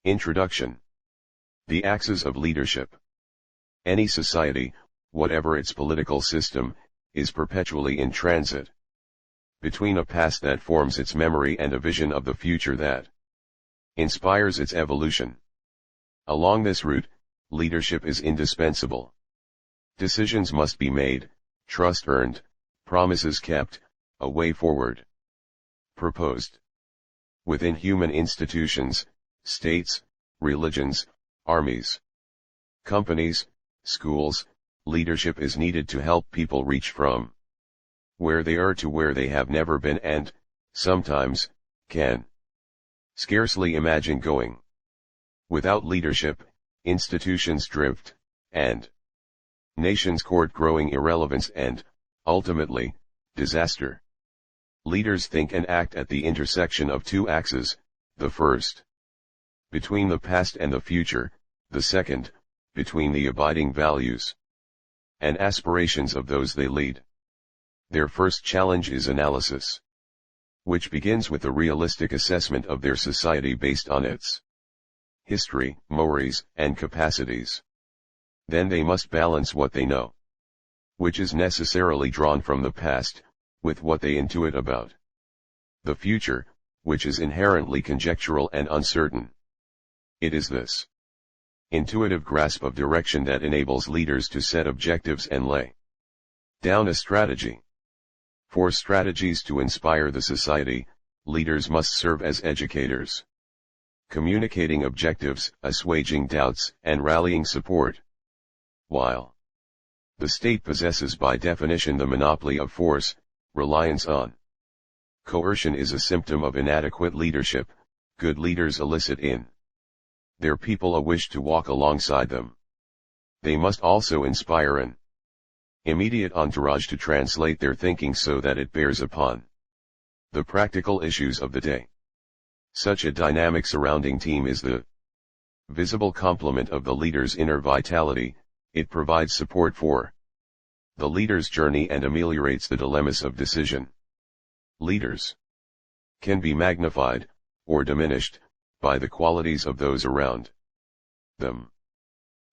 Introduction. The axis of leadership. Any society, whatever its political system, is perpetually in transit between a past that forms its memory and a vision of the future that inspires its evolution. Along this route, leadership is indispensable. Decisions must be made, trust earned, promises kept, a way forward proposed. Within human institutions, states, religions, armies, companies, schools, leadership is needed to help people reach from where they are to where they have never been and, sometimes, can scarcely imagine going. Without leadership, institutions drift, and nations court growing irrelevance and, ultimately, disaster. Leaders think and act at the intersection of two axes, the first between the past and the future, the second between the abiding values and aspirations of those they lead. Their first challenge is analysis, which begins with a realistic assessment of their society based on its history, mores, and capacities. Then they must balance what they know, which is necessarily drawn from the past, with what they intuit about the future, which is inherently conjectural and uncertain. It is this intuitive grasp of direction that enables leaders to set objectives and lay down a strategy. For strategies to inspire the society, leaders must serve as educators, communicating objectives, assuaging doubts, and rallying support. While the state possesses by definition the monopoly of force, reliance on coercion is a symptom of inadequate leadership. Good leaders elicit in their people a wish to walk alongside them. They must also inspire an immediate entourage to translate their thinking so that it bears upon the practical issues of the day. Such a dynamic surrounding team is the visible complement of the leader's inner vitality. It provides support for the leader's journey and ameliorates the dilemmas of decision. Leaders can be magnified, or diminished, by the qualities of those around them.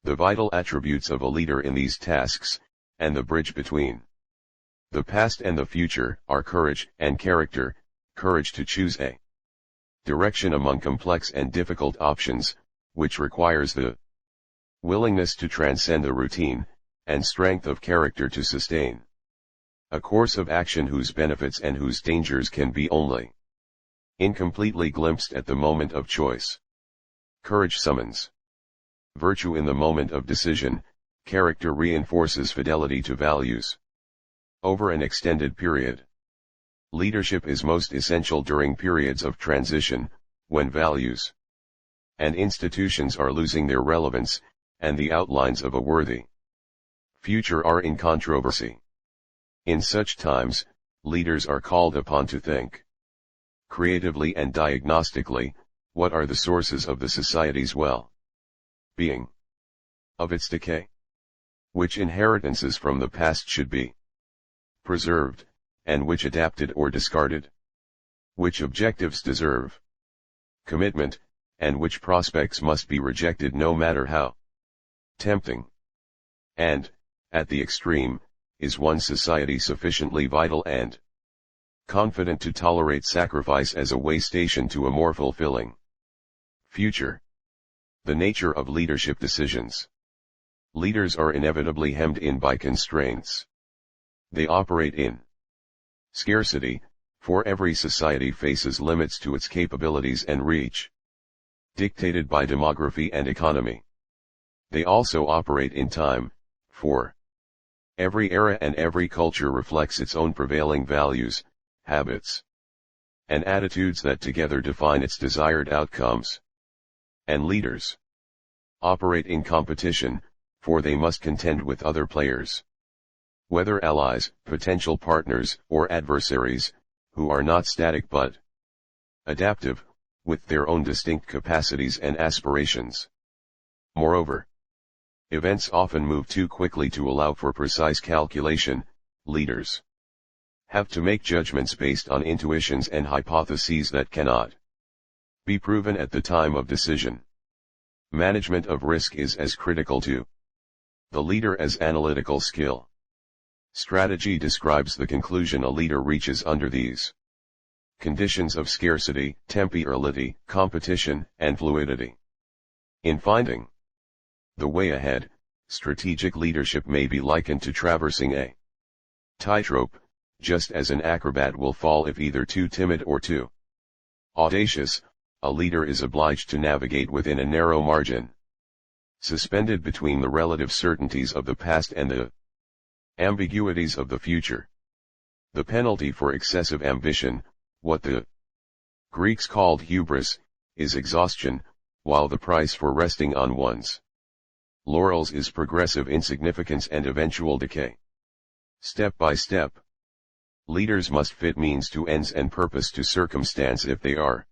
The vital attributes of a leader in these tasks, and the bridge between the past and the future, are courage and character. Courage to choose a direction among complex and difficult options, which requires the willingness to transcend the routine, and strength of character to sustain a course of action whose benefits and whose dangers can be only incompletely glimpsed at the moment of choice. Courage summons virtue in the moment of decision. Character reinforces fidelity to values over an extended period. Leadership is most essential during periods of transition, when values and institutions are losing their relevance, and the outlines of a worthy future are in controversy. In such times, leaders are called upon to think creatively and diagnostically. What are the sources of the society's well-being, of its decay? Which inheritances from the past should be preserved, and which adapted or discarded? Which objectives deserve commitment, and which prospects must be rejected no matter how tempting? And, at the extreme, is one society sufficiently vital and confident to tolerate sacrifice as a way station to a more fulfilling future? The nature of leadership decisions. Leaders are inevitably hemmed in by constraints. They operate in scarcity, for every society faces limits to its capabilities and reach, dictated by demography and economy. They also operate in time, for every era and every culture reflects its own prevailing values, habits, and attitudes that together define its desired outcomes. And leaders operate in competition, for they must contend with other players, whether allies, potential partners, or adversaries, who are not static but adaptive, with their own distinct capacities and aspirations. Moreover, events often move too quickly to allow for precise calculation. Leaders have to make judgments based on intuitions and hypotheses that cannot be proven at the time of decision. Management of risk is as critical to the leader as analytical skill. Strategy describes the conclusion a leader reaches under these conditions of scarcity, temporality, competition, and fluidity. In finding the way ahead, strategic leadership may be likened to traversing a tightrope, just as an acrobat will fall if either too timid or too audacious. A leader is obliged to navigate within a narrow margin, suspended between the relative certainties of the past and the ambiguities of the future. The penalty for excessive ambition, what the Greeks called hubris, is exhaustion, while the price for resting on one's laurels is progressive insignificance and eventual decay. Step by step, leaders must fit means to ends and purpose to circumstance if they are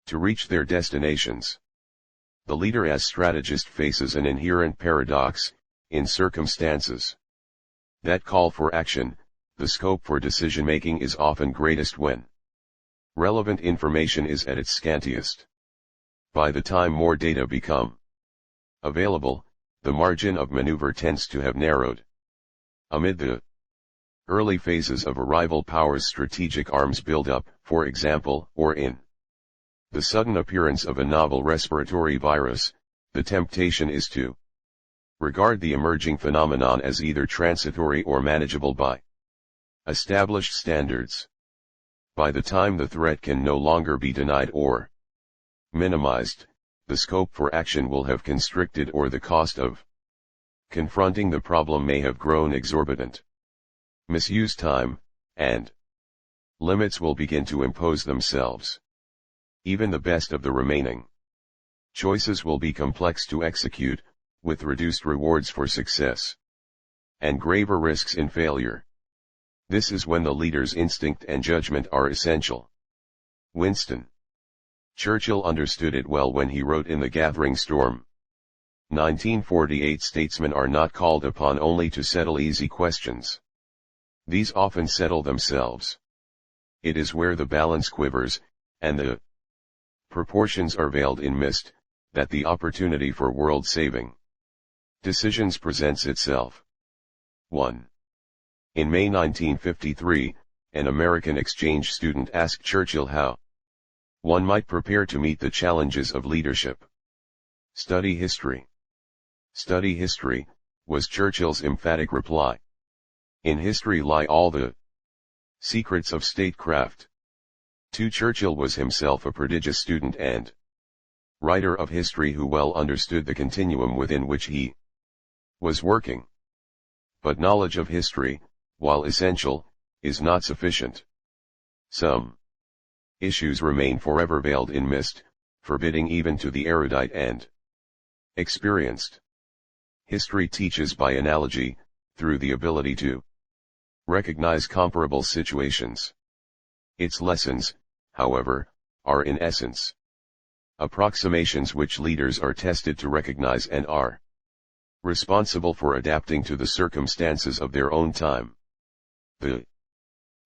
to reach their destinations. The leader as strategist faces an inherent paradox. In circumstances that call for action, the scope for decision-making is often greatest when relevant information is at its scantiest. By the time more data become available, the margin of maneuver tends to have narrowed. Amid the early phases of a rival power's strategic arms buildup, for example, or in the sudden appearance of a novel respiratory virus, the temptation is to regard the emerging phenomenon as either transitory or manageable by established standards. By the time the threat can no longer be denied or minimized, the scope for action will have constricted or the cost of confronting the problem may have grown exorbitant. Misused time, and limits will begin to impose themselves. Even the best of the remaining choices will be complex to execute, with reduced rewards for success and graver risks in failure. This is when the leader's instinct and judgment are essential. Winston Churchill understood it well when he wrote in The Gathering Storm, 1948, statesmen are not called upon only to settle easy questions. These often settle themselves. It is where the balance quivers, and the proportions are veiled in mist, that the opportunity for world-saving decisions presents itself. 1. In May 1953, an American exchange student asked Churchill how one might prepare to meet the challenges of leadership. Study history. Study history, was Churchill's emphatic reply. In history lie all the secrets of statecraft. 2. Churchill was himself a prodigious student and writer of history who well understood the continuum within which he was working. But knowledge of history, while essential, is not sufficient. Some issues remain forever veiled in mist, forbidding even to the erudite and experienced. History teaches by analogy, through the ability to recognize comparable situations. Its lessons, however, are in essence approximations which leaders are tested to recognize and are responsible for adapting to the circumstances of their own time. The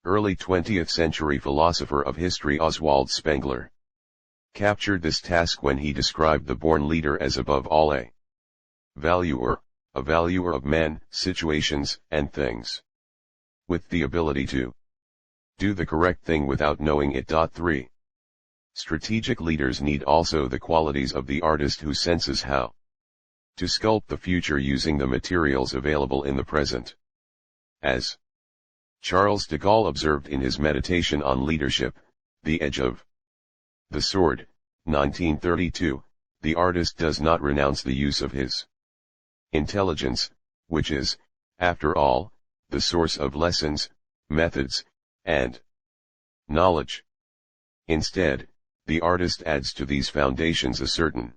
early 20th century philosopher of history Oswald Spengler captured this task when he described the born leader as above all a valuer of men, situations, and things, with the ability to do the correct thing without knowing it. 3. Strategic leaders need also the qualities of the artist who senses how to sculpt the future using the materials available in the present. As Charles de Gaulle observed in his meditation on leadership, The Edge of the Sword, 1932, the artist does not renounce the use of his intelligence, which is, after all, the source of lessons, methods, and knowledge. Instead, the artist adds to these foundations a certain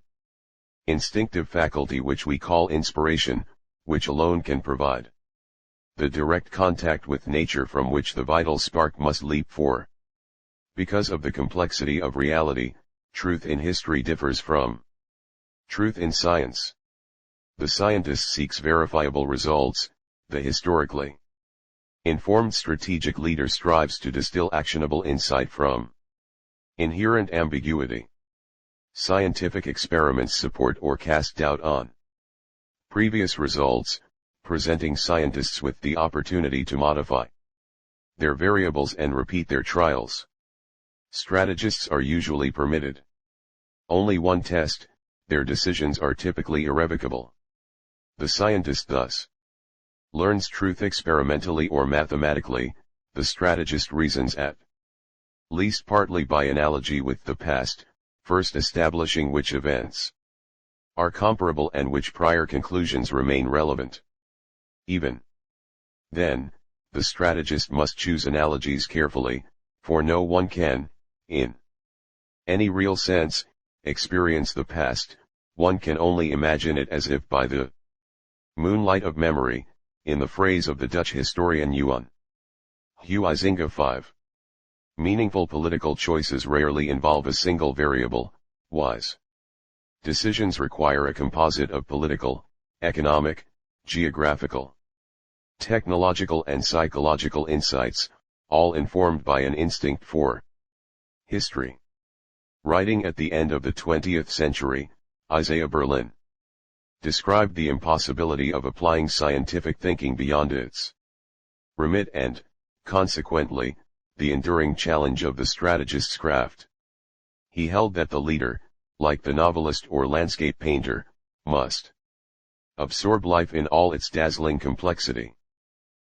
instinctive faculty which we call inspiration, which alone can provide the direct contact with nature from which the vital spark must leap for. Because of the complexity of reality, truth in history differs from truth in science. The scientist seeks verifiable results, the historically informed strategic leader strives to distill actionable insight from inherent ambiguity. Scientific experiments support or cast doubt on previous results, presenting scientists with the opportunity to modify their variables and repeat their trials. Strategists are usually permitted only one test, their decisions are typically irrevocable. The scientist thus learns truth experimentally or mathematically, the strategist reasons at least partly by analogy with the past, first establishing which events are comparable and which prior conclusions remain relevant. Even then, the strategist must choose analogies carefully, for no one can, in any real sense, experience the past, one can only imagine it as if by the moonlight of memory, in the phrase of the Dutch historian Johan Huizinga 5. Meaningful political choices rarely involve a single variable. Wise decisions require a composite of political, economic, geographical, technological and psychological insights, all informed by an instinct for history. Writing at the end of the 20th century, Isaiah Berlin described the impossibility of applying scientific thinking beyond its remit and, consequently, the enduring challenge of the strategist's craft. He held that the leader, like the novelist or landscape painter, must absorb life in all its dazzling complexity.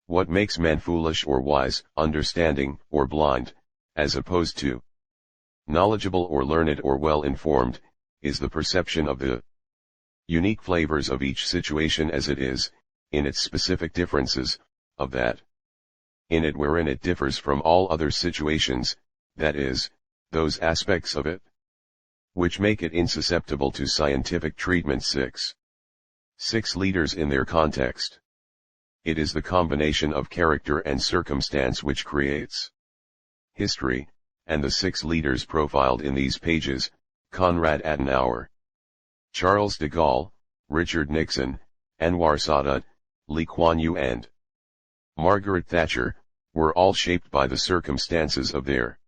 What makes man foolish or wise, understanding or blind, as opposed to knowledgeable or learned or well-informed, is the perception of the unique flavors of each situation as it is, in its specific differences, of that in it wherein it differs from all other situations, that is, those aspects of it which make it insusceptible to scientific treatment. 6. Leaders in their context. It is the combination of character and circumstance which creates history, and the 6 leaders profiled in these pages, Konrad Adenauer, Charles de Gaulle, Richard Nixon, Anwar Sadat, Lee Kuan Yew and Margaret Thatcher, were all shaped by the circumstances of their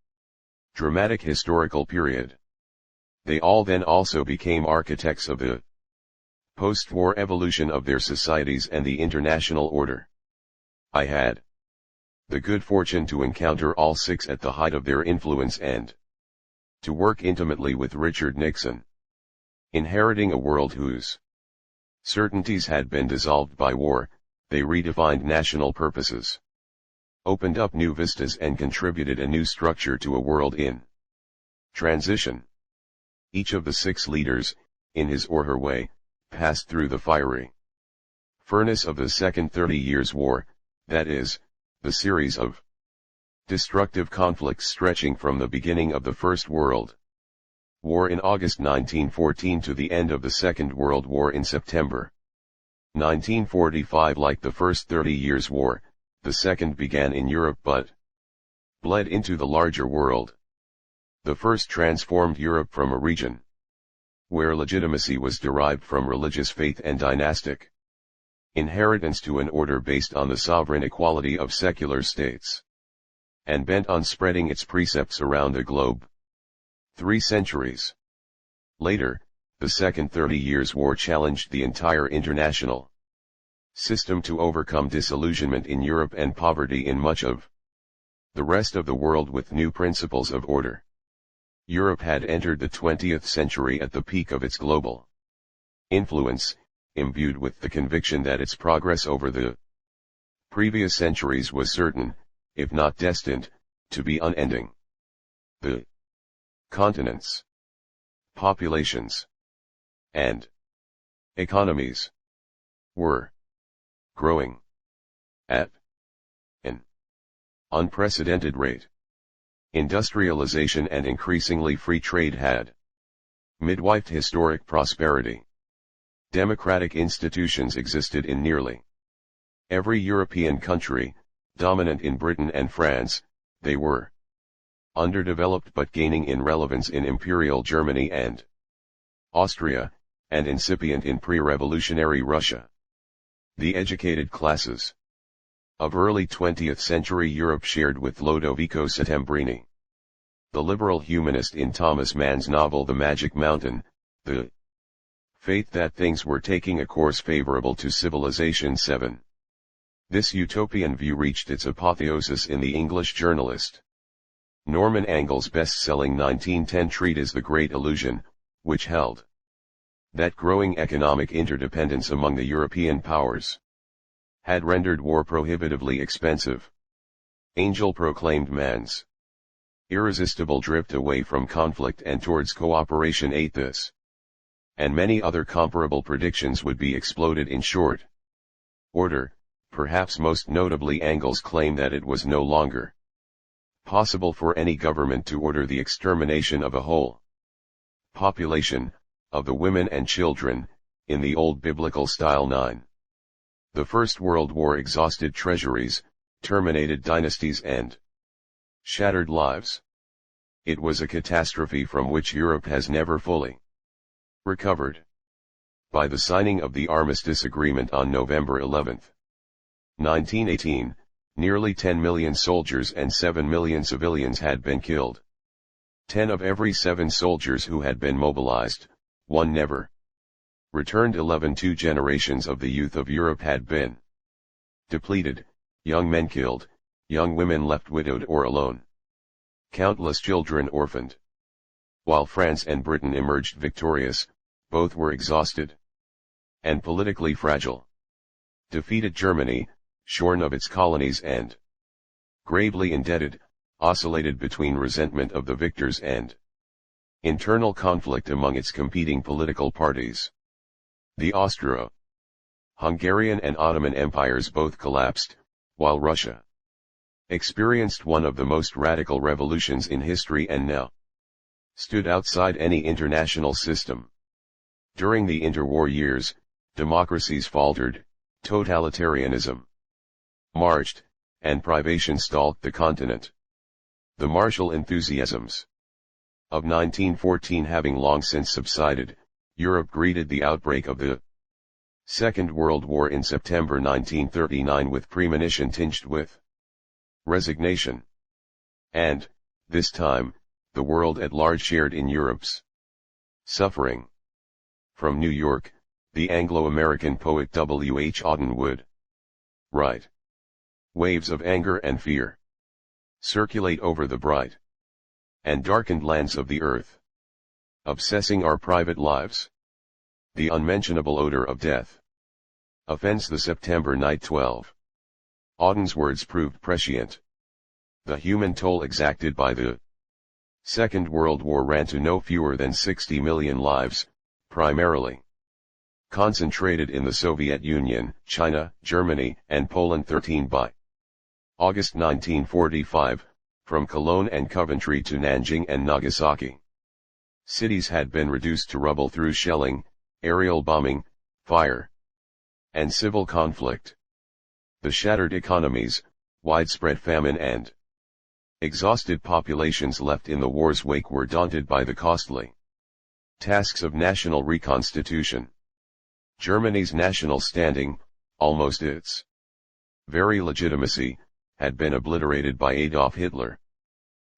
dramatic historical period. They all then also became architects of the post-war evolution of their societies and the international order. I had the good fortune to encounter all 6 at the height of their influence and to work intimately with Richard Nixon. Inheriting a world whose certainties had been dissolved by war, they redefined national purposes, opened up new vistas and contributed a new structure to a world in transition. Each of the 6 leaders, in his or her way, passed through the fiery furnace of the Second 30 Years' War, that is, the series of destructive conflicts stretching from the beginning of the First World War in August 1914 to the end of the Second World War in September 1945. Like the first 30 Years' War, the second began in Europe but bled into the larger world. The first transformed Europe from a region where legitimacy was derived from religious faith and dynastic inheritance to an order based on the sovereign equality of secular states, and bent on spreading its precepts around the globe. 3 centuries later, the Second 30 Years' War challenged the entire international system to overcome disillusionment in Europe and poverty in much of the rest of the world with new principles of order. Europe had entered the 20th century at the peak of its global influence, imbued with the conviction that its progress over the previous centuries was certain, if not destined, to be unending. The continents, populations, and economies were growing at an unprecedented rate. Industrialization and increasingly free trade had midwifed historic prosperity. Democratic institutions existed in nearly every European country, dominant in Britain and France. They were underdeveloped but gaining in relevance in Imperial Germany and Austria, and incipient in pre-revolutionary Russia. The educated classes of early 20th century Europe shared with Lodovico Settembrini the liberal humanist in Thomas Mann's novel The Magic Mountain, the faith that things were taking a course favorable to civilization. 7. This utopian view reached its apotheosis in the English journalist Norman Angell's best-selling 1910 treatise The Great Illusion, which held that growing economic interdependence among the European powers had rendered war prohibitively expensive. Angell proclaimed man's irresistible drift away from conflict and towards cooperation. 8. This and many other comparable predictions would be exploded in short order, perhaps most notably Angell's claim that it was no longer possible for any government to order the extermination of a whole population, of the women and children, in the old biblical style. 9. The First World War exhausted treasuries, terminated dynasties and shattered lives. It was a catastrophe from which Europe has never fully recovered. By the signing of the Armistice Agreement on November 11, 1918, nearly 10 million soldiers and 7 million civilians had been killed. 10 of every 7 soldiers who had been mobilized, one never returned. 11 Two generations of the youth of Europe had been depleted, young men killed, young women left widowed or alone, countless children orphaned. While France and Britain emerged victorious, both were exhausted and politically fragile. Defeated Germany, shorn of its colonies and gravely indebted, oscillated between resentment of the victors and internal conflict among its competing political parties. The Austro-Hungarian and Ottoman empires both collapsed, while Russia experienced one of the most radical revolutions in history and now stood outside any international system. During the interwar years, democracies faltered, totalitarianism marched, and privation stalked the continent. The martial enthusiasms of 1914 having long since subsided, Europe greeted the outbreak of the Second World War in September 1939 with premonition tinged with resignation. And, this time, the world at large shared in Europe's suffering. From New York, the Anglo-American poet W. H. Auden would write, "Waves of anger and fear circulate over the bright and darkened lands of the earth, obsessing our private lives. The unmentionable odor of death offends the September night." 12. Auden's words proved prescient. The human toll exacted by the Second World War ran to no fewer than 60 million lives, primarily concentrated in the Soviet Union, China, Germany, and Poland. 13 By August 1945, from Cologne and Coventry to Nanjing and Nagasaki, cities had been reduced to rubble through shelling, aerial bombing, fire, and civil conflict. The shattered economies, widespread famine and exhausted populations left in the war's wake were daunted by the costly tasks of national reconstitution. Germany's national standing, almost its very legitimacy, had been obliterated by Adolf Hitler.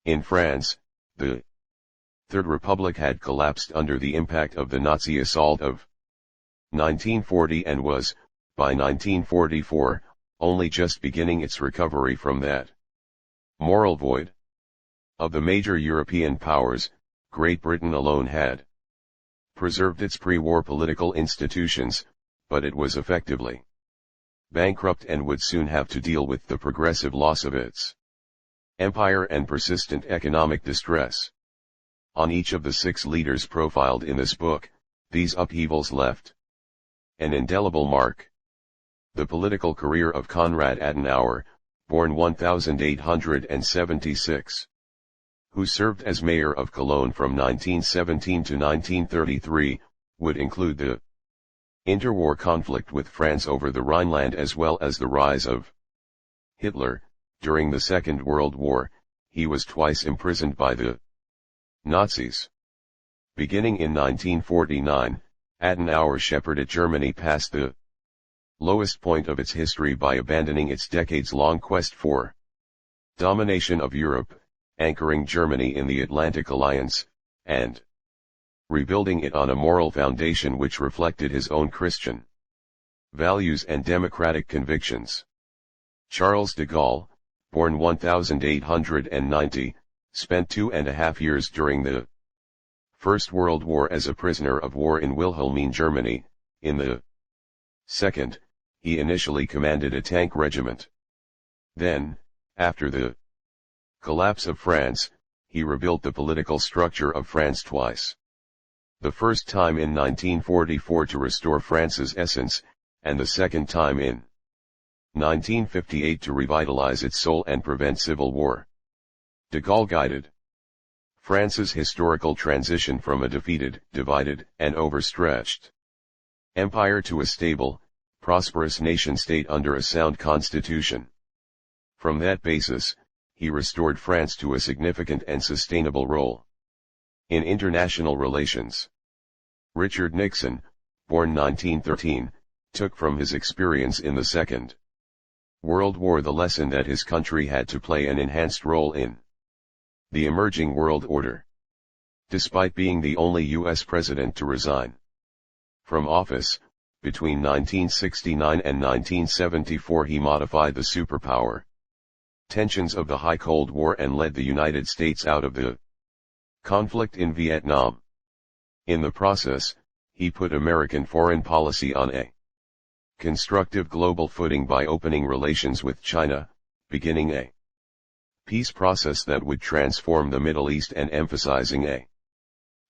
In France, the Third Republic had collapsed under the impact of the Nazi assault of 1940 and was, by 1944, only just beginning its recovery from that moral void. Of the major European powers, Great Britain alone had preserved its pre-war political institutions, but it was effectively bankrupt and would soon have to deal with the progressive loss of its empire and persistent economic distress. On each of the 6 leaders profiled in this book, these upheavals left an indelible mark. The political career of Konrad Adenauer, born 1876, who served as mayor of Cologne from 1917 to 1933, would include the interwar conflict with France over the Rhineland as well as the rise of Hitler. During the Second World War, he was twice imprisoned by the Nazis. Beginning in 1949, Adenauer shepherded Germany past the lowest point of its history by abandoning its decades-long quest for domination of Europe, anchoring Germany in the Atlantic Alliance, and rebuilding it on a moral foundation which reflected his own Christian values and democratic convictions. Charles de Gaulle, born 1890, spent 2.5 years during the First World War as a prisoner of war in Wilhelmine, Germany. In the Second, he initially commanded a tank regiment. Then, after the collapse of France, he rebuilt the political structure of France twice. The first time in 1944 to restore France's essence, and the second time in 1958 to revitalize its soul and prevent civil war. De Gaulle guided France's historical transition from a defeated, divided, and overstretched empire to a stable, prosperous nation-state under a sound constitution. From that basis, he restored France to a significant and sustainable role in international relations. Richard Nixon, born 1913, took from his experience in the Second World War the lesson that his country had to play an enhanced role in the emerging world order. Despite being the only U.S. president to resign from office, between 1969 and 1974 he modified the superpower tensions of the High Cold War and led the United States out of the conflict in Vietnam. In the process, he put American foreign policy on a constructive global footing by opening relations with China, beginning a peace process that would transform the Middle East and emphasizing a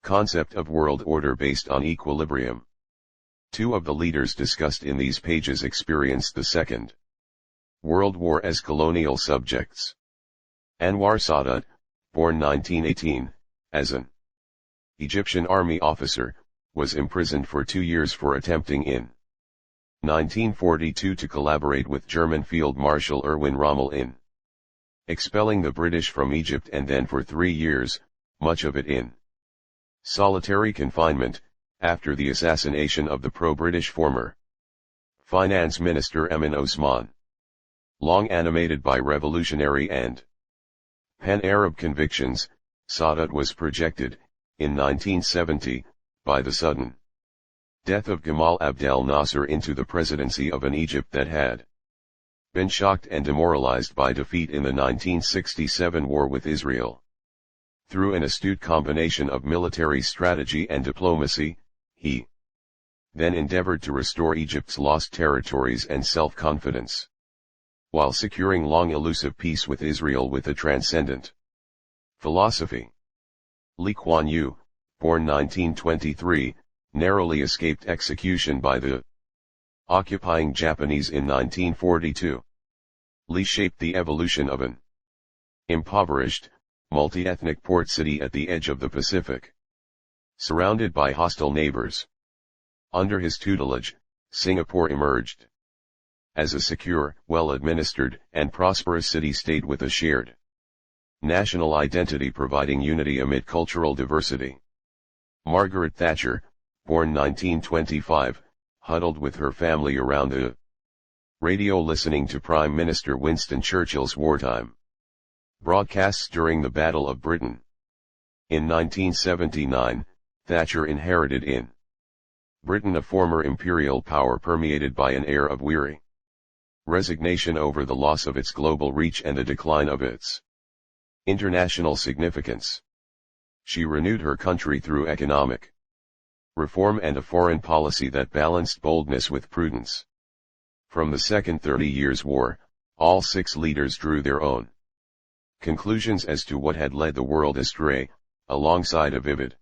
concept of world order based on equilibrium. Two of the leaders discussed in these pages experienced the Second World War as colonial subjects. Anwar Sadat, born 1918, as an Egyptian army officer, was imprisoned for 2 years for attempting in 1942 to collaborate with German Field Marshal Erwin Rommel in expelling the British from Egypt, and then for 3 years, much of it in solitary confinement, after the assassination of the pro-British former Finance Minister Emin Osman. Long animated by revolutionary and pan-Arab convictions, Sadat was projected, in 1970, by the sudden death of Gamal Abdel Nasser into the presidency of an Egypt that had been shocked and demoralized by defeat in the 1967 war with Israel. Through an astute combination of military strategy and diplomacy, he then endeavored to restore Egypt's lost territories and self-confidence, while securing long elusive peace with Israel with a transcendent philosophy. Lee Kuan Yew, born 1923, narrowly escaped execution by the occupying Japanese in 1942. Lee shaped the evolution of an impoverished, multi-ethnic port city at the edge of the Pacific, surrounded by hostile neighbors. Under his tutelage, Singapore emerged as a secure, well-administered, and prosperous city-state with a shared national identity providing unity amid cultural diversity. Margaret Thatcher, born 1925, huddled with her family around the radio listening to Prime Minister Winston Churchill's wartime broadcasts during the Battle of Britain. In 1979, Thatcher inherited in Britain a former imperial power permeated by an air of weary resignation over the loss of its global reach and the decline of its international significance. She renewed her country through economic reform and a foreign policy that balanced boldness with prudence. From the Second 30 Years' War, all 6 leaders drew their own conclusions as to what had led the world astray, alongside a vivid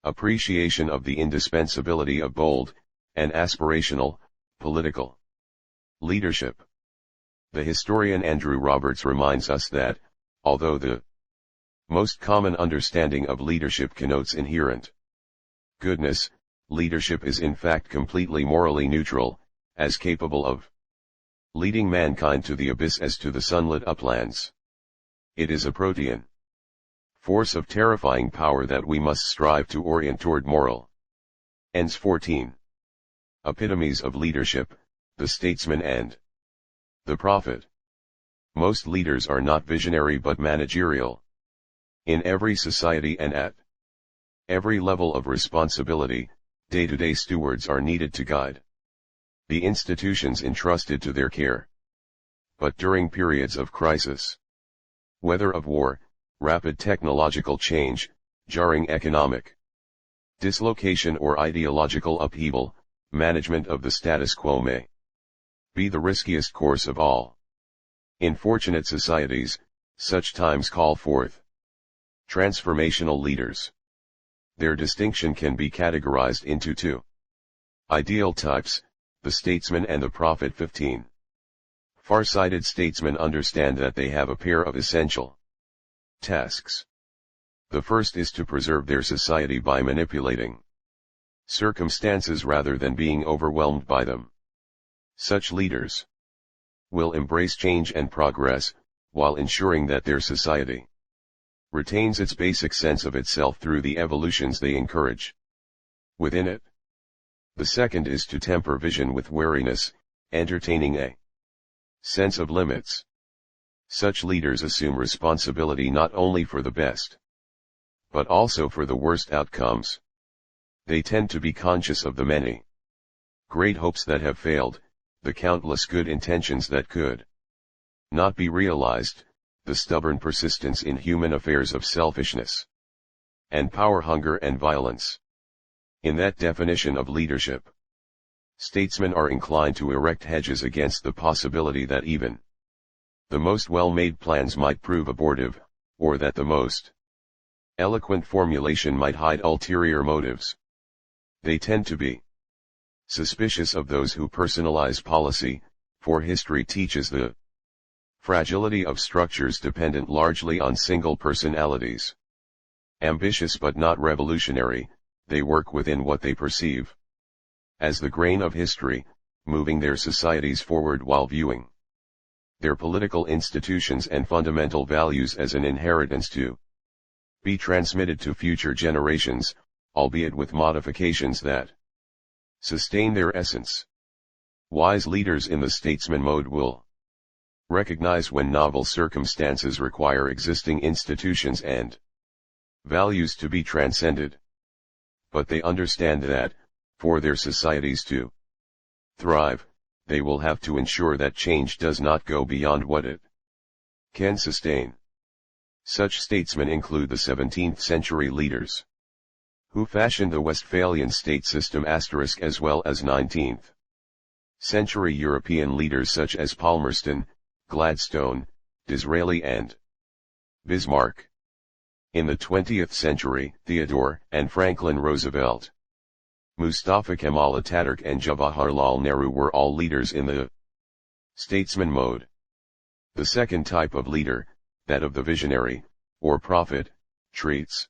appreciation of the indispensability of bold and aspirational political leadership. The historian Andrew Roberts reminds us that, although the most common understanding of leadership connotes inherent goodness, leadership is in fact completely morally neutral, as capable of leading mankind to the abyss as to the sunlit uplands. It is a protean force of terrifying power that we must strive to orient toward moral ends. 14. Epitomes of leadership, the statesman and the prophet. Most leaders are not visionary but managerial. In every society and at every level of responsibility, day-to-day stewards are needed to guide the institutions entrusted to their care. But during periods of crisis, whether of war, rapid technological change, jarring economic dislocation or ideological upheaval, management of the status quo may be the riskiest course of all. In fortunate societies, such times call forth transformational leaders. Their distinction can be categorized into two ideal types, the statesman and the prophet. 15. Far-sighted statesmen understand that they have a pair of essential tasks. The first is to preserve their society by manipulating circumstances rather than being overwhelmed by them. Such leaders will embrace change and progress, while ensuring that their society retains its basic sense of itself through the evolutions they encourage within it. The second is to temper vision with wariness, entertaining a sense of limits. Such leaders assume responsibility not only for the best, but also for the worst outcomes. They tend to be conscious of the many great hopes that have failed, the countless good intentions that could not be realized, the stubborn persistence in human affairs of selfishness and power hunger and violence. In that definition of leadership, statesmen are inclined to erect hedges against the possibility that even the most well-made plans might prove abortive, or that the most eloquent formulation might hide ulterior motives. They tend to be suspicious of those who personalize policy, for history teaches the fragility of structures dependent largely on single personalities. Ambitious but not revolutionary, they work within what they perceive as the grain of history, moving their societies forward while viewing their political institutions and fundamental values as an inheritance to be transmitted to future generations, albeit with modifications that sustain their essence. Wise leaders in the statesman mode will recognize when novel circumstances require existing institutions and values to be transcended. But they understand that, for their societies to thrive, they will have to ensure that change does not go beyond what it can sustain. Such statesmen include the 17th century leaders who fashioned the Westphalian state system as well as 19th century European leaders such as Palmerston, Gladstone, Disraeli and Bismarck. In the 20th century, Theodore and Franklin Roosevelt, Mustafa Kemal Ataturk and Jawaharlal Nehru were all leaders in the statesman mode. The second type of leader, that of the visionary, or prophet, treats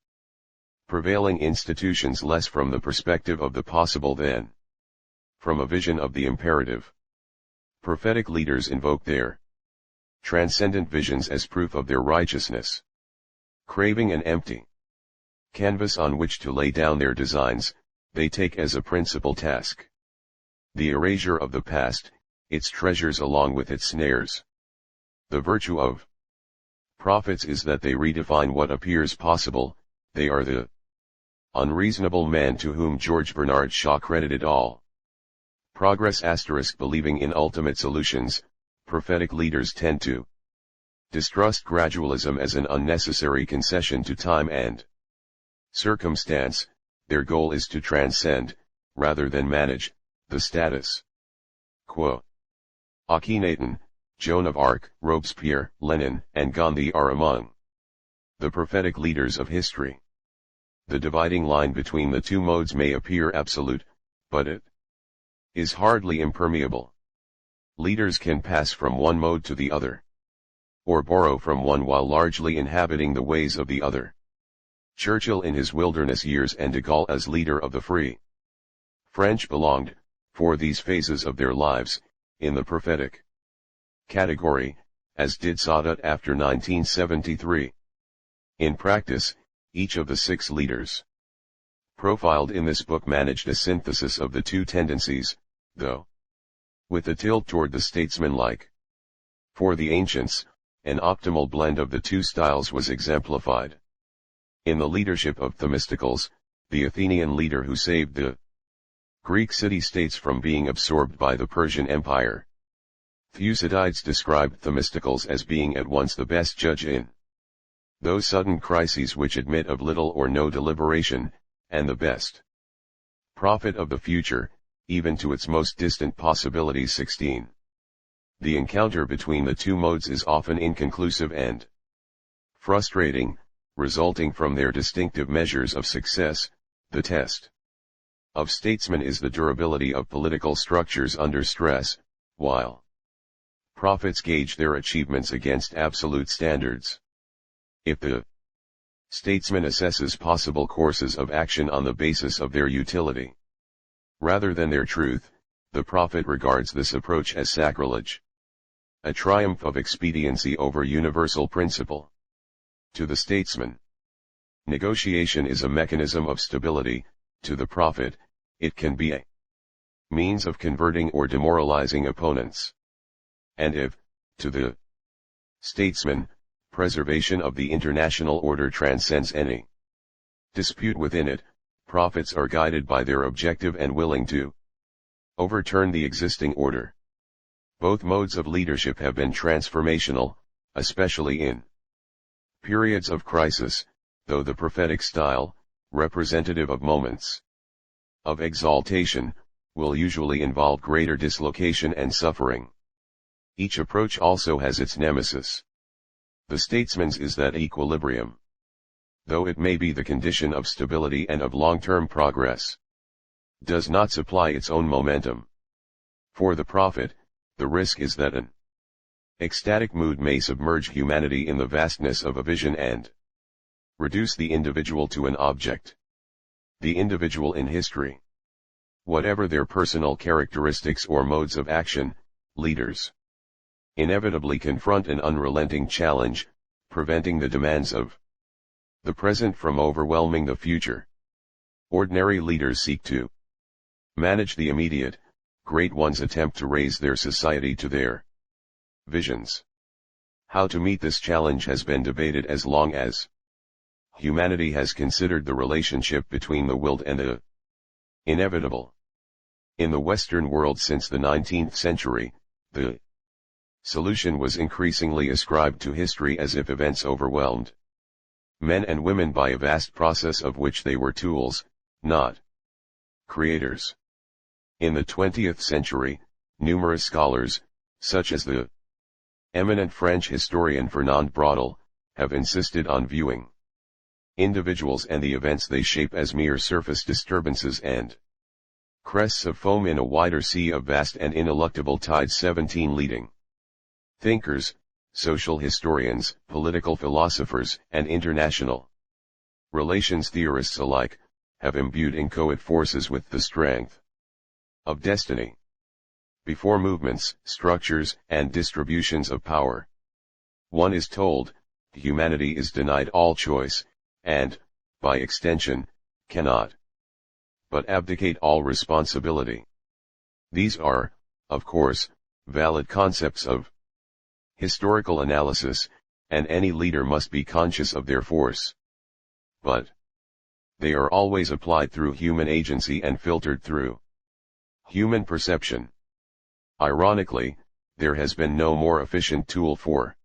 prevailing institutions less from the perspective of the possible than from a vision of the imperative. Prophetic leaders invoke their transcendent visions as proof of their righteousness. Craving an empty canvas on which to lay down their designs, they take as a principal task the erasure of the past, its treasures along with its snares. The virtue of prophets is that they redefine what appears possible. They are the unreasonable man to whom George Bernard Shaw credited all progress. Believing in ultimate solutions, prophetic leaders tend to distrust gradualism as an unnecessary concession to time and circumstance. Their goal is to transcend, rather than manage, the status quo. Akhenaten, Joan of Arc, Robespierre, Lenin, and Gandhi are among the prophetic leaders of history. The dividing line between the two modes may appear absolute, but it is hardly impermeable. Leaders can pass from one mode to the other, or borrow from one while largely inhabiting the ways of the other. Churchill in his wilderness years and de Gaulle as leader of the Free French belonged, for these phases of their lives, in the prophetic category, as did Sadat after 1973. In practice, each of the 6 leaders profiled in this book managed a synthesis of the two tendencies, though with a tilt toward the statesman-like. For the ancients, an optimal blend of the two styles was exemplified. In the leadership of Themistocles, the Athenian leader who saved the Greek city-states from being absorbed by the Persian Empire, Thucydides described Themistocles as being at once the best judge in those sudden crises which admit of little or no deliberation, and the best prophet of the future, even to its most distant possibilities. 16. The encounter between the two modes is often inconclusive and frustrating, resulting from their distinctive measures of success. The test of statesmen is the durability of political structures under stress, while prophets gauge their achievements against absolute standards. If the statesman assesses possible courses of action on the basis of their utility, rather than their truth, the prophet regards this approach as sacrilege, a triumph of expediency over universal principle. To the statesman, negotiation is a mechanism of stability. To the prophet, it can be a means of converting or demoralizing opponents. And if, to the statesman, preservation of the international order transcends any dispute within it, prophets are guided by their objective and willing to overturn the existing order. Both modes of leadership have been transformational, especially in periods of crisis, though the prophetic style, representative of moments of exaltation, will usually involve greater dislocation and suffering. Each approach also has its nemesis. The statesman's is that equilibrium, though it may be the condition of stability and of long-term progress, does not supply its own momentum. For the prophet, the risk is that an ecstatic mood may submerge humanity in the vastness of a vision and reduce the individual to an object. The individual in history, whatever their personal characteristics or modes of action, leaders inevitably confront an unrelenting challenge, preventing the demands of the present from overwhelming the future. Ordinary leaders seek to manage the immediate, great ones attempt to raise their society to their visions. How to meet this challenge has been debated as long as humanity has considered the relationship between the willed and the inevitable. In the Western world since the 19th century, the solution was increasingly ascribed to history as if events overwhelmed men and women by a vast process of which they were tools, not creators. In the 20th century, numerous scholars, such as the eminent French historian Fernand Braudel, have insisted on viewing individuals and the events they shape as mere surface disturbances and crests of foam in a wider sea of vast and ineluctable tides. 17 Leading thinkers, social historians, political philosophers, and international relations theorists alike, have imbued inchoate forces with the strength of destiny. Before movements, structures, and distributions of power, one is told, humanity is denied all choice, and, by extension, cannot but abdicate all responsibility. These are, of course, valid concepts of historical analysis, and any leader must be conscious of their force. But they are always applied through human agency and filtered through human perception. Ironically, there has been no more efficient tool for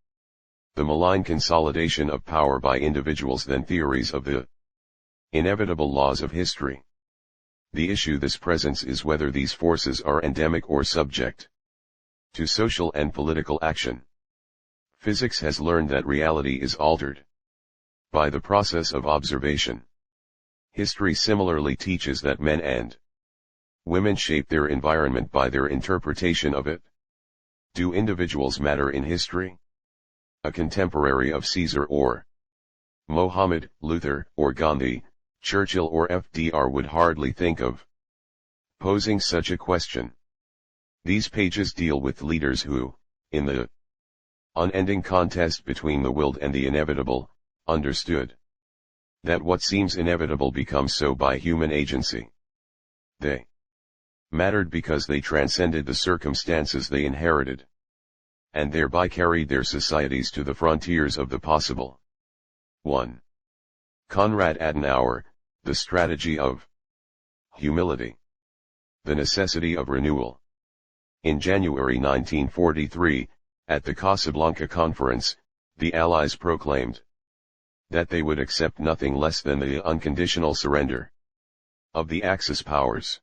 the malign consolidation of power by individuals than theories of the inevitable laws of history. The issue this presents is whether these forces are endemic or subject to social and political action. Physics has learned that reality is altered by the process of observation. History similarly teaches that men and women shape their environment by their interpretation of it. Do individuals matter in history? A contemporary of Caesar or Mohammed, Luther, or Gandhi, Churchill or FDR would hardly think of posing such a question. These pages deal with leaders who, in the unending contest between the willed and the inevitable, understood that what seems inevitable becomes so by human agency. They mattered because they transcended the circumstances they inherited, and thereby carried their societies to the frontiers of the possible. 1. Konrad Adenauer, The Strategy of Humility. The Necessity of Renewal. In January 1943, at the Casablanca Conference, the Allies proclaimed that they would accept nothing less than the unconditional surrender of the Axis powers.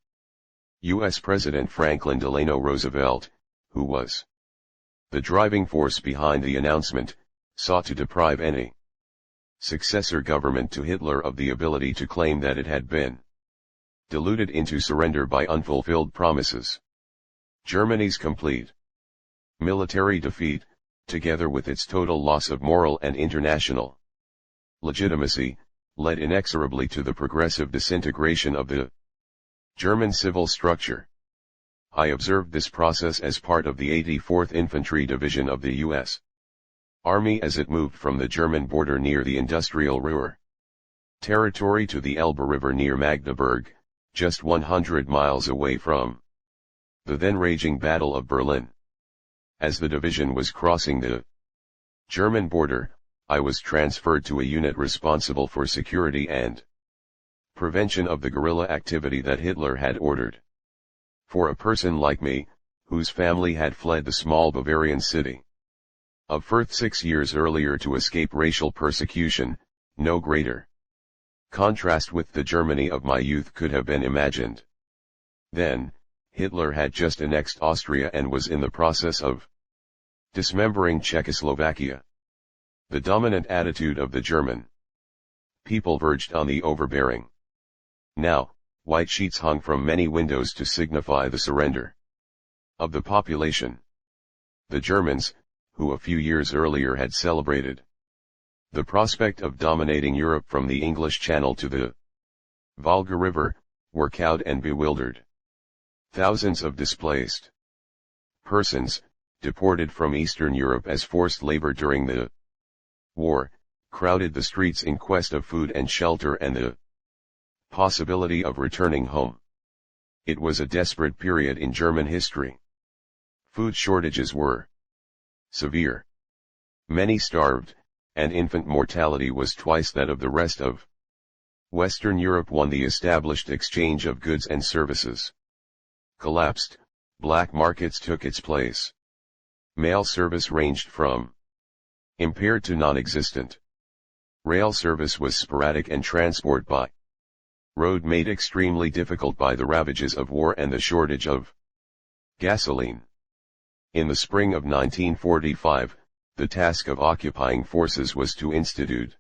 U.S. President Franklin Delano Roosevelt, who was the driving force behind the announcement, sought to deprive any successor government to Hitler of the ability to claim that it had been deluded into surrender by unfulfilled promises. Germany's complete military defeat, together with its total loss of moral and international legitimacy, led inexorably to the progressive disintegration of the German civil structure. I observed this process as part of the 84th Infantry Division of the U.S. Army as it moved from the German border near the industrial Ruhr territory to the Elbe River near Magdeburg, just 100 miles away from the then raging Battle of Berlin. As the division was crossing the German border, I was transferred to a unit responsible for security and prevention of the guerrilla activity that Hitler had ordered. For a person like me, whose family had fled the small Bavarian city of Fürth 6 years earlier to escape racial persecution, no greater contrast with the Germany of my youth could have been imagined. Then, Hitler had just annexed Austria and was in the process of dismembering Czechoslovakia. The dominant attitude of the German people verged on the overbearing. Now, white sheets hung from many windows to signify the surrender of the population. The Germans, who a few years earlier had celebrated the prospect of dominating Europe from the English Channel to the Volga River, were cowed and bewildered. Thousands of displaced persons, deported from Eastern Europe as forced labor during the war, crowded the streets in quest of food and shelter and the possibility of returning home. It was a desperate period in German history. Food shortages were severe. Many starved, and infant mortality was twice that of the rest of Western Europe. When the established exchange of goods and services collapsed, black markets took its place. Mail service ranged from impaired to non-existent. Rail service was sporadic and transport by road made extremely difficult by the ravages of war and the shortage of gasoline. In the spring of 1945, the task of occupying forces was to institute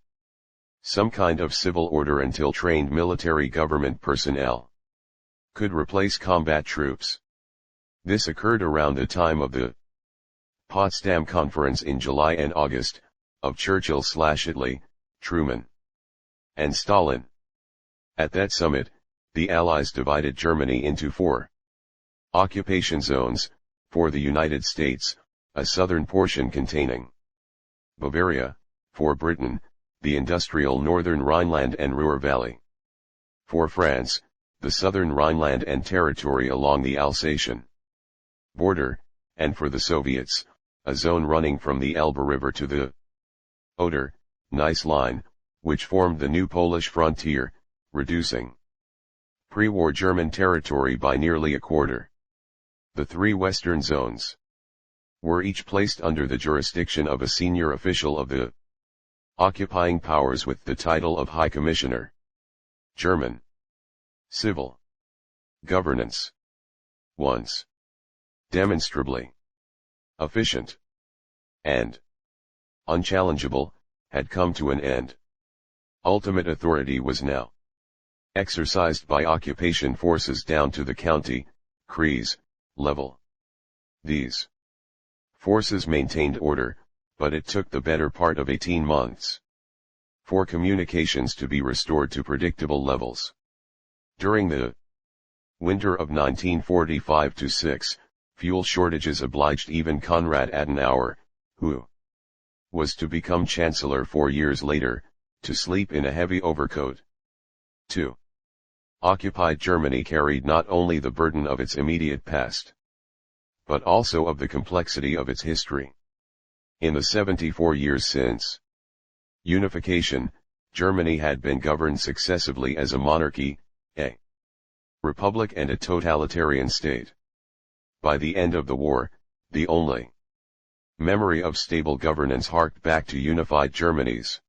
some kind of civil order until trained military government personnel could replace combat troops. This occurred around the time of the Potsdam Conference in July and August, of Churchill/Italy, Truman, and Stalin. At that summit, the Allies divided Germany into 4 occupation zones: for the United States, a southern portion containing Bavaria; for Britain, the industrial northern Rhineland and Ruhr Valley; for France, the southern Rhineland and territory along the Alsatian border; and for the Soviets, a zone running from the Elbe River to the Oder-Neisse line, which formed the new Polish frontier, reducing pre-war German territory by nearly a quarter. The 3 western zones were each placed under the jurisdiction of a senior official of the occupying powers with the title of High Commissioner. German civil governance, once demonstrably efficient and unchallengeable, had come to an end. Ultimate authority was now exercised by occupation forces down to the county, Kreis, level. These forces maintained order, but it took the better part of 18 months for communications to be restored to predictable levels. During the winter of 1945-6, fuel shortages obliged even Konrad Adenauer, who was to become Chancellor 4 years later, to sleep in a heavy overcoat. 2. Occupied Germany carried not only the burden of its immediate past, but also of the complexity of its history. In the 74 years since unification, Germany had been governed successively as a monarchy, a republic and a totalitarian state. By the end of the war, the only memory of stable governance harked back to unified Germany's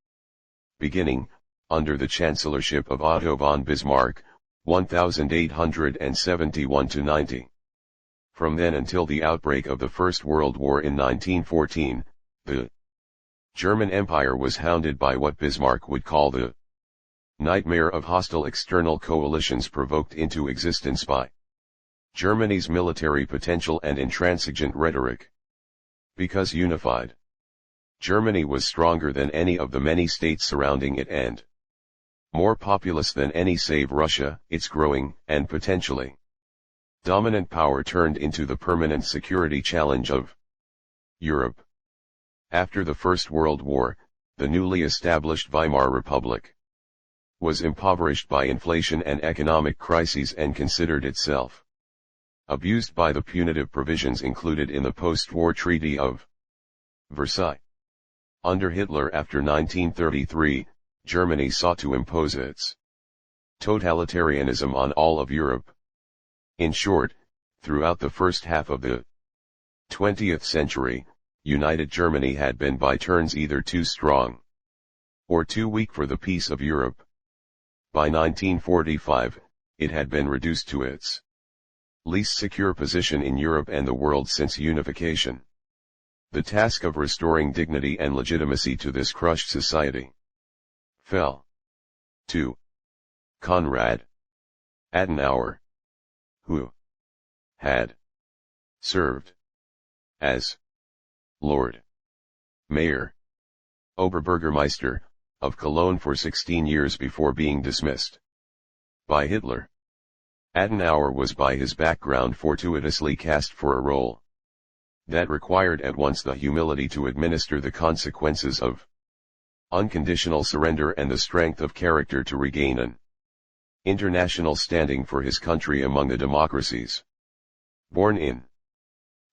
beginning, under the chancellorship of Otto von Bismarck, 1871–90. From then until the outbreak of the First World War in 1914, the German Empire was hounded by what Bismarck would call the nightmare of hostile external coalitions provoked into existence by Germany's military potential and intransigent rhetoric. Because unified, Germany was stronger than any of the many states surrounding it and more populous than any save Russia, its growing, and potentially dominant power turned into the permanent security challenge of Europe. After the First World War, the newly established Weimar Republic was impoverished by inflation and economic crises and considered itself abused by the punitive provisions included in the post-war Treaty of Versailles. Under Hitler after 1933, Germany sought to impose its totalitarianism on all of Europe. In short, throughout the first half of the 20th century, United Germany had been by turns either too strong or too weak for the peace of Europe. By 1945, it had been reduced to its least secure position in Europe and the world since unification. The task of restoring dignity and legitimacy to this crushed society fell to Konrad Adenauer, who had served as Lord Mayor, Oberbürgermeister, of Cologne for 16 years before being dismissed by Hitler. Adenauer was by his background fortuitously cast for a role that required at once the humility to administer the consequences of unconditional surrender and the strength of character to regain an international standing for his country among the democracies. Born in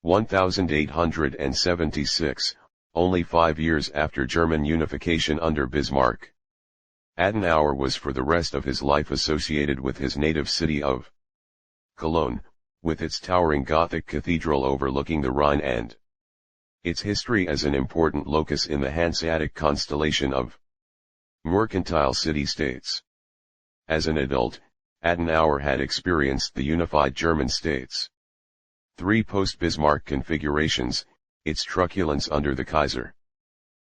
1876, only 5 years after German unification under Bismarck, Adenauer was for the rest of his life associated with his native city of Cologne, with its towering Gothic cathedral overlooking the Rhine and its history as an important locus in the Hanseatic constellation of mercantile city-states. As an adult, Adenauer had experienced the unified German states' 3 post-Bismarck configurations, its truculence under the Kaiser,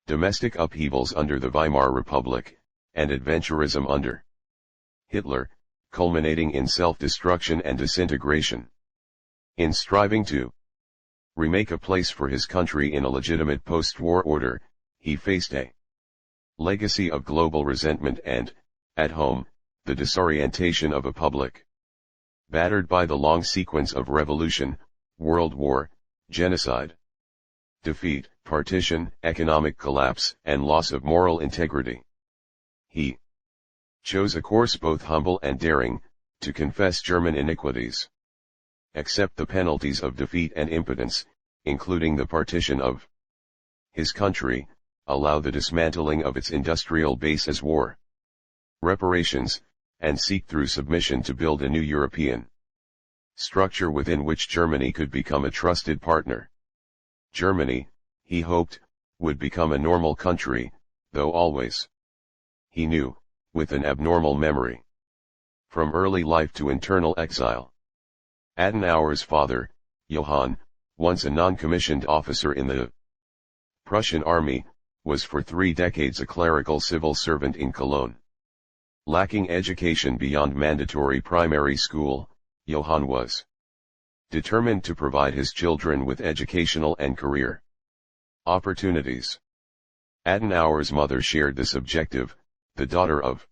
domestic upheavals under the Weimar Republic, and adventurism under Hitler, culminating in self-destruction and disintegration. In striving to remake a place for his country in a legitimate post-war order, he faced a legacy of global resentment and, at home, the disorientation of a public battered by the long sequence of revolution, world war, genocide, defeat, partition, economic collapse, and loss of moral integrity. He chose a course both humble and daring, to confess German iniquities, accept the penalties of defeat and impotence, including the partition of his country, allow the dismantling of its industrial base as war reparations, and seek through submission to build a new European structure within which Germany could become a trusted partner. Germany, he hoped, would become a normal country, though always, he knew, with an abnormal memory. From early life to internal exile. Adenauer's father, Johann, once a non-commissioned officer in the Prussian army, was for 3 decades a clerical civil servant in Cologne. Lacking education beyond mandatory primary school, Johann was determined to provide his children with educational and career opportunities. Adenauer's mother shared this objective. The daughter of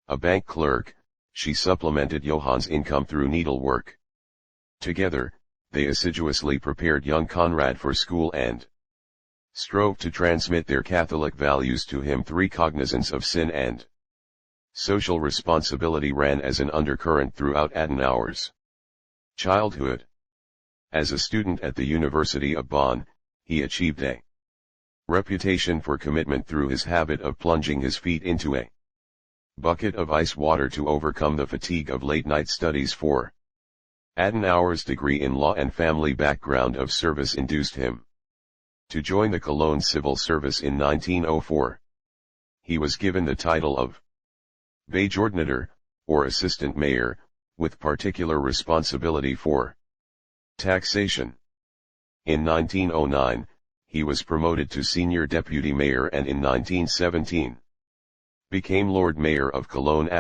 a bank clerk, she supplemented Johann's income through needlework. Together, they assiduously prepared young Conrad for school and strove to transmit their Catholic values to him. Cognizance of sin and social responsibility ran as an undercurrent throughout Adenauer's childhood. As a student at the University of Bonn, he achieved a reputation for commitment through his habit of plunging his feet into a bucket of ice water to overcome the fatigue of late-night studies. 4. Adenauer's degree in law and family background of service induced him to join the Cologne civil service in 1904. He was given the title of Beigeordneter, or assistant mayor, with particular responsibility for taxation. In 1909, he was promoted to senior deputy mayor and in 1917 became Lord Mayor of Cologne.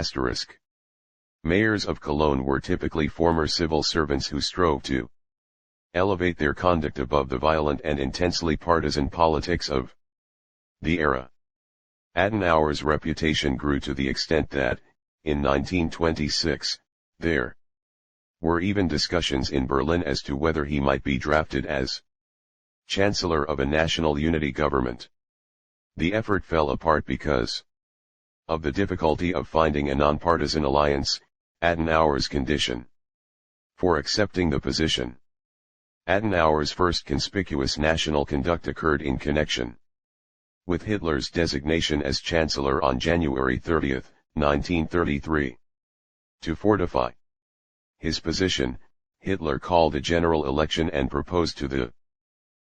Mayors of Cologne were typically former civil servants who strove to elevate their conduct above the violent and intensely partisan politics of the era. Adenauer's reputation grew to the extent that, in 1926, there were even discussions in Berlin as to whether he might be drafted as Chancellor of a national unity government. The effort fell apart because of the difficulty of finding a nonpartisan alliance. Adenauer's condition for accepting the position. Adenauer's first conspicuous national conduct occurred in connection with Hitler's designation as Chancellor on January 30, 1933. To fortify his position, Hitler called a general election and proposed to the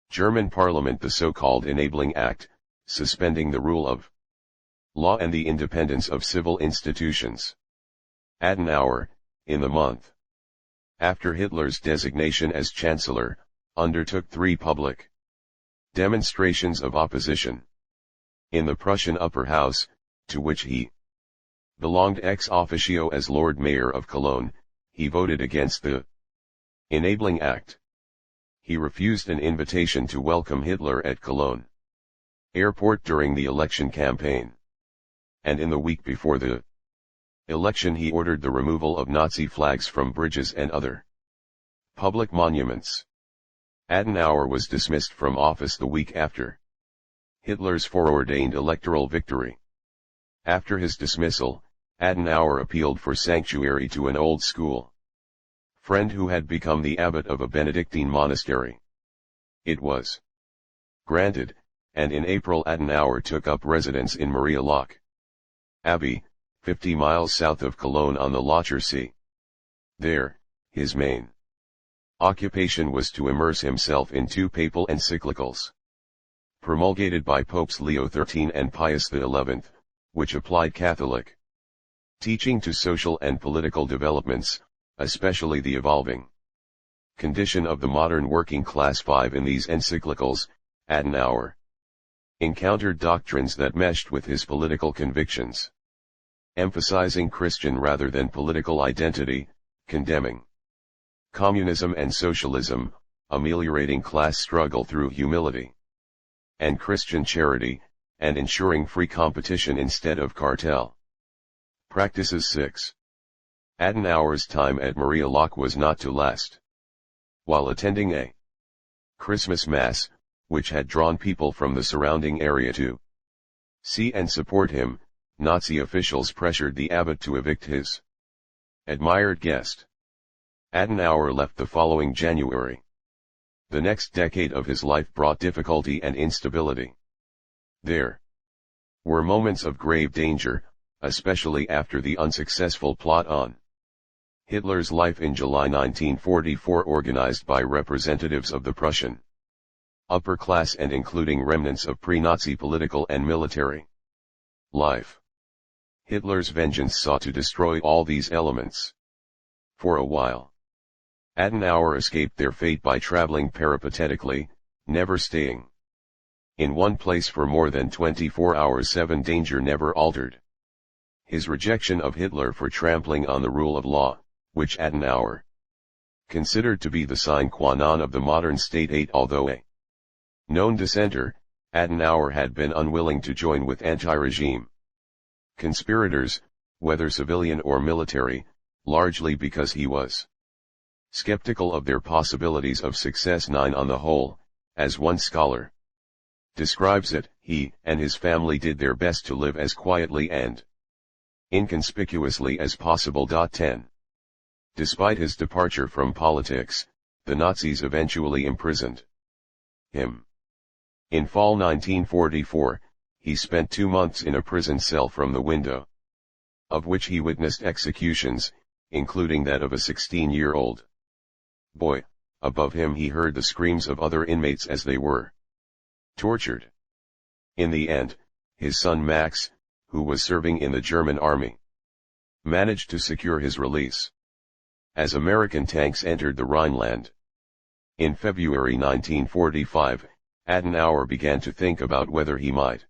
German parliament the so-called Enabling Act, suspending the rule of law and the independence of civil institutions. Adenauer, in the month after Hitler's designation as Chancellor, undertook 3 public demonstrations of opposition. In the Prussian upper house, to which he belonged ex officio as Lord Mayor of Cologne, he voted against the Enabling Act. He refused an invitation to welcome Hitler at Cologne airport during the election campaign. And in the week before the election he ordered the removal of Nazi flags from bridges and other public monuments. Adenauer was dismissed from office the week after Hitler's foreordained electoral victory. After his dismissal, Adenauer appealed for sanctuary to an old school friend who had become the abbot of a Benedictine monastery. It was granted, and in April Adenauer took up residence in Maria Loch Abbey, 50 miles south of Cologne on the Locher See. There, his main occupation was to immerse himself in 2 papal encyclicals promulgated by Popes Leo XIII and Pius XI, which applied Catholic teaching to social and political developments, especially the evolving condition of the modern working class. 5 In these encyclicals, Adenauer encountered doctrines that meshed with his political convictions, emphasizing Christian rather than political identity, condemning communism and socialism, ameliorating class struggle through humility and Christian charity, and ensuring free competition instead of cartel practices. 6. Adenauer's time at Maria Loch was not to last. While attending a Christmas Mass, which had drawn people from the surrounding area to see and support him, Nazi officials pressured the abbot to evict his admired guest. Adenauer left the following January. The next decade of his life brought difficulty and instability. There were moments of grave danger, especially after the unsuccessful plot on Hitler's life in July 1944, organized by representatives of the Prussian upper class and including remnants of pre-Nazi political and military life. Hitler's vengeance sought to destroy all these elements. For a while, Adenauer escaped their fate by traveling peripatetically, never staying in one place for more than 24 hours. 7 Danger never altered. His rejection of Hitler for trampling on the rule of law, which Adenauer considered to be the sine qua non of the modern state. 8 Although a known dissenter, Adenauer had been unwilling to join with anti-regime conspirators, whether civilian or military, largely because he was skeptical of their possibilities of success. 9 On the whole, as one scholar describes it, he and his family did their best to live as quietly and inconspicuously as possible. 10. Despite his departure from politics, the Nazis eventually imprisoned him. In fall 1944, he spent 2 months in a prison cell from the window of which he witnessed executions, including that of a 16-year-old boy. Above him he heard the screams of other inmates as they were tortured. In the end, his son Max, who was serving in the German army, managed to secure his release. As American tanks entered the Rhineland in February 1945, Adenauer began to think about whether he might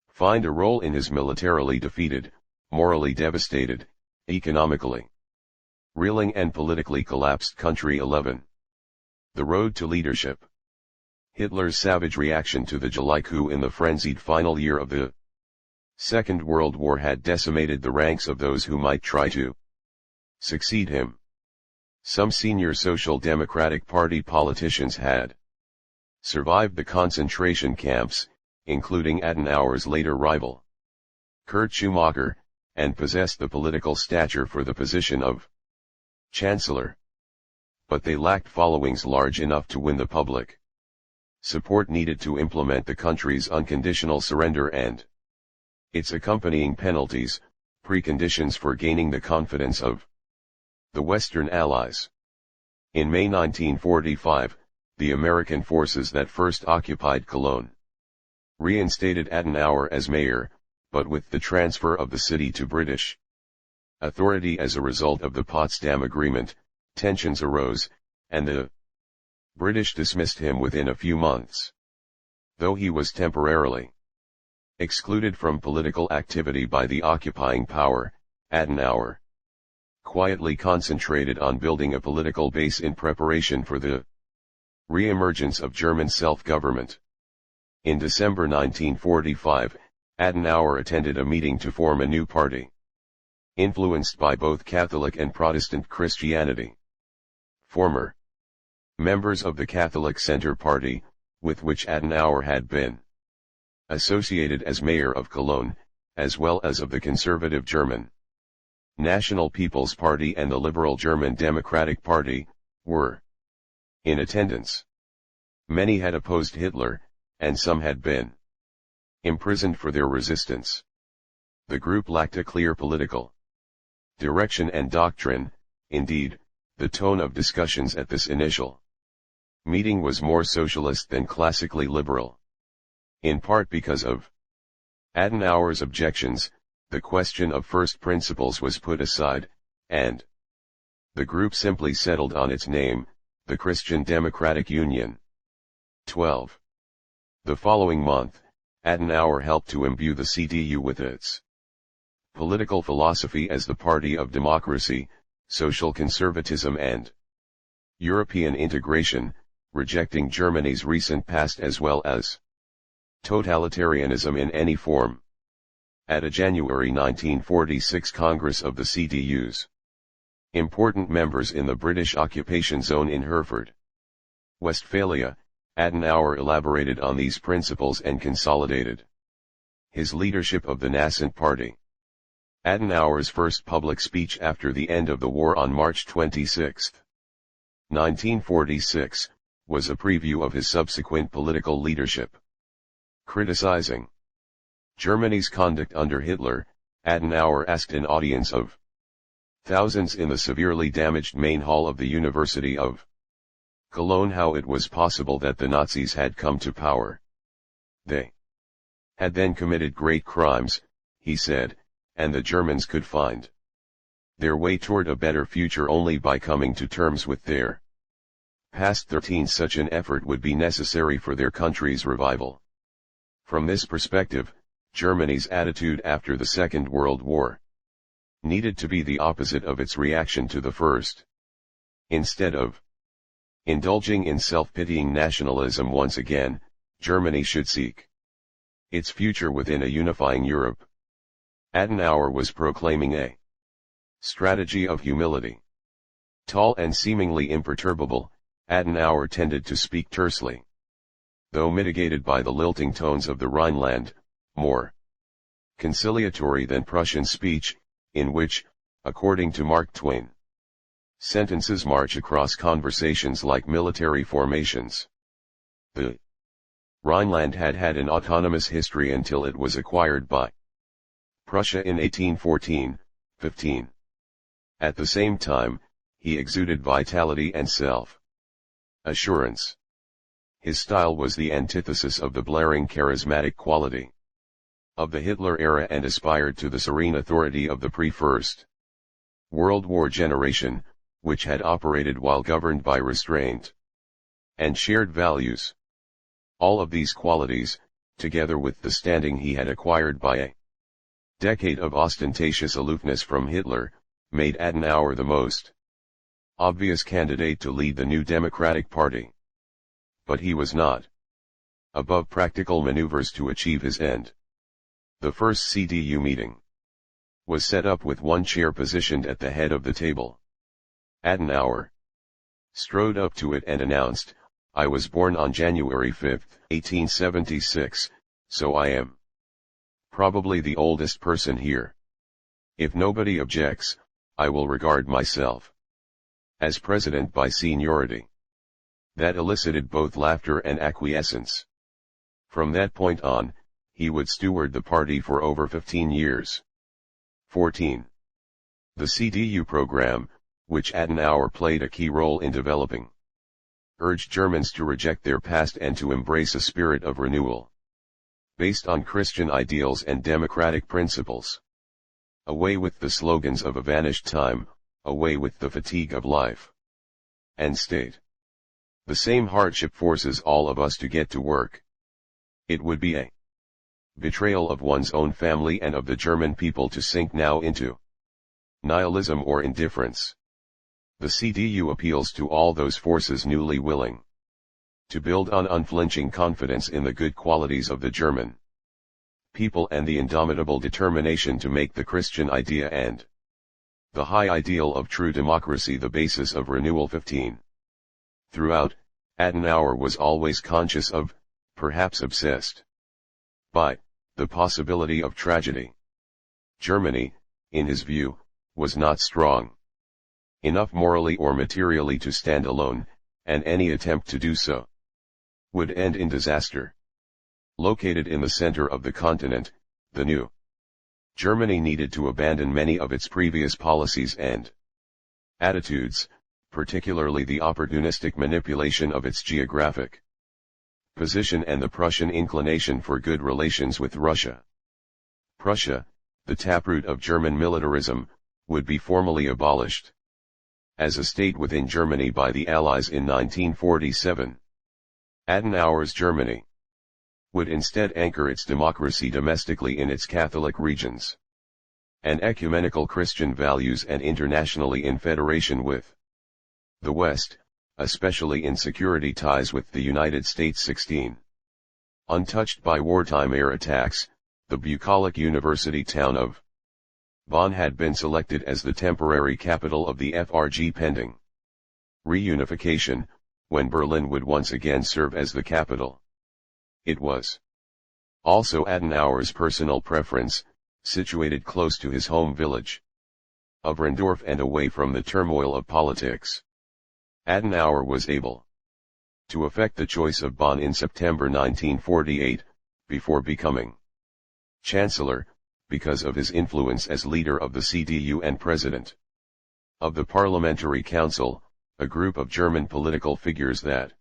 find a role in his militarily defeated, morally devastated, economically reeling and politically collapsed country. 11. The road to leadership. Hitler's savage reaction to the July coup in the frenzied final year of the Second World War had decimated the ranks of those who might try to succeed him. Some senior Social Democratic Party politicians had survived the concentration camps, including Adenauer's later rival, Kurt Schumacher, and possessed the political stature for the position of Chancellor. But they lacked followings large enough to win the public support needed to implement the country's unconditional surrender and its accompanying penalties, preconditions for gaining the confidence of the Western Allies. In May 1945, the American forces that first occupied Cologne reinstated Adenauer as mayor, but with the transfer of the city to British authority as a result of the Potsdam Agreement, tensions arose, and the British dismissed him within a few months. Though he was temporarily excluded from political activity by the occupying power, Adenauer quietly concentrated on building a political base in preparation for the re-emergence of German self-government. In December 1945, Adenauer attended a meeting to form a new party, influenced by both Catholic and Protestant Christianity. Former members of the Catholic Center Party, with which Adenauer had been associated as mayor of Cologne, as well as of the conservative German National People's Party and the liberal German Democratic Party, were in attendance. Many had opposed Hitler, and some had been imprisoned for their resistance. The group lacked a clear political direction and doctrine. Indeed, the tone of discussions at this initial meeting was more socialist than classically liberal. In part because of Adenauer's objections, the question of first principles was put aside, and the group simply settled on its name, the Christian Democratic Union. 12. The following month, Adenauer helped to imbue the CDU with its political philosophy as the party of democracy, social conservatism and European integration, rejecting Germany's recent past as well as totalitarianism in any form. At a January 1946 Congress of the CDU's important members in the British occupation zone in Hereford, Westphalia, Adenauer elaborated on these principles and consolidated his leadership of the nascent party. Adenauer's first public speech after the end of the war on March 26, 1946, was a preview of his subsequent political leadership. Criticizing Germany's conduct under Hitler, Adenauer asked an audience of thousands in the severely damaged main hall of the University of Cologne how it was possible that the Nazis had come to power. They had then committed great crimes, he said, and the Germans could find their way toward a better future only by coming to terms with their past. 13. Such an effort would be necessary for their country's revival. From this perspective, Germany's attitude after the Second World War needed to be the opposite of its reaction to the First. Instead of indulging in self-pitying nationalism once again, Germany should seek its future within a unifying Europe. Adenauer was proclaiming a strategy of humility. Tall and seemingly imperturbable, Adenauer tended to speak tersely. Though mitigated by the lilting tones of the Rhineland, more conciliatory than Prussian speech, in which, according to Mark Twain, sentences march across conversations like military formations. The Rhineland had had an autonomous history until it was acquired by Prussia in 1814-15. At the same time, he exuded vitality and self-assurance. His style was the antithesis of the blaring charismatic quality of the Hitler era and aspired to the serene authority of the pre-First World War generation, which had operated while governed by restraint and shared values. All of these qualities, together with the standing he had acquired by a decade of ostentatious aloofness from Hitler, made Adenauer the most obvious candidate to lead the new Democratic Party. But he was not above practical maneuvers to achieve his end. The first CDU meeting was set up with one chair positioned at the head of the table. Adenauer strode up to it and announced, "I was born on January 5, 1876, so I am probably the oldest person here. If nobody objects, I will regard myself as president by seniority." That elicited both laughter and acquiescence. From that point on, he would steward the party for over 15 years. 14. The CDU program, which Adenauer played a key role in developing, urged Germans to reject their past and to embrace a spirit of renewal, based on Christian ideals and democratic principles. Away with the slogans of a vanished time, away with the fatigue of life and state. The same hardship forces all of us to get to work. It would be a betrayal of one's own family and of the German people to sink now into nihilism or indifference. The CDU appeals to all those forces newly willing to build on unflinching confidence in the good qualities of the German people and the indomitable determination to make the Christian idea and the high ideal of true democracy the basis of renewal. 15. Throughout, Adenauer was always conscious of, perhaps obsessed by, the possibility of tragedy. Germany, in his view, was not strong enough morally or materially to stand alone, and any attempt to do so would end in disaster. Located in the center of the continent, the new Germany needed to abandon many of its previous policies and attitudes, particularly the opportunistic manipulation of its geographic position and the Prussian inclination for good relations with Russia. Prussia, the taproot of German militarism, would be formally abolished as a state within Germany by the Allies in 1947. Adenauer's Germany would instead anchor its democracy domestically in its Catholic regions and ecumenical Christian values and internationally in federation with the West, especially in security ties with the United States. 16. Untouched by wartime air attacks, the bucolic university town of Bonn had been selected as the temporary capital of the FRG pending reunification, when Berlin would once again serve as the capital. It was also Adenauer's personal preference, situated close to his home village of Rhindorf and away from the turmoil of politics. Adenauer was able to effect the choice of Bonn in September 1948, before becoming Chancellor, because of his influence as leader of the CDU and president of the Parliamentary Council, a group of German political figures that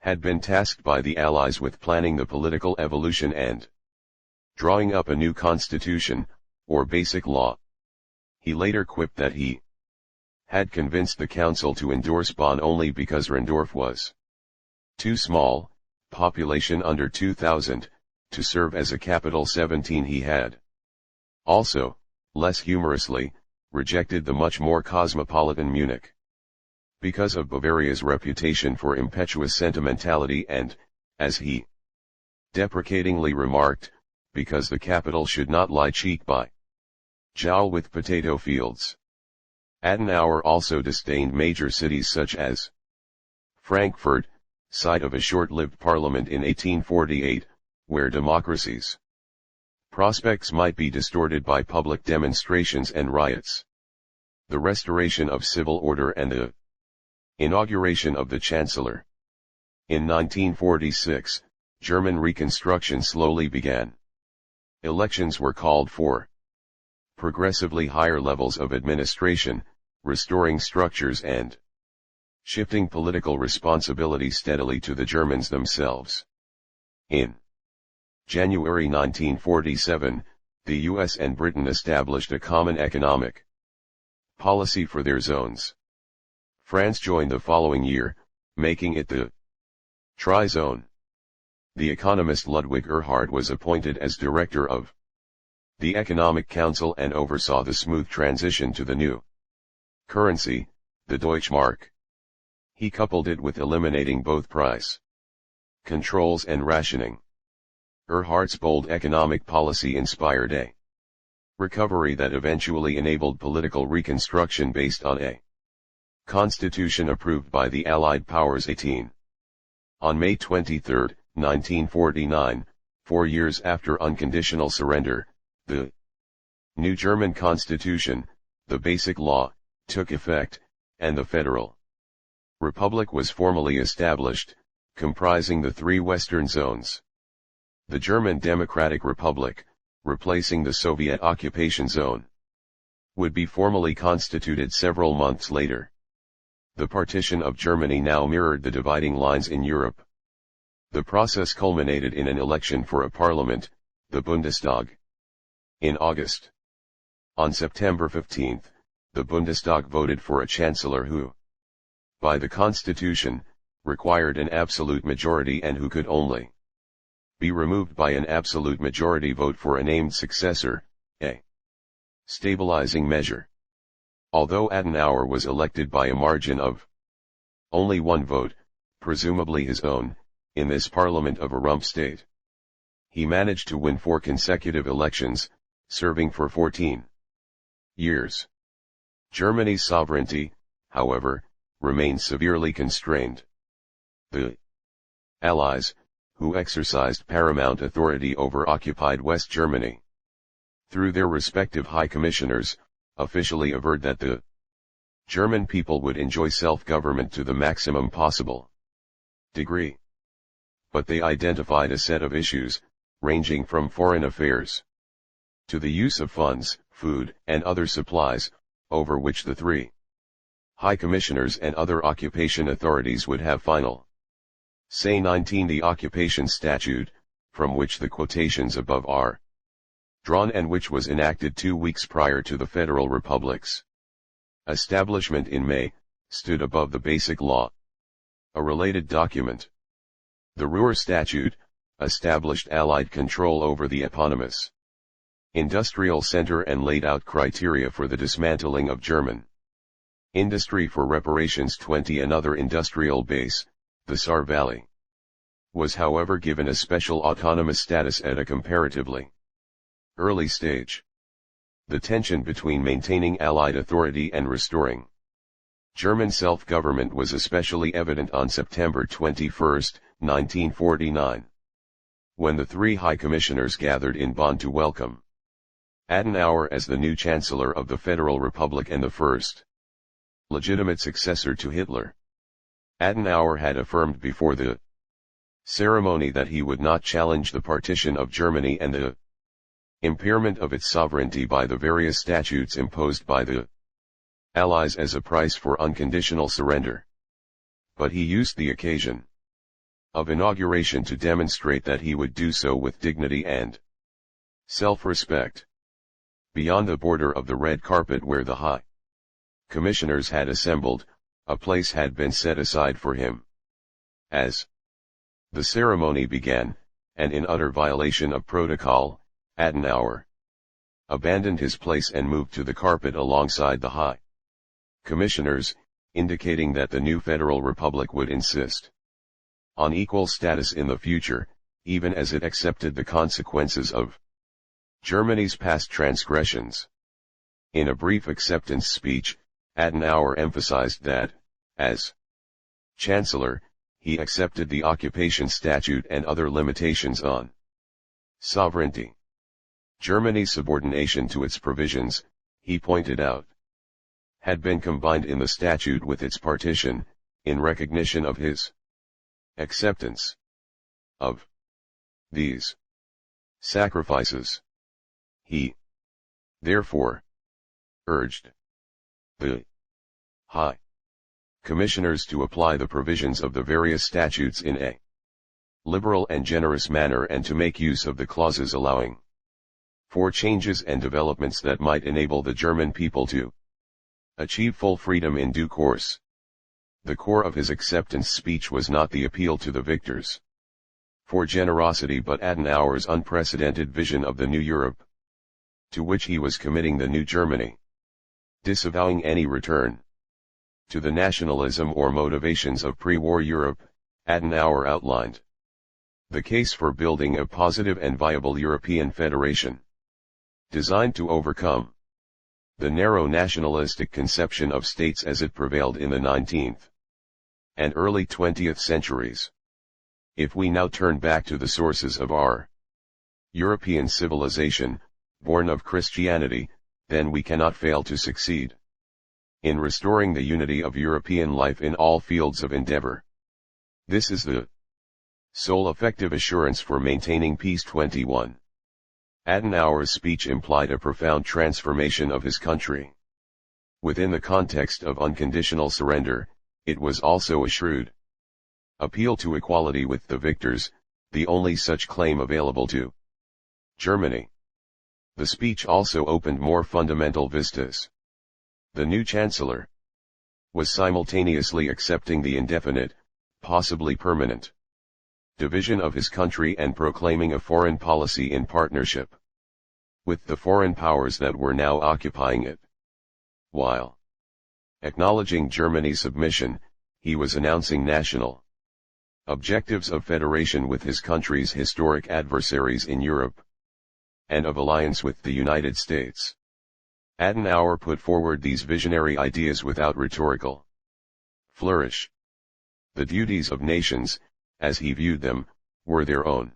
had been tasked by the Allies with planning the political evolution and drawing up a new constitution, or basic law. He later quipped that he had convinced the council to endorse Bonn only because Rhindorf was too small, population under 2,000, to serve as a capital. 17. He had also, less humorously, rejected the much more cosmopolitan Munich because of Bavaria's reputation for impetuous sentimentality and, as he deprecatingly remarked, because the capital should not lie cheek by jowl with potato fields. Adenauer also disdained major cities such as Frankfurt, site of a short-lived parliament in 1848, where democracy's prospects might be distorted by public demonstrations and riots. The restoration of civil order and the inauguration of the Chancellor. In 1946, German reconstruction slowly began. Elections were called for. Progressively higher levels of administration, restoring structures and shifting political responsibility steadily to the Germans themselves. In January 1947, the US and Britain established a common economic policy for their zones. France joined the following year, making it the Tri-Zone. The economist Ludwig Erhard was appointed as director of the Economic Council and oversaw the smooth transition to the new currency, the Deutschmark. He coupled it with eliminating both price controls and rationing. Erhard's bold economic policy inspired a recovery that eventually enabled political reconstruction based on a constitution approved by the Allied powers. 18. On May 23, 1949, 4 years after unconditional surrender, the new German constitution, the Basic Law, took effect, and the Federal Republic was formally established, comprising the three Western zones. The German Democratic Republic, replacing the Soviet occupation zone, would be formally constituted several months later. The partition of Germany now mirrored the dividing lines in Europe. The process culminated in an election for a parliament, the Bundestag, in August. On September 15, the Bundestag voted for a chancellor who, by the constitution, required an absolute majority and who could only be removed by an absolute majority vote for a named successor, a stabilizing measure. Although Adenauer was elected by a margin of only one vote, presumably his own, in this parliament of a rump state, he managed to win 4 consecutive elections, serving for 14 years. Germany's sovereignty, however, remained severely constrained. The Allies, who exercised paramount authority over occupied West Germany, through their respective high commissioners, officially averred that the German people would enjoy self-government to the maximum possible degree. But they identified a set of issues, ranging from foreign affairs to the use of funds, food, and other supplies, over which the three high commissioners and other occupation authorities would have final say. 19. The Occupation Statute, from which the quotations above are drawn and which was enacted 2 weeks prior to the Federal Republic's establishment in May, stood above the Basic Law. A related document, the Ruhr Statute, established Allied control over the eponymous industrial center and laid out criteria for the dismantling of German industry for reparations. 20. Another industrial base, the Saar Valley, was however given a special autonomous status at a comparatively early stage. The tension between maintaining Allied authority and restoring German self-government was especially evident on September 21, 1949, when the three high commissioners gathered in Bonn to welcome Adenauer as the new Chancellor of the Federal Republic and the first legitimate successor to Hitler. Adenauer had affirmed before the ceremony that he would not challenge the partition of Germany and the impairment of its sovereignty by the various statutes imposed by the Allies as a price for unconditional surrender. But he used the occasion of inauguration to demonstrate that he would do so with dignity and self-respect. Beyond the border of the red carpet where the high commissioners had assembled, a place had been set aside for him. As the ceremony began, and in utter violation of protocol, Adenauer abandoned his place and moved to the carpet alongside the high commissioners, indicating that the new Federal Republic would insist on equal status in the future, even as it accepted the consequences of Germany's past transgressions. In a brief acceptance speech, Adenauer emphasized that, as Chancellor, he accepted the Occupation Statute and other limitations on sovereignty. Germany's subordination to its provisions, he pointed out, had been combined in the statute with its partition, in recognition of his acceptance of these sacrifices. He, therefore, urged the High Commissioners to apply the provisions of the various statutes in a liberal and generous manner and to make use of the clauses allowing for changes and developments that might enable the German people to achieve full freedom in due course. The core of his acceptance speech was not the appeal to the victors for generosity but Adenauer's unprecedented vision of the new Europe, to which he was committing the new Germany, disavowing any return to the nationalism or motivations of pre-war Europe. Adenauer outlined the case for building a positive and viable European federation, designed to overcome the narrow nationalistic conception of states as it prevailed in the 19th and early 20th centuries. If we now turn back to the sources of our European civilization, born of Christianity, then we cannot fail to succeed in restoring the unity of European life in all fields of endeavor. This is the sole effective assurance for maintaining peace. 21. Adenauer's speech implied a profound transformation of his country. Within the context of unconditional surrender, it was also a shrewd appeal to equality with the victors, the only such claim available to Germany. The speech also opened more fundamental vistas. The new chancellor was simultaneously accepting the indefinite, possibly permanent, division of his country and proclaiming a foreign policy in partnership with the foreign powers that were now occupying it. While acknowledging Germany's submission, he was announcing national objectives of federation with his country's historic adversaries in Europe, and of alliance with the United States. Adenauer put forward these visionary ideas without rhetorical flourish. The duties of nations, as he viewed them, were their own.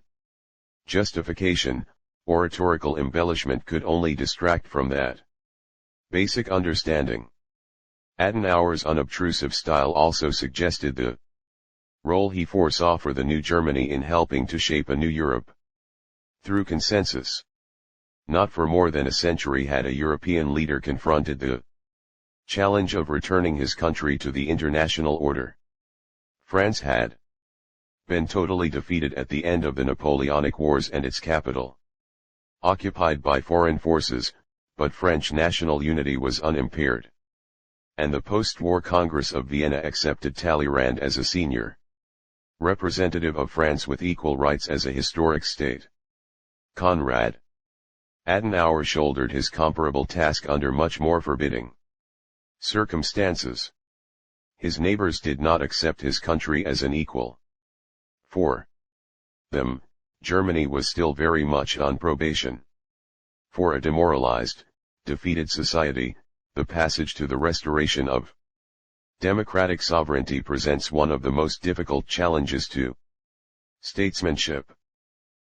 Justification, oratorical embellishment could only distract from that basic understanding. Adenauer's unobtrusive style also suggested the role he foresaw for the new Germany in helping to shape a new Europe through consensus. Not for more than a century had a European leader confronted the challenge of returning his country to the international order. France had been totally defeated at the end of the Napoleonic Wars and its capital occupied by foreign forces, but French national unity was unimpaired. And the post-war Congress of Vienna accepted Talleyrand as a senior representative of France with equal rights as a historic state. Conrad Adenauer shouldered his comparable task under much more forbidding circumstances. His neighbors did not accept his country as an equal. For them, Germany was still very much on probation. For a demoralized, defeated society, the passage to the restoration of democratic sovereignty presents one of the most difficult challenges to statesmanship.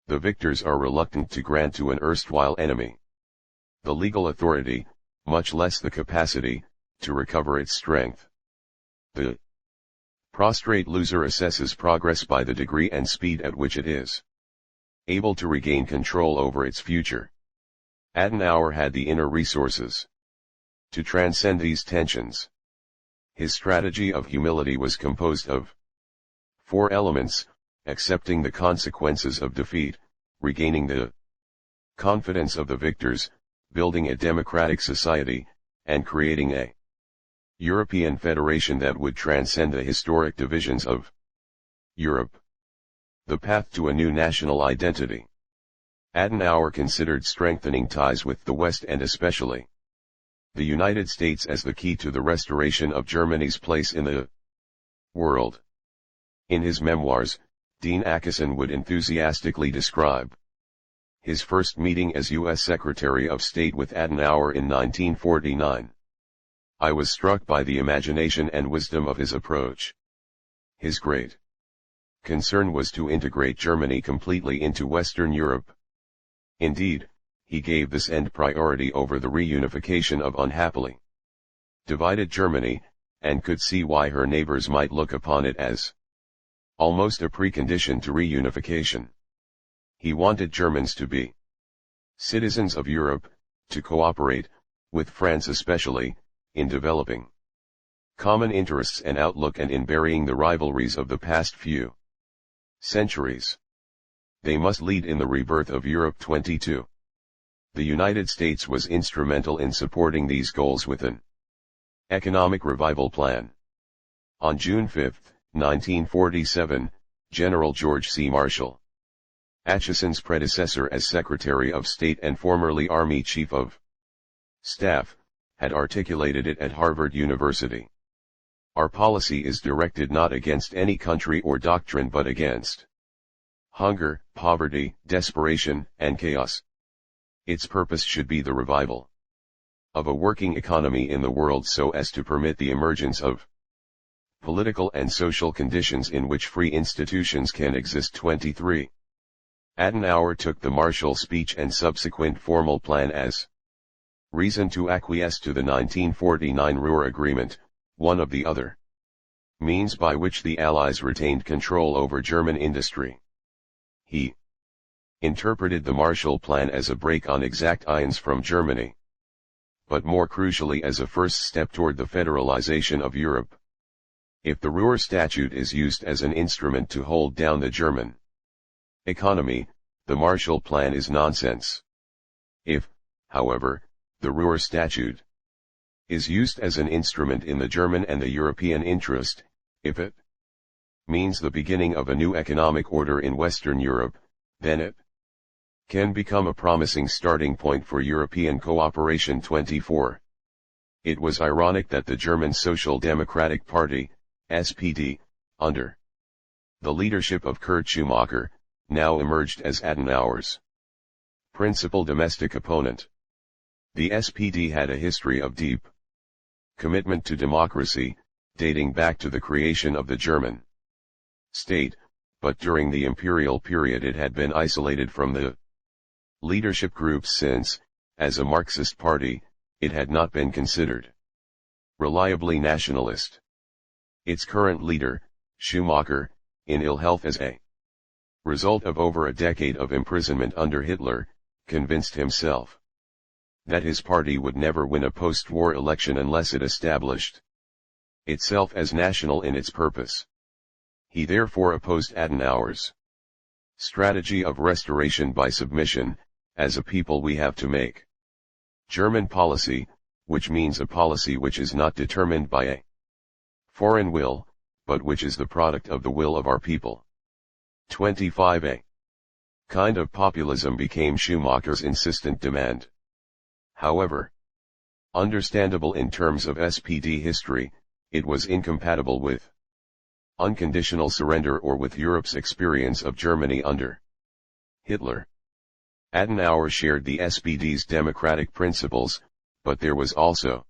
The victors are reluctant to grant to an erstwhile enemy the legal authority, much less the capacity, to recover its strength. The prostrate loser assesses progress by the degree and speed at which it is able to regain control over its future. Adenauer had the inner resources to transcend these tensions. His strategy of humility was composed of 4 elements: accepting the consequences of defeat, regaining the confidence of the victors, building a democratic society, and creating a European federation that would transcend the historic divisions of Europe. The path to a new national identity. Adenauer considered strengthening ties with the West and especially the United States as the key to the restoration of Germany's place in the world. In his memoirs, Dean Acheson would enthusiastically describe his first meeting as U.S. Secretary of State with Adenauer in 1949. I was struck by the imagination and wisdom of his approach. His great concern was to integrate Germany completely into Western Europe. Indeed, he gave this end priority over the reunification of unhappily divided Germany, and could see why her neighbors might look upon it as almost a precondition to reunification. He wanted Germans to be citizens of Europe, to cooperate, with France especially, in developing common interests and outlook and in burying the rivalries of the past few centuries. They must lead in the rebirth of Europe. 22. The United States was instrumental in supporting these goals with an economic revival plan. On June 5, 1947, General George C. Marshall, Atchison's predecessor as Secretary of State and formerly Army Chief of Staff, had articulated it at Harvard University. Our policy is directed not against any country or doctrine but against hunger, poverty, desperation, and chaos. Its purpose should be the revival of a working economy in the world so as to permit the emergence of political and social conditions in which free institutions can exist. 23. Adenauer took the Marshall speech and subsequent formal plan as reason to acquiesce to the 1949 Ruhr Agreement, one of the other means by which the Allies retained control over German industry. He interpreted the Marshall Plan as a break on exactions from Germany, but more crucially as a first step toward the federalization of Europe. If the Ruhr Statute is used as an instrument to hold down the German economy, the Marshall Plan is nonsense. If, however, the Ruhr Statute is used as an instrument in the German and the European interest, if it means the beginning of a new economic order in Western Europe, then it can become a promising starting point for European cooperation. 24. It was ironic that the German Social Democratic Party, SPD, under the leadership of Kurt Schumacher, now emerged as Adenauer's principal domestic opponent. The SPD had a history of deep commitment to democracy, dating back to the creation of the German state, but during the imperial period it had been isolated from the leadership groups since, as a Marxist party, it had not been considered reliably nationalist. Its current leader, Schumacher, in ill health as a result of over a decade of imprisonment under Hitler, convinced himself that his party would never win a post-war election unless it established itself as national in its purpose. He therefore opposed Adenauer's strategy of restoration by submission. As a people we have to make German policy, which means a policy which is not determined by a foreign will, but which is the product of the will of our people. 25. A kind of populism became Schumacher's insistent demand. However understandable in terms of SPD history, it was incompatible with unconditional surrender or with Europe's experience of Germany under Hitler. Adenauer shared the SPD's democratic principles, but there was also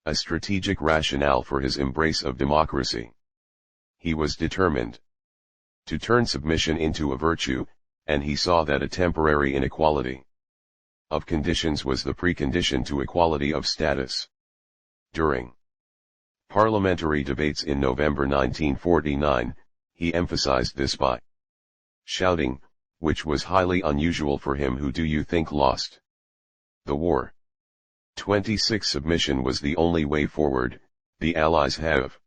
a strategic rationale for his embrace of democracy. He was determined to turn submission into a virtue, and he saw that a temporary inequality of conditions was the precondition to equality of status. During parliamentary debates in November 1949, he emphasized this by shouting, which was highly unusual for him, "Who do you think lost the war?" 26. Submission was the only way forward. The Allies have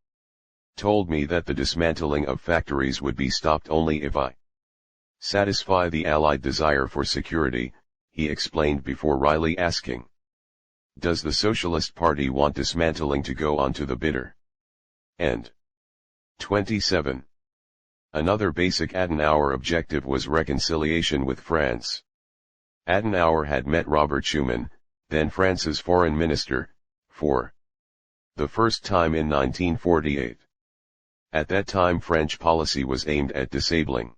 told me that the dismantling of factories would be stopped only if I satisfy the Allied desire for security, he explained before Riley asking, "Does the Socialist Party want dismantling to go on to the bitter end?" 27. Another basic Adenauer objective was reconciliation with France. Adenauer had met Robert Schuman, then France's foreign minister, for the first time in 1948. At that time French policy was aimed at disabling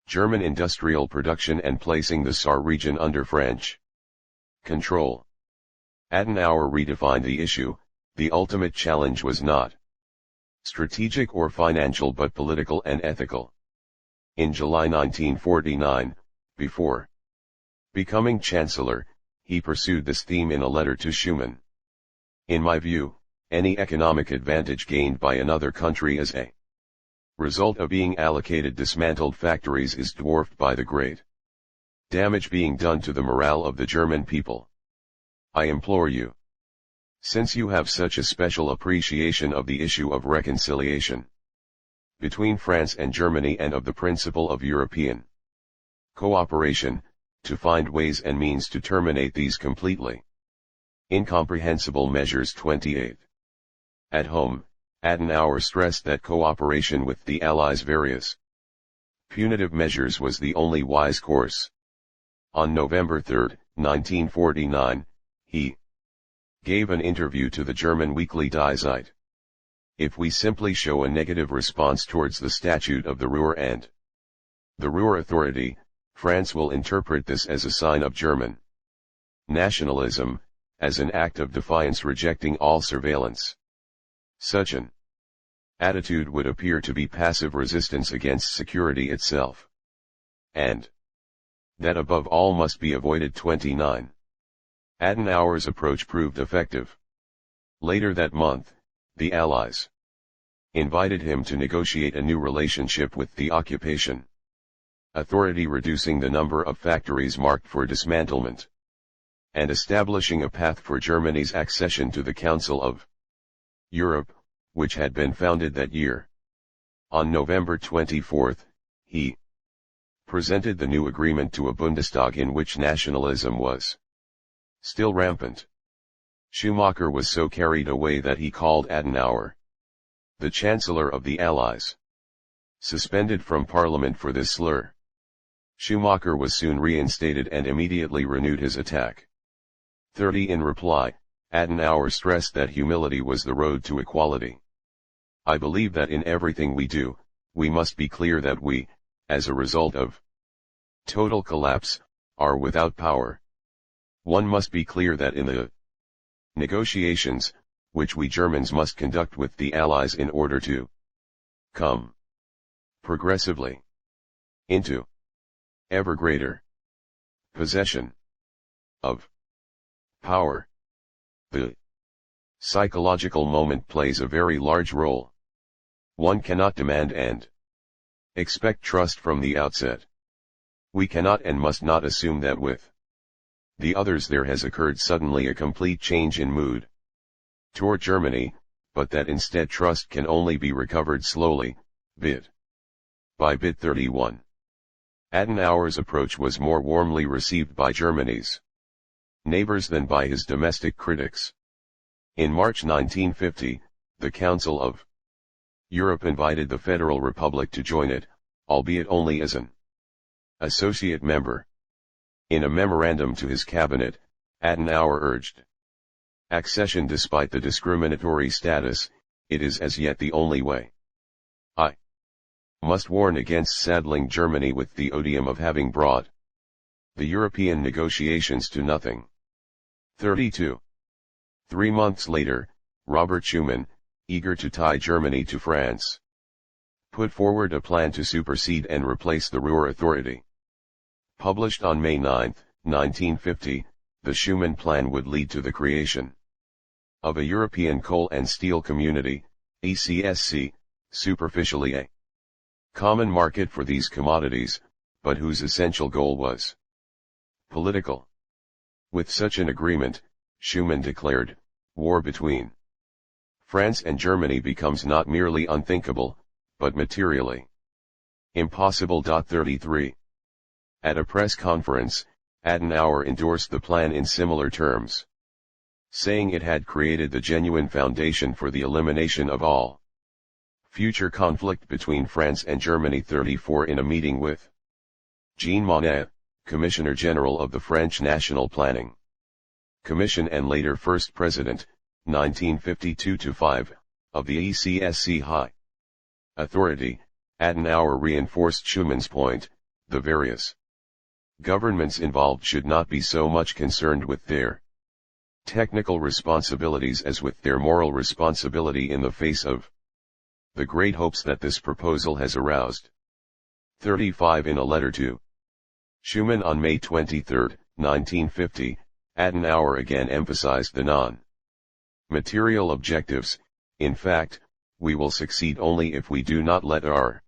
German industrial production and placing the Saar region under French control. Adenauer redefined the issue. The ultimate challenge was not strategic or financial but political and ethical. In July 1949, before becoming Chancellor, he pursued this theme in a letter to Schuman. "In my view, any economic advantage gained by another country as a result of being allocated dismantled factories is dwarfed by the great damage being done to the morale of the German people. I implore you, since you have such a special appreciation of the issue of reconciliation between France and Germany and of the principle of European cooperation, to find ways and means to terminate these completely incomprehensible measures. 28. At home, Adenauer stressed that cooperation with the Allies' various punitive measures was the only wise course. On November 3, 1949, he gave an interview to the German weekly Die Zeit. If we simply show a negative response towards the Statute of the Ruhr and the Ruhr Authority, France will interpret this as a sign of German nationalism, as an act of defiance rejecting all surveillance. Such an attitude would appear to be passive resistance against security itself, and that above all must be avoided. 29. Adenauer's approach proved effective. Later that month, the Allies invited him to negotiate a new relationship with the occupation authority, reducing the number of factories marked for dismantlement, and establishing a path for Germany's accession to the Council of Europe, which had been founded that year. On November 24, he presented the new agreement to a Bundestag in which nationalism was still rampant. Schumacher was so carried away that he called Adenauer, the Chancellor of the Allies, suspended from Parliament for this slur. Schumacher was soon reinstated and immediately renewed his attack. 30. In reply, Adenauer stressed that humility was the road to equality. I believe that in everything we do, we must be clear that we, as a result of total collapse, are without power. One must be clear that in the negotiations, which we Germans must conduct with the Allies in order to come progressively into ever greater possession of power, the psychological moment plays a very large role. One cannot demand and expect trust from the outset. We cannot and must not assume that with the others there has occurred suddenly a complete change in mood toward Germany, but that instead trust can only be recovered slowly, bit by bit. 31. Adenauer's approach was more warmly received by Germany's neighbors than by his domestic critics. In March 1950, the Council of Europe invited the Federal Republic to join it, albeit only as an associate member. In a memorandum to his cabinet, Adenauer urged accession despite the discriminatory status. It is as yet the only way. I must warn against saddling Germany with the odium of having brought the European negotiations to nothing. 32. 3 months later, Robert Schuman, eager to tie Germany to France, put forward a plan to supersede and replace the Ruhr Authority. Published on May 9, 1950, the Schuman Plan would lead to the creation of a European Coal and Steel Community, ECSC, superficially a common market for these commodities, but whose essential goal was political. With such an agreement, Schuman declared, war between France and Germany becomes not merely unthinkable, but materially impossible. 33. At a press conference, Adenauer endorsed the plan in similar terms, saying it had created the genuine foundation for the elimination of all future conflict between France and Germany. 34. In a meeting with Jean Monnet, Commissioner General of the French National Planning Commission and later First President, 1952-5, of the ECSC High Authority, Adenauer reinforced Schuman's point: the various governments involved should not be so much concerned with their technical responsibilities as with their moral responsibility in the face of the great hopes that this proposal has aroused. 35. In a letter to Schuman on May 23, 1950, Adenauer again emphasized the non-material objectives. In fact, we will succeed only if we do not let our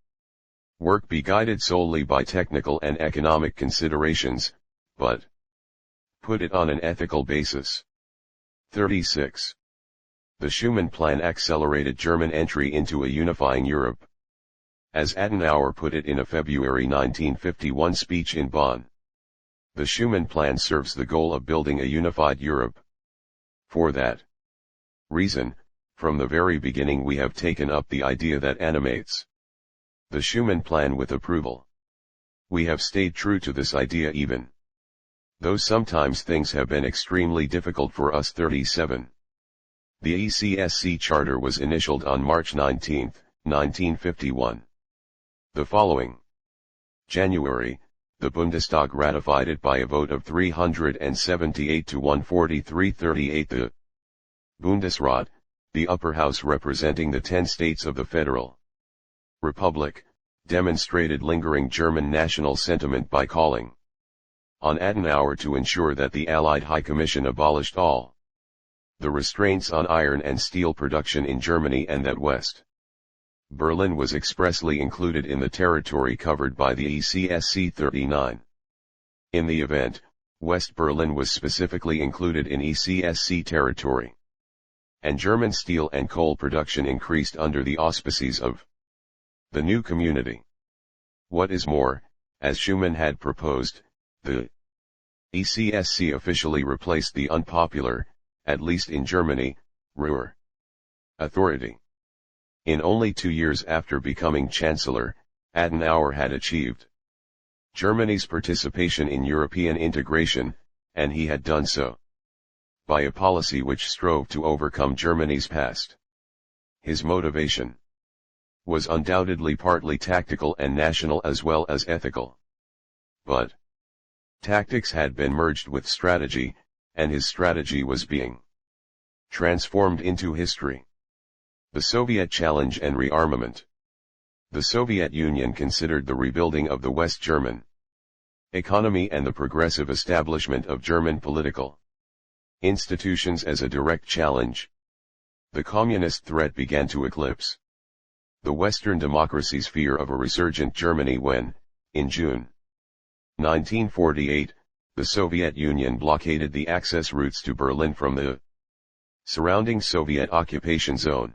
Work be guided solely by technical and economic considerations, but put it on an ethical basis. 36. The Schuman Plan accelerated German entry into a unifying Europe. As Adenauer put it in a February 1951 speech in Bonn, the Schuman Plan serves the goal of building a unified Europe. For that reason, from the very beginning we have taken up the idea that animates the Schuman Plan with approval. We have stayed true to this idea even though sometimes things have been extremely difficult for us. 37. The ECSC Charter was initialed on March 19, 1951. The following January, the Bundestag ratified it by a vote of 378 to 143. 38. The Bundesrat, the upper house representing the 10 states of the Federal Republic, demonstrated lingering German national sentiment by calling on Adenauer to ensure that the Allied High Commission abolished all the restraints on iron and steel production in Germany and that West Berlin was expressly included in the territory covered by the ECSC. 39. In the event, West Berlin was specifically included in ECSC territory, and German steel and coal production increased under the auspices of the new community. What is more, as Schuman had proposed, the ECSC officially replaced the unpopular, at least in Germany, Ruhr Authority. In only 2 years after becoming Chancellor, Adenauer had achieved Germany's participation in European integration, and he had done so by a policy which strove to overcome Germany's past. His motivation was undoubtedly partly tactical and national as well as ethical. But tactics had been merged with strategy, and his strategy was being transformed into history. The Soviet challenge and rearmament. The Soviet Union considered the rebuilding of the West German economy and the progressive establishment of German political institutions as a direct challenge. The communist threat began to eclipse the Western democracy's fear of a resurgent Germany when, in June 1948, the Soviet Union blockaded the access routes to Berlin from the surrounding Soviet occupation zone.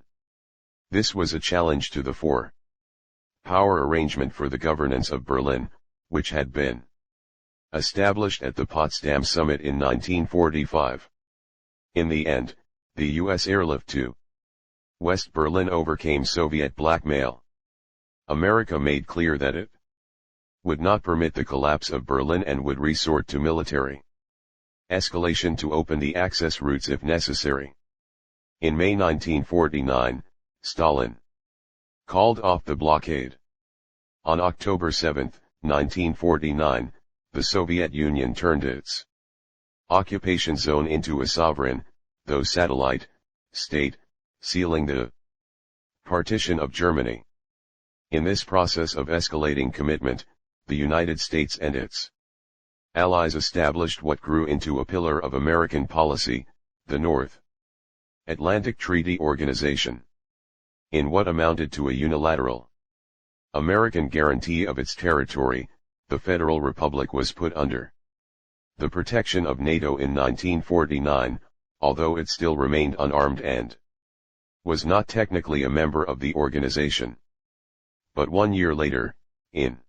This was a challenge to the four-power arrangement for the governance of Berlin, which had been established at the Potsdam Summit in 1945. In the end, the U.S. airlift to West Berlin overcame Soviet blackmail. America made clear that it would not permit the collapse of Berlin and would resort to military escalation to open the access routes if necessary. In May 1949, Stalin called off the blockade. On October 7, 1949, the Soviet Union turned its occupation zone into a sovereign, though satellite, state, sealing the partition of Germany. In this process of escalating commitment, the United States and its allies established what grew into a pillar of American policy, the North Atlantic Treaty Organization. In what amounted to a unilateral American guarantee of its territory, the Federal Republic was put under the protection of NATO in 1949, although it still remained unarmed and was not technically a member of the organization. But 1 year later, in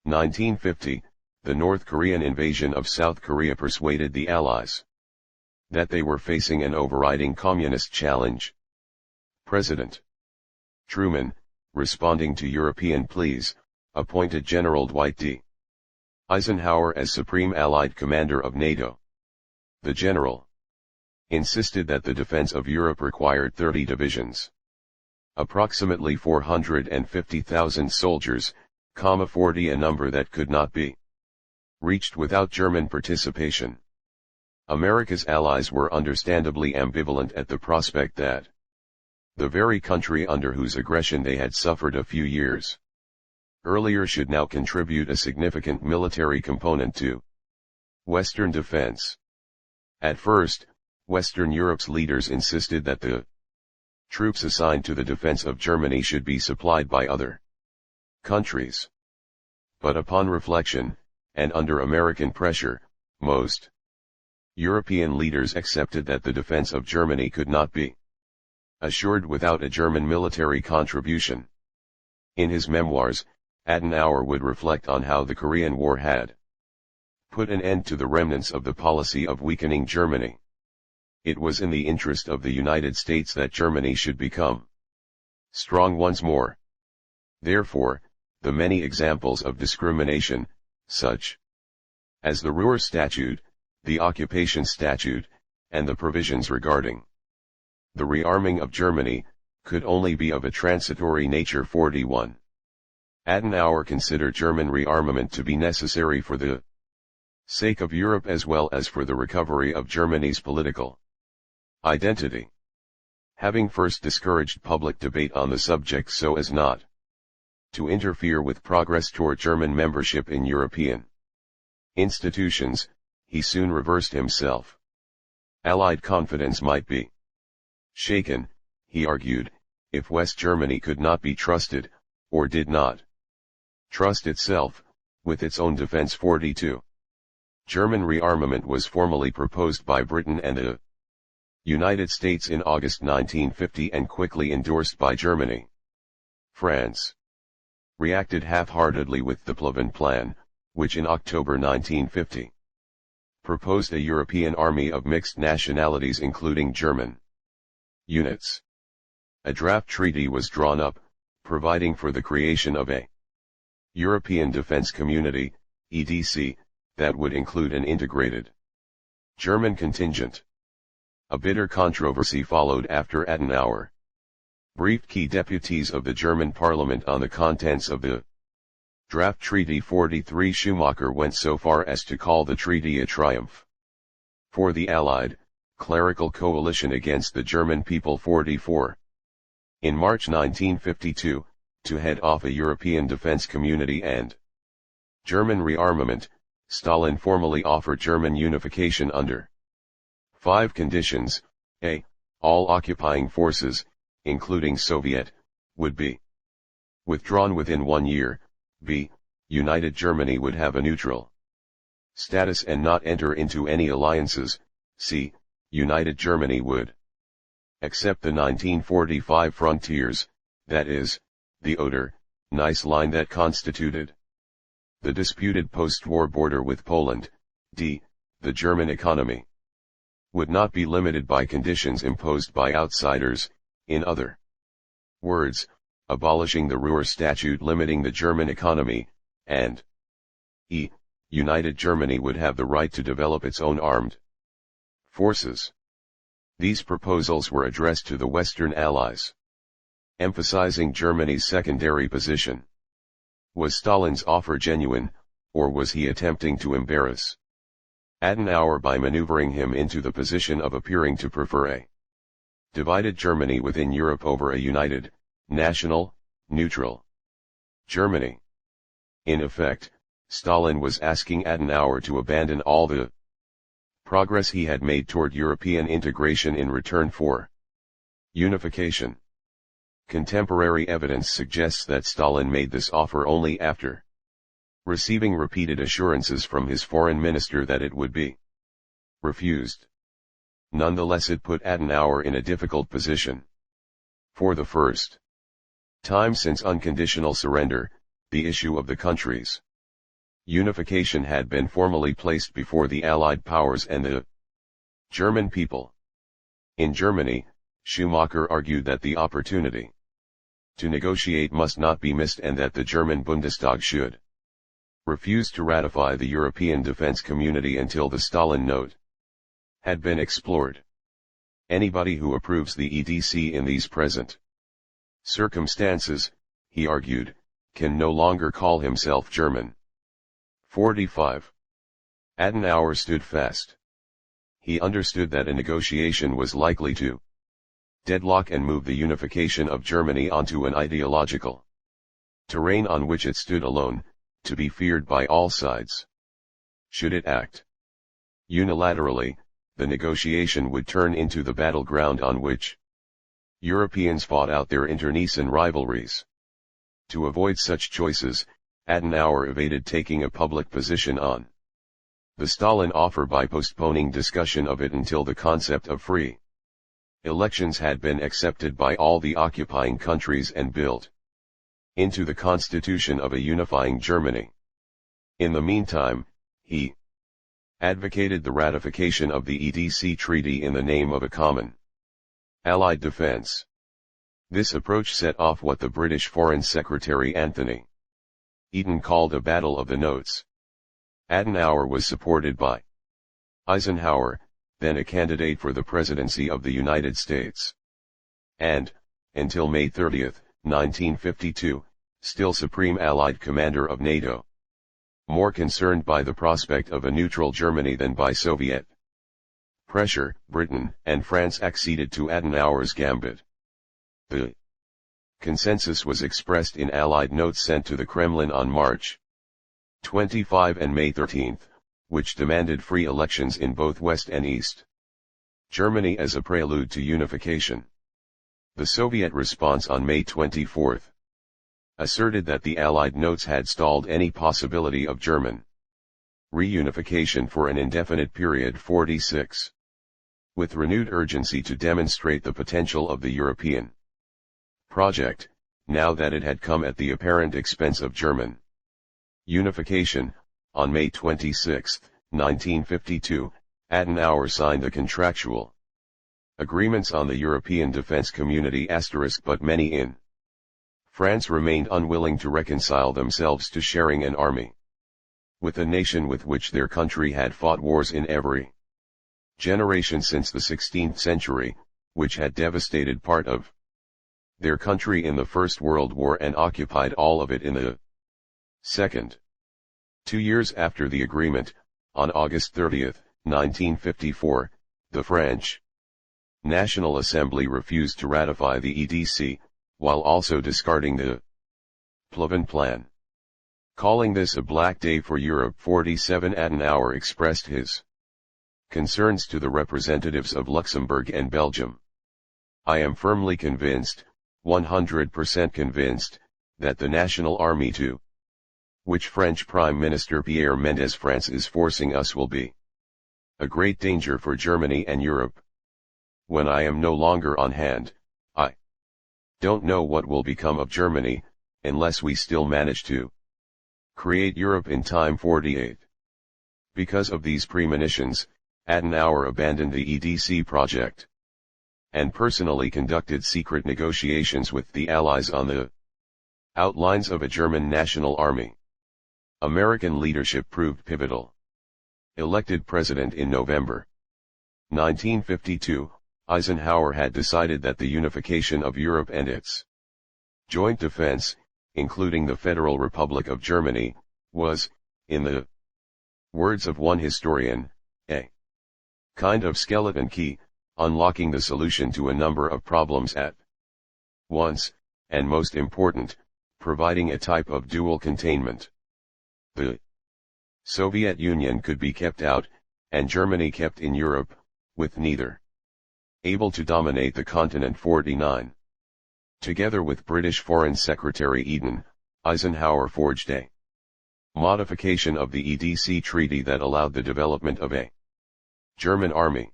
1950, the North Korean invasion of South Korea persuaded the Allies that they were facing an overriding communist challenge. President Truman, responding to European pleas, appointed General Dwight D. Eisenhower as Supreme Allied Commander of NATO. The general insisted that the defense of Europe required 30 divisions, approximately 450,000 soldiers, 40, a number that could not be reached without German participation. America's allies were understandably ambivalent at the prospect that the very country under whose aggression they had suffered a few years earlier should now contribute a significant military component to Western defense. At first, Western Europe's leaders insisted that the troops assigned to the defense of Germany should be supplied by other countries. But upon reflection, and under American pressure, most European leaders accepted that the defense of Germany could not be assured without a German military contribution. In his memoirs, Adenauer would reflect on how the Korean War had put an end to the remnants of the policy of weakening Germany. It was in the interest of the United States that Germany should become strong once more. Therefore, the many examples of discrimination, such as the Ruhr Statute, the Occupation Statute, and the provisions regarding the rearming of Germany, could only be of a transitory nature. 41. Adenauer considered German rearmament to be necessary for the sake of Europe as well as for the recovery of Germany's political identity. Having first discouraged public debate on the subject so as not to interfere with progress toward German membership in European institutions, he soon reversed himself. Allied confidence might be shaken, he argued, if West Germany could not be trusted, or did not trust itself, with its own defense. 42. German rearmament was formally proposed by Britain and the United States in August 1950 and quickly endorsed by Germany. France reacted half-heartedly with the Pleven Plan, which in October 1950 proposed a European army of mixed nationalities including German units. A draft treaty was drawn up, providing for the creation of a European Defence Community, EDC, that would include an integrated German contingent. A bitter controversy followed after Adenauer briefed key deputies of the German parliament on the contents of the draft treaty. 43. Schumacher went so far as to call the treaty a triumph for the Allied, clerical coalition against the German people. 44. In March 1952, to head off a European defense community and German rearmament, Stalin formally offered German unification under 5 conditions: a. All occupying forces, including Soviet, would be withdrawn within 1 year, b. United Germany would have a neutral status and not enter into any alliances, c. United Germany would accept the 1945 frontiers, that is, the Oder-Neisse line that constituted the disputed post-war border with Poland, d. The German economy would not be limited by conditions imposed by outsiders, in other words, abolishing the Ruhr Statute limiting the German economy, and e. United Germany would have the right to develop its own armed forces. These proposals were addressed to the Western Allies, emphasizing Germany's secondary position. Was Stalin's offer genuine, or was he attempting to embarrass Adenauer by maneuvering him into the position of appearing to prefer a divided Germany within Europe over a united, national, neutral Germany? In effect, Stalin was asking Adenauer to abandon all the progress he had made toward European integration in return for unification. Contemporary evidence suggests that Stalin made this offer only after receiving repeated assurances from his foreign minister that it would be refused. Nonetheless, it put Adenauer in a difficult position. For the first time since unconditional surrender, the issue of the country's unification had been formally placed before the Allied powers and the German people. In Germany, Schumacher argued that the opportunity to negotiate must not be missed and that the German Bundestag should refuse to ratify the European Defense Community until the Stalin Note had been explored. Anybody who approves the EDC in these present circumstances, he argued, can no longer call himself German. 45. Adenauer stood fast. He understood that a negotiation was likely to deadlock and move the unification of Germany onto an ideological terrain on which it stood alone, to be feared by all sides. Should it act unilaterally, the negotiation would turn into the battleground on which Europeans fought out their internecine rivalries. To avoid such choices, Adenauer evaded taking a public position on the Stalin offer by postponing discussion of it until the concept of free elections had been accepted by all the occupying countries and built into the constitution of a unifying Germany. In the meantime, he advocated the ratification of the EDC Treaty in the name of a common Allied defense. This approach set off what the British Foreign Secretary Anthony Eden called a battle of the notes. Adenauer was supported by Eisenhower, then a candidate for the presidency of the United States, and, until May 30, 1952, still Supreme Allied Commander of NATO. More concerned by the prospect of a neutral Germany than by Soviet pressure, Britain and France acceded to Adenauer's gambit. The consensus was expressed in Allied notes sent to the Kremlin on March 25 and May 13, which demanded free elections in both West and East Germany as a prelude to unification. The Soviet response on May 24 asserted that the Allied notes had stalled any possibility of German reunification for an indefinite period. 46. With renewed urgency to demonstrate the potential of the European project, now that it had come at the apparent expense of German unification, on May 26, 1952, Adenauer signed the contractual agreements on the European Defense Community *, but many in France remained unwilling to reconcile themselves to sharing an army with a nation with which their country had fought wars in every generation since the 16th century, which had devastated part of their country in the First World War and occupied all of it in the Second. 2 years after the agreement, on August 30, 1954, the French National Assembly refused to ratify the EDC, while also discarding the Pleven Plan. Calling this a black day for Europe. 47. Adenauer expressed his concerns to the representatives of Luxembourg and Belgium. I am firmly convinced, 100% convinced, that the National Army to which French Prime Minister Pierre Mendès France is forcing us will be a great danger for Germany and Europe. When I am no longer on hand, I don't know what will become of Germany, unless we still manage to create Europe in time. 48. Because of these premonitions, Adenauer abandoned the EDC project and personally conducted secret negotiations with the Allies on the outlines of a German national army. American leadership proved pivotal. Elected president in November 1952, Eisenhower had decided that the unification of Europe and its joint defense, including the Federal Republic of Germany, was, in the words of one historian, a kind of skeleton key, unlocking the solution to a number of problems at once, and most important, providing a type of dual containment. The Soviet Union could be kept out, and Germany kept in Europe, with neither able to dominate the continent. 49. Together with British Foreign Secretary Eden, Eisenhower forged a modification of the EDC Treaty that allowed the development of a German army.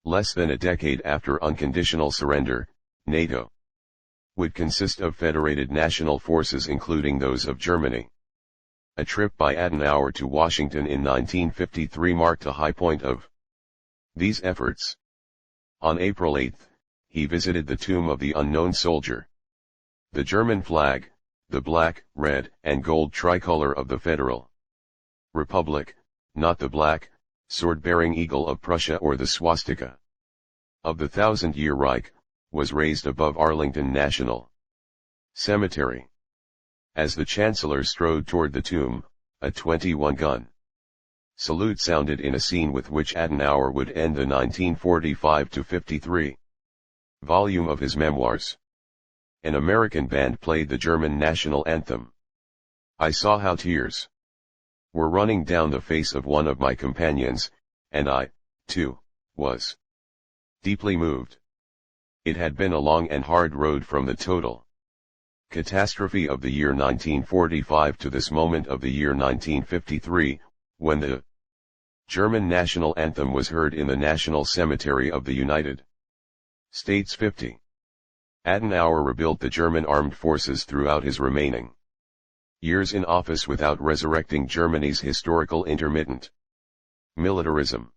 Less than a decade after unconditional surrender, NATO would consist of federated national forces including those of Germany. A trip by Adenauer to Washington in 1953 marked a high point of these efforts. On April 8, he visited the tomb of the unknown soldier. The German flag, the black, red, and gold tricolor of the Federal Republic, not the black, sword-bearing eagle of Prussia or the swastika of the Thousand-Year Reich, was raised above Arlington National Cemetery. As the Chancellor strode toward the tomb, a 21-gun salute sounded in a scene with which Adenauer would end the 1945-53 volume of his memoirs. An American band played the German national anthem. I saw how tears were running down the face of one of my companions, and I, too, was deeply moved. It had been a long and hard road from the total Catastrophe of the year 1945 to this moment of the year 1953, when the German national anthem was heard in the National Cemetery of the United States. 50. Adenauer rebuilt the German armed forces throughout his remaining years in office without resurrecting Germany's historical intermittent militarism.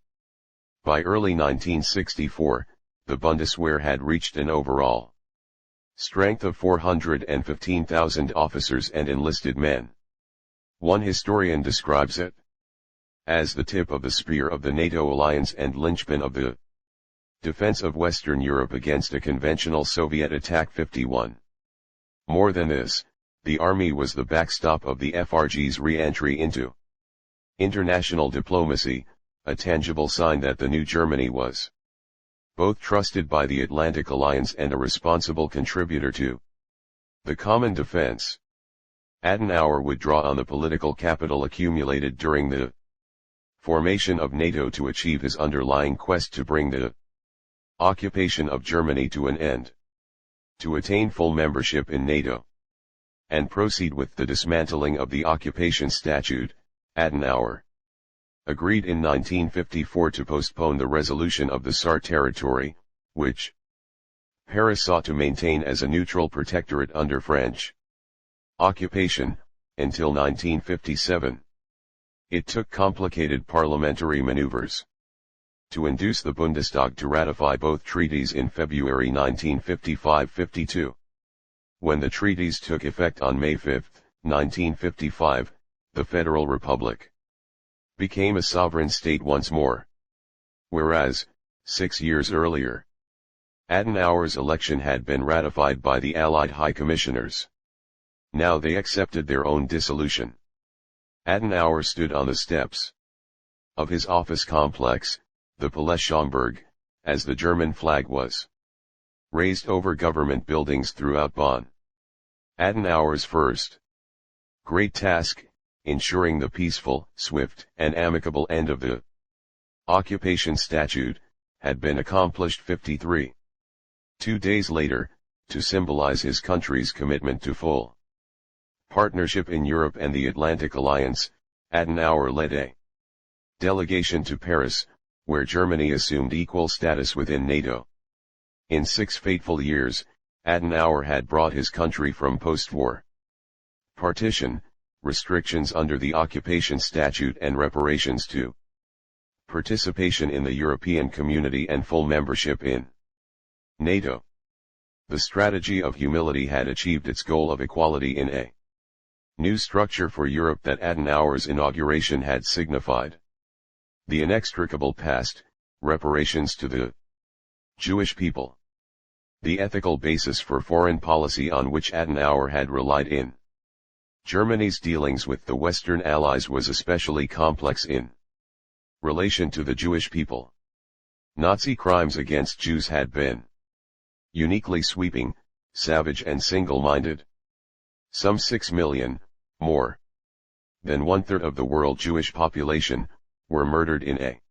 By early 1964, the Bundeswehr had reached an overall strength of 415,000 officers and enlisted men. One historian describes it as the tip of the spear of the NATO alliance and linchpin of the defense of Western Europe against a conventional Soviet attack. 51. More than this, the army was the backstop of the FRG's re-entry into international diplomacy, a tangible sign that the new Germany was both trusted by the Atlantic Alliance and a responsible contributor to the common defense. Adenauer would draw on the political capital accumulated during the formation of NATO to achieve his underlying quest to bring the occupation of Germany to an end, to attain full membership in NATO, and proceed with the dismantling of the occupation statute. Adenauer agreed in 1954 to postpone the resolution of the Saar territory, which Paris sought to maintain as a neutral protectorate under French occupation, until 1957. It took complicated parliamentary maneuvers to induce the Bundestag to ratify both treaties in February 1955-52. When the treaties took effect on May 5, 1955, the Federal Republic became a sovereign state once more. Whereas, 6 years earlier, Adenauer's election had been ratified by the Allied High Commissioners. Now they accepted their own dissolution. Adenauer stood on the steps of his office complex, the Palais Schaumburg, as the German flag was raised over government buildings throughout Bonn. Adenauer's first great task, ensuring the peaceful, swift, and amicable end of the occupation statute, had been accomplished. 53. 2 days later, to symbolize his country's commitment to full partnership in Europe and the Atlantic Alliance, Adenauer led a delegation to Paris, where Germany assumed equal status within NATO. In 6 fateful years, Adenauer had brought his country from post-war partition, restrictions under the occupation statute and reparations to participation in the European community and full membership in NATO. The strategy of humility had achieved its goal of equality in a new structure for Europe that Adenauer's inauguration had signified. The inextricable past, reparations to the Jewish people. The ethical basis for foreign policy on which Adenauer had relied in Germany's dealings with the Western Allies was especially complex in relation to the Jewish people. Nazi crimes against Jews had been uniquely sweeping, savage and single-minded. Some 6 million, more than 1/3 of the world Jewish population, were murdered in a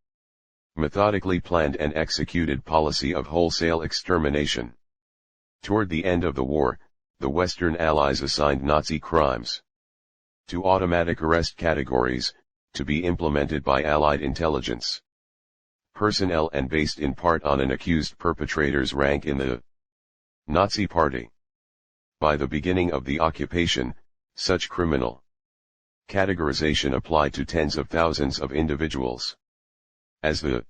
methodically planned and executed policy of wholesale extermination. Toward the end of the war, the Western Allies assigned Nazi crimes to automatic arrest categories, to be implemented by Allied intelligence personnel and based in part on an accused perpetrator's rank in the Nazi Party. By the beginning of the occupation, such criminal categorization applied to tens of thousands of individuals. As the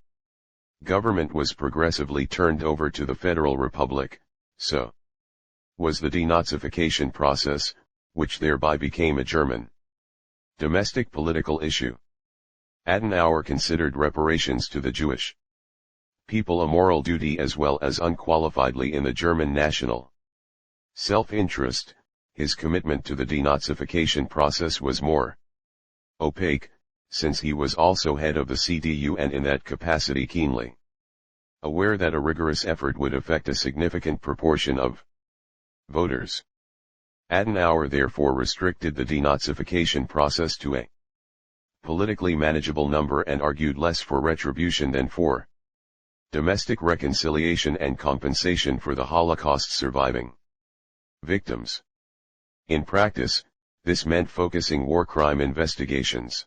government was progressively turned over to the Federal Republic, so was the denazification process, which thereby became a German domestic political issue. Adenauer considered reparations to the Jewish people a moral duty as well as unqualifiedly in the German national self-interest. His commitment to the denazification process was more opaque, since he was also head of the CDU and in that capacity keenly aware that a rigorous effort would affect a significant proportion of voters. Adenauer therefore restricted the denazification process to a politically manageable number and argued less for retribution than for domestic reconciliation and compensation for the Holocaust's surviving victims. In practice, this meant focusing war crime investigations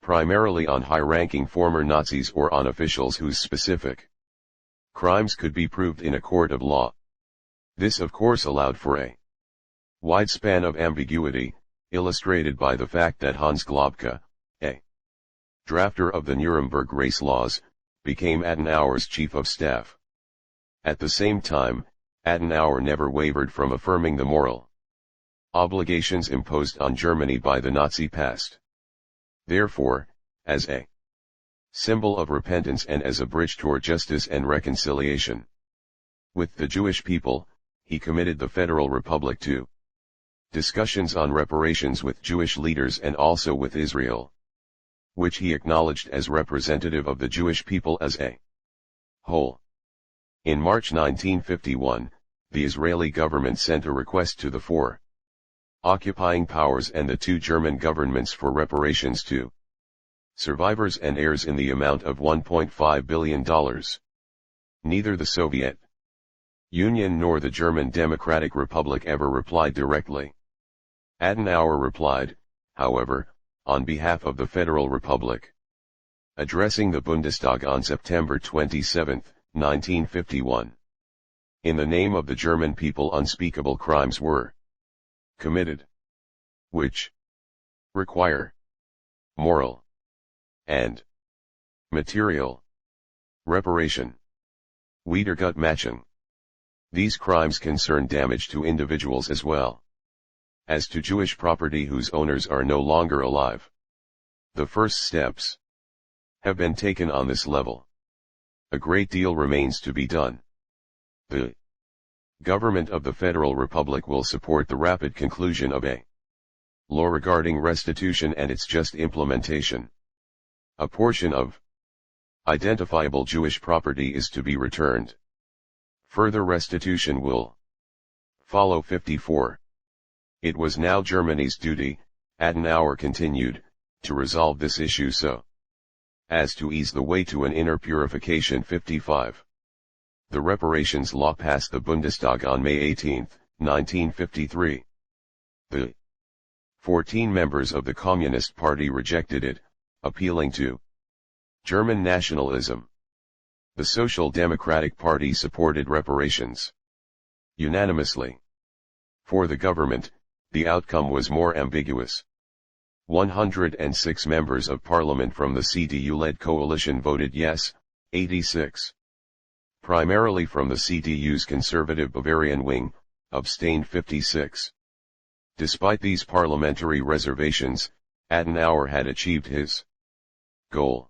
primarily on high-ranking former Nazis or on officials whose specific crimes could be proved in a court of law. This of course allowed for a wide span of ambiguity, illustrated by the fact that Hans Globka, a drafter of the Nuremberg race laws, became Adenauer's chief of staff. At the same time, Adenauer never wavered from affirming the moral obligations imposed on Germany by the Nazi past. Therefore, as a symbol of repentance and as a bridge toward justice and reconciliation with the Jewish people, he committed the Federal Republic to discussions on reparations with Jewish leaders and also with Israel, which he acknowledged as representative of the Jewish people as a whole. In March 1951, the Israeli government sent a request to the four occupying powers and the two German governments for reparations to survivors and heirs in the amount of $1.5 billion. Neither the Soviet Union nor the German Democratic Republic ever replied directly. Adenauer replied, however, on behalf of the Federal Republic. Addressing the Bundestag on September 27, 1951. In the name of the German people, unspeakable crimes were committed, which require moral and material reparation. Wiedergutmachung. These crimes concern damage to individuals as well as to Jewish property whose owners are no longer alive. The first steps have been taken on this level. A great deal remains to be done. The government of the Federal Republic will support the rapid conclusion of a law regarding restitution and its just implementation. A portion of identifiable Jewish property is to be returned. Further restitution will follow. 54. It was now Germany's duty, Adenauer continued, to resolve this issue so as to ease the way to an inner purification. 55. The reparations law passed the Bundestag on May 18, 1953. The 14 members of the Communist Party rejected it, appealing to German nationalism. The Social Democratic Party supported reparations unanimously. For the government, the outcome was more ambiguous. 106 members of parliament from the CDU-led coalition voted yes, 86. Primarily from the CDU's conservative Bavarian wing, abstained 56. Despite these parliamentary reservations, Adenauer had achieved his goal.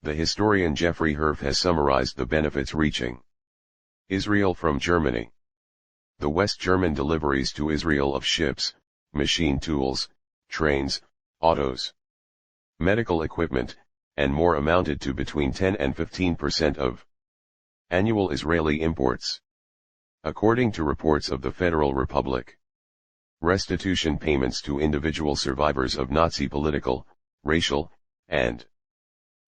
The historian Jeffrey Herf has summarized the benefits reaching Israel from Germany. The West German deliveries to Israel of ships, machine tools, trains, autos, medical equipment, and more amounted to between 10 and 15% of annual Israeli imports. According to reports of the Federal Republic, restitution payments to individual survivors of Nazi political, racial, and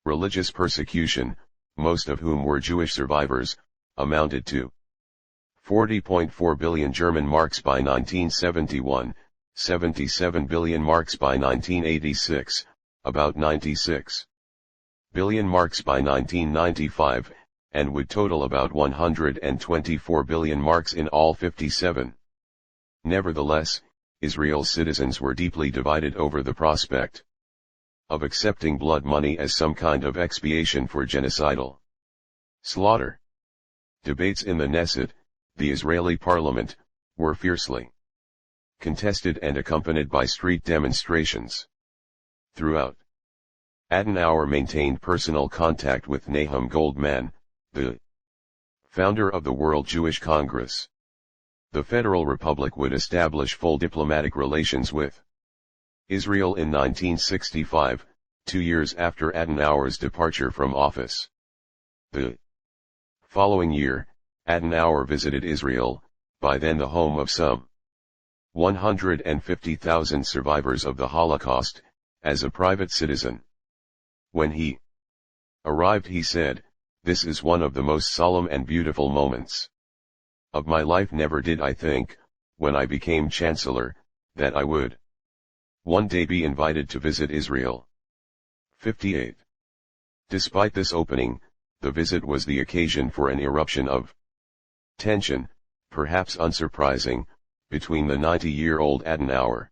religious persecution, most of whom were Jewish survivors, amounted to 40.4 billion German marks by 1971, 77 billion marks by 1986, about 96 billion marks by 1995, and would total about 124 billion marks in all 57. Nevertheless, Israel's citizens were deeply divided over the prospect of accepting blood money as some kind of expiation for genocidal slaughter. Debates in the Knesset, the Israeli parliament, were fiercely contested and accompanied by street demonstrations. Throughout, Adenauer maintained personal contact with Nahum Goldman, the founder of the World Jewish Congress. The Federal Republic would establish full diplomatic relations with Israel in 1965, 2 years after Adenauer's departure from office. The following year, Adenauer visited Israel, by then the home of some 150,000 survivors of the Holocaust, as a private citizen. When he arrived, he said, "This is one of the most solemn and beautiful moments of my life. Never did I think, when I became Chancellor, that I would one day be invited to visit Israel. 58. Despite this opening, the visit was the occasion for an eruption of tension, perhaps unsurprising, between the 90-year-old Adenauer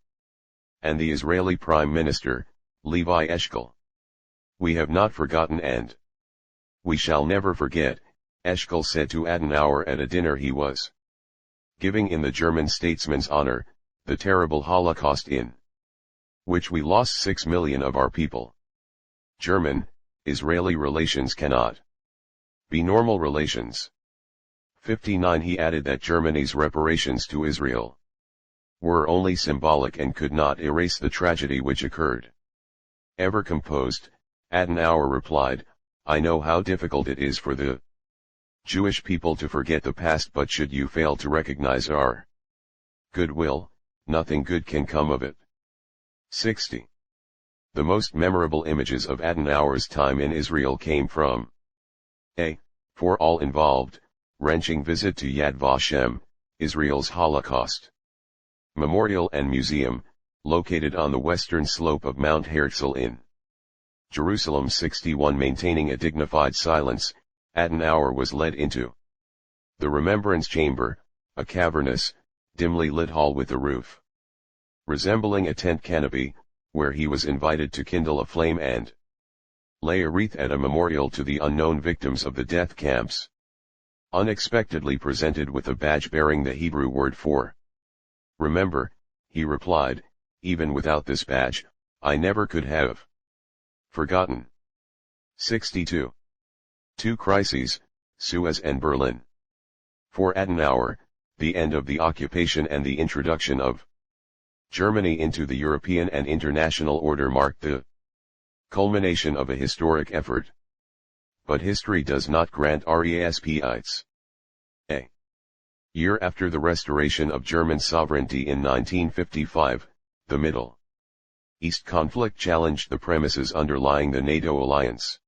and the Israeli Prime Minister, Levi Eshkol. We have not forgotten and we shall never forget, Eshkol said to Adenauer at a dinner he was giving in the German statesman's honor, the terrible Holocaust in which we lost 6 million of our people. German-Israeli relations cannot be normal relations. 59. He added that Germany's reparations to Israel were only symbolic and could not erase the tragedy which occurred. Ever composed, Adenauer replied, I know how difficult it is for the Jewish people to forget the past, but should you fail to recognize our goodwill, nothing good can come of it. 60. The most memorable images of Adenauer's time in Israel came from a, for all involved, wrenching visit to Yad Vashem, Israel's Holocaust Memorial and Museum, located on the western slope of Mount Herzl in Jerusalem. 61. Maintaining a dignified silence, Adenauer was led into the Remembrance Chamber, a cavernous, dimly lit hall with a roof resembling a tent canopy, where he was invited to kindle a flame and lay a wreath at a memorial to the unknown victims of the death camps. Unexpectedly presented with a badge bearing the Hebrew word for remember, he replied, even without this badge, I never could have forgotten. 62. Two crises, Suez and Berlin. For Adenauer, the end of the occupation and the introduction of Germany into the European and international order marked the culmination of a historic effort. But history does not grant respites. A year after the restoration of German sovereignty in 1955, the Middle East conflict challenged the premises underlying the NATO alliance.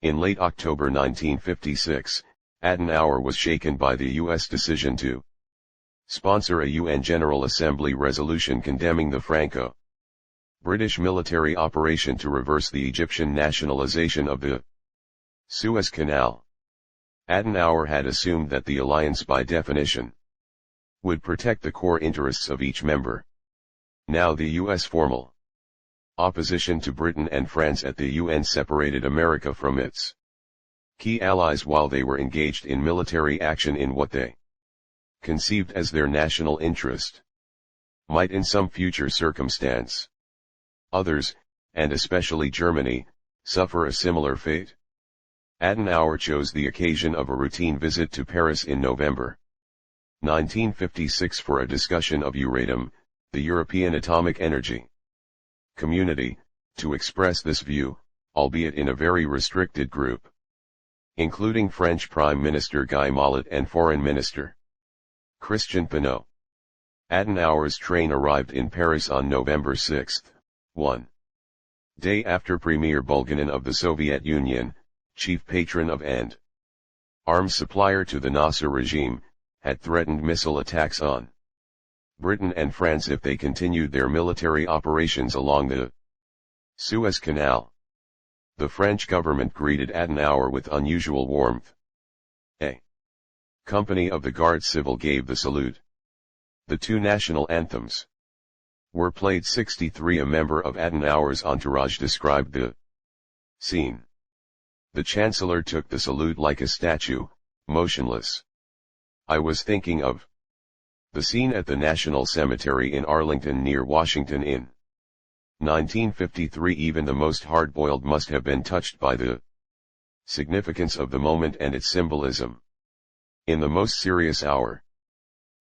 In late October 1956, Adenauer was shaken by the U.S. decision to sponsor a UN General Assembly resolution condemning the Franco-British military operation to reverse the Egyptian nationalization of the Suez Canal. Adenauer had assumed that the alliance by definition would protect the core interests of each member. Now the U.S. formal opposition to Britain and France at the UN separated America from its key allies while they were engaged in military action in what they conceived as their national interest might in some future circumstance. Others, and especially Germany, suffer a similar fate. Adenauer chose the occasion of a routine visit to Paris in November 1956 for a discussion of Euratom, the European Atomic Energy Community, to express this view, albeit in a very restricted group, including French Prime Minister Guy Mollet and Foreign Minister Christian Pineau. Adenauer's train arrived in Paris on November 6, one day after Premier Bulganin of the Soviet Union, chief patron of and arms supplier to the Nasser regime, had threatened missile attacks on Britain and France if they continued their military operations along the Suez Canal. The French government greeted Adenauer with unusual warmth. A company of the Guard Civil gave the salute. The two national anthems were played. 63. A member of Adenauer's entourage described the scene. The Chancellor took the salute like a statue, motionless. I was thinking of the scene at the National Cemetery in Arlington near Washington in 1953. Even the most hard-boiled must have been touched by the significance of the moment and its symbolism. In the most serious hour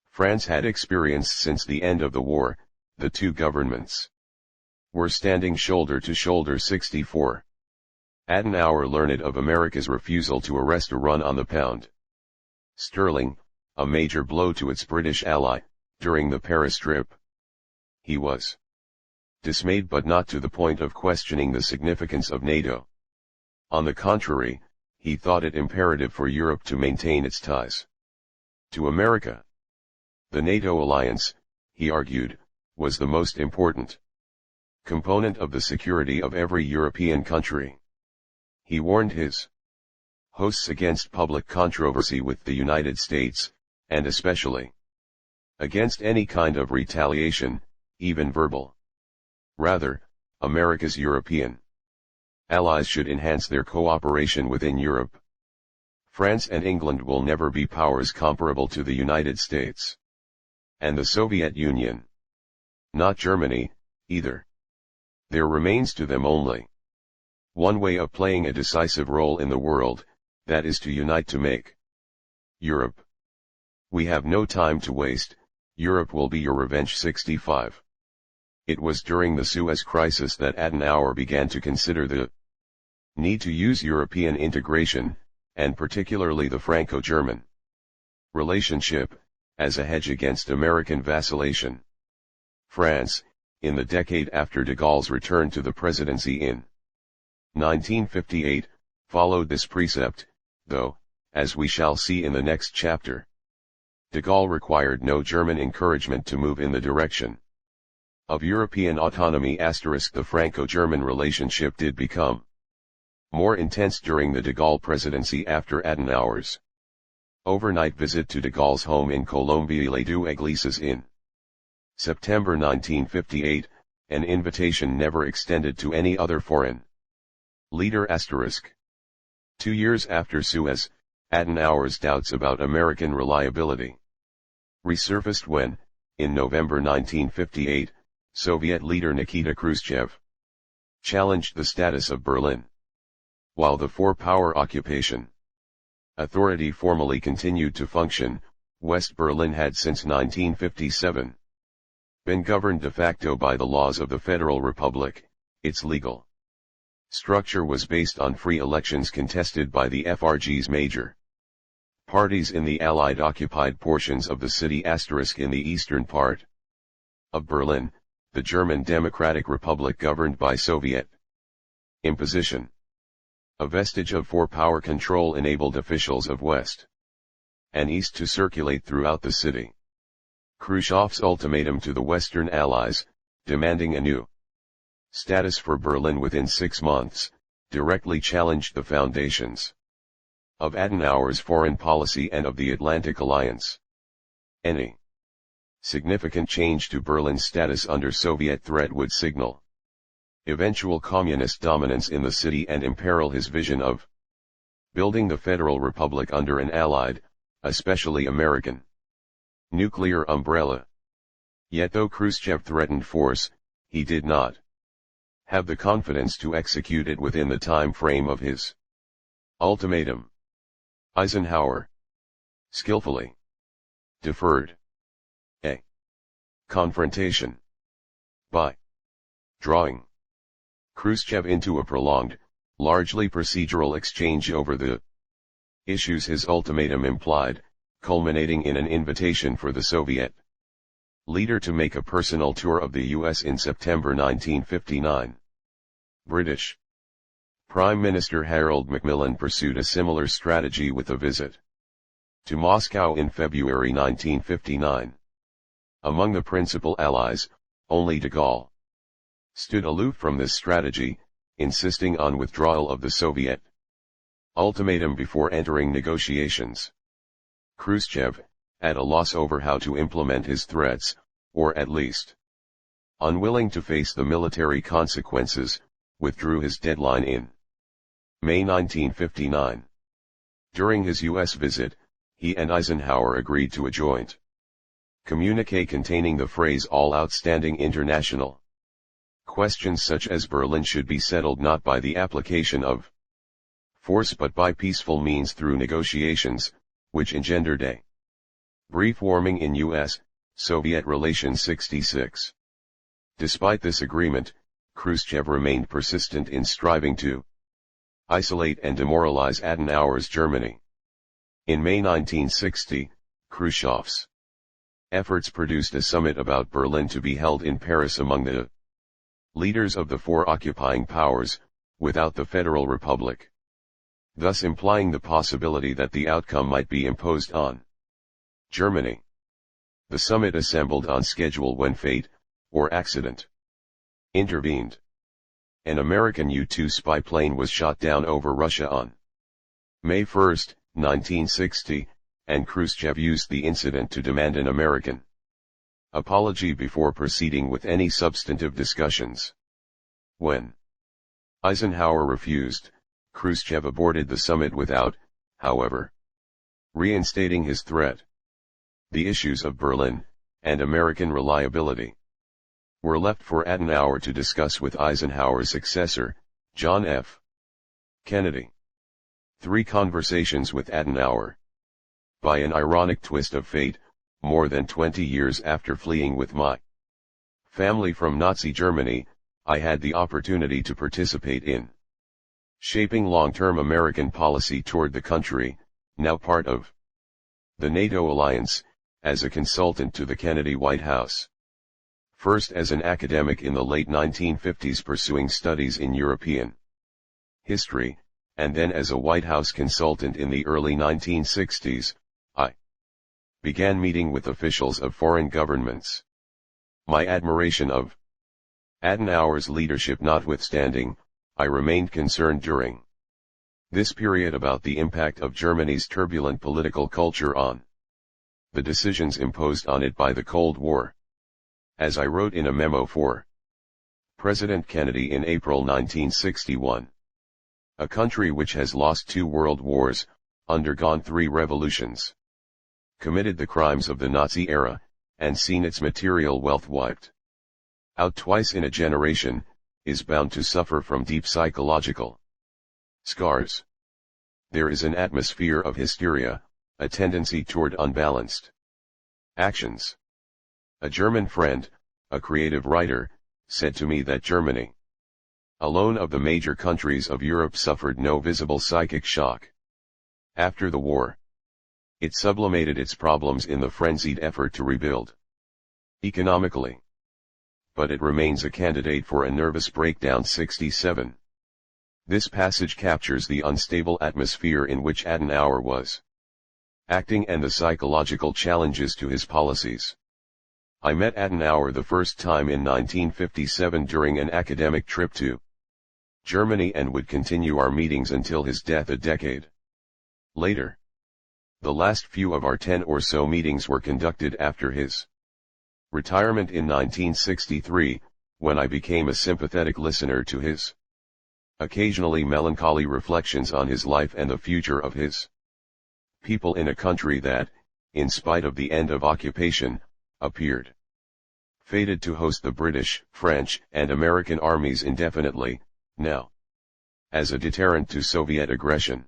France had experienced since the end of the war, the two governments were standing shoulder to shoulder. 64. Adenauer learned of America's refusal to arrest a run on the pound sterling, a major blow to its British ally, during the Paris trip. He was dismayed but not to the point of questioning the significance of NATO. On the contrary, he thought it imperative for Europe to maintain its ties to America. The NATO alliance, he argued, was the most important component of the security of every European country. He warned his hosts against public controversy with the United States, and especially against any kind of retaliation, even verbal. Rather, America's European allies should enhance their cooperation within Europe. France and England will never be powers comparable to the United States and the Soviet Union. Not Germany, either. There remains to them only one way of playing a decisive role in the world, that is to unite to make Europe. We have no time to waste. Europe will be your revenge. 65. It was during the Suez Crisis that Adenauer began to consider the need to use European integration, and particularly the Franco-German relationship, as a hedge against American vacillation. France, in the decade after de Gaulle's return to the presidency in 1958, followed this precept, though, as we shall see in the next chapter, de Gaulle required no German encouragement to move in the direction of European autonomy. The Franco-German relationship did become more intense during the de Gaulle presidency after Adenauer's overnight visit to de Gaulle's home in Colombey-les-Deux-Églises in September 1958, an invitation never extended to any other foreign leader. 2 years after Suez, Adenauer's doubts about American reliability resurfaced when, in November 1958, Soviet leader Nikita Khrushchev challenged the status of Berlin. While the four-power occupation authority formally continued to function, West Berlin had since 1957 been governed de facto by the laws of the Federal Republic. Its legal structure was based on free elections contested by the FRG's major parties in the Allied-occupied portions of the city. In the eastern part of Berlin, the German Democratic Republic governed by Soviet imposition. A vestige of four-power control enabled officials of West and East to circulate throughout the city. Khrushchev's ultimatum to the Western Allies, demanding a new status for Berlin within 6 months, directly challenged the foundations of Adenauer's foreign policy and of the Atlantic Alliance. Any significant change to Berlin's status under Soviet threat would signal eventual communist dominance in the city and imperil his vision of building the Federal Republic under an Allied, especially American, nuclear umbrella. Yet though Khrushchev threatened force, he did not have the confidence to execute it within the time frame of his ultimatum. Eisenhower skillfully deferred a confrontation by drawing Khrushchev into a prolonged, largely procedural exchange over the issues his ultimatum implied, culminating in an invitation for the Soviet leader to make a personal tour of the U.S. in September 1959. British Prime Minister Harold Macmillan pursued a similar strategy with a visit to Moscow in February 1959. Among the principal allies, only de Gaulle stood aloof from this strategy, insisting on withdrawal of the Soviet ultimatum before entering negotiations. Khrushchev, at a loss over how to implement his threats, or at least unwilling to face the military consequences, withdrew his deadline in May 1959. During his U.S. visit, he and Eisenhower agreed to a joint communiqué containing the phrase "all outstanding international questions such as Berlin should be settled not by the application of force but by peaceful means through negotiations," which engendered a brief warming in U.S.-Soviet relations. 66. Despite this agreement, Khrushchev remained persistent in striving to isolate and demoralize Adenauer's Germany. In May 1960, Khrushchev's efforts produced a summit about Berlin to be held in Paris among the leaders of the four occupying powers, without the Federal Republic, thus implying the possibility that the outcome might be imposed on Germany. The summit assembled on schedule when fate, or accident, intervened. An American U-2 spy plane was shot down over Russia on May 1, 1960, and Khrushchev used the incident to demand an American apology before proceeding with any substantive discussions. When Eisenhower refused, Khrushchev aborted the summit without, however, reinstating his threat. The issues of Berlin, and American reliability, were left for Adenauer to discuss with Eisenhower's successor, John F. Kennedy. 3 Conversations with Adenauer. By an ironic twist of fate, more than 20 years after fleeing with my family from Nazi Germany, I had the opportunity to participate in shaping long-term American policy toward the country, now part of the NATO alliance, as a consultant to the Kennedy White House. First as an academic in the late 1950s pursuing studies in European history, and then as a White House consultant in the early 1960s, I began meeting with officials of foreign governments. My admiration of Adenauer's leadership notwithstanding, I remained concerned during this period about the impact of Germany's turbulent political culture on the decisions imposed on it by the Cold War. As I wrote in a memo for President Kennedy in April 1961, a country which has lost 2 world wars, undergone 3 revolutions, committed the crimes of the Nazi era, and seen its material wealth wiped out twice in a generation, is bound to suffer from deep psychological scars. There is an atmosphere of hysteria, a tendency toward unbalanced actions. A German friend, a creative writer, said to me that Germany, alone of the major countries of Europe, suffered no visible psychic shock after the war. It sublimated its problems in the frenzied effort to rebuild economically. But it remains a candidate for a nervous breakdown. 67. This passage captures the unstable atmosphere in which Adenauer was acting and the psychological challenges to his policies. I met Adenauer the first time in 1957 during an academic trip to Germany and would continue our meetings until his death a decade later. The last few of our 10 or so meetings were conducted after his retirement in 1963, when I became a sympathetic listener to his occasionally melancholy reflections on his life and the future of his people in a country that, in spite of the end of occupation, appeared fated to host the British, French, and American armies indefinitely, now as a deterrent to Soviet aggression.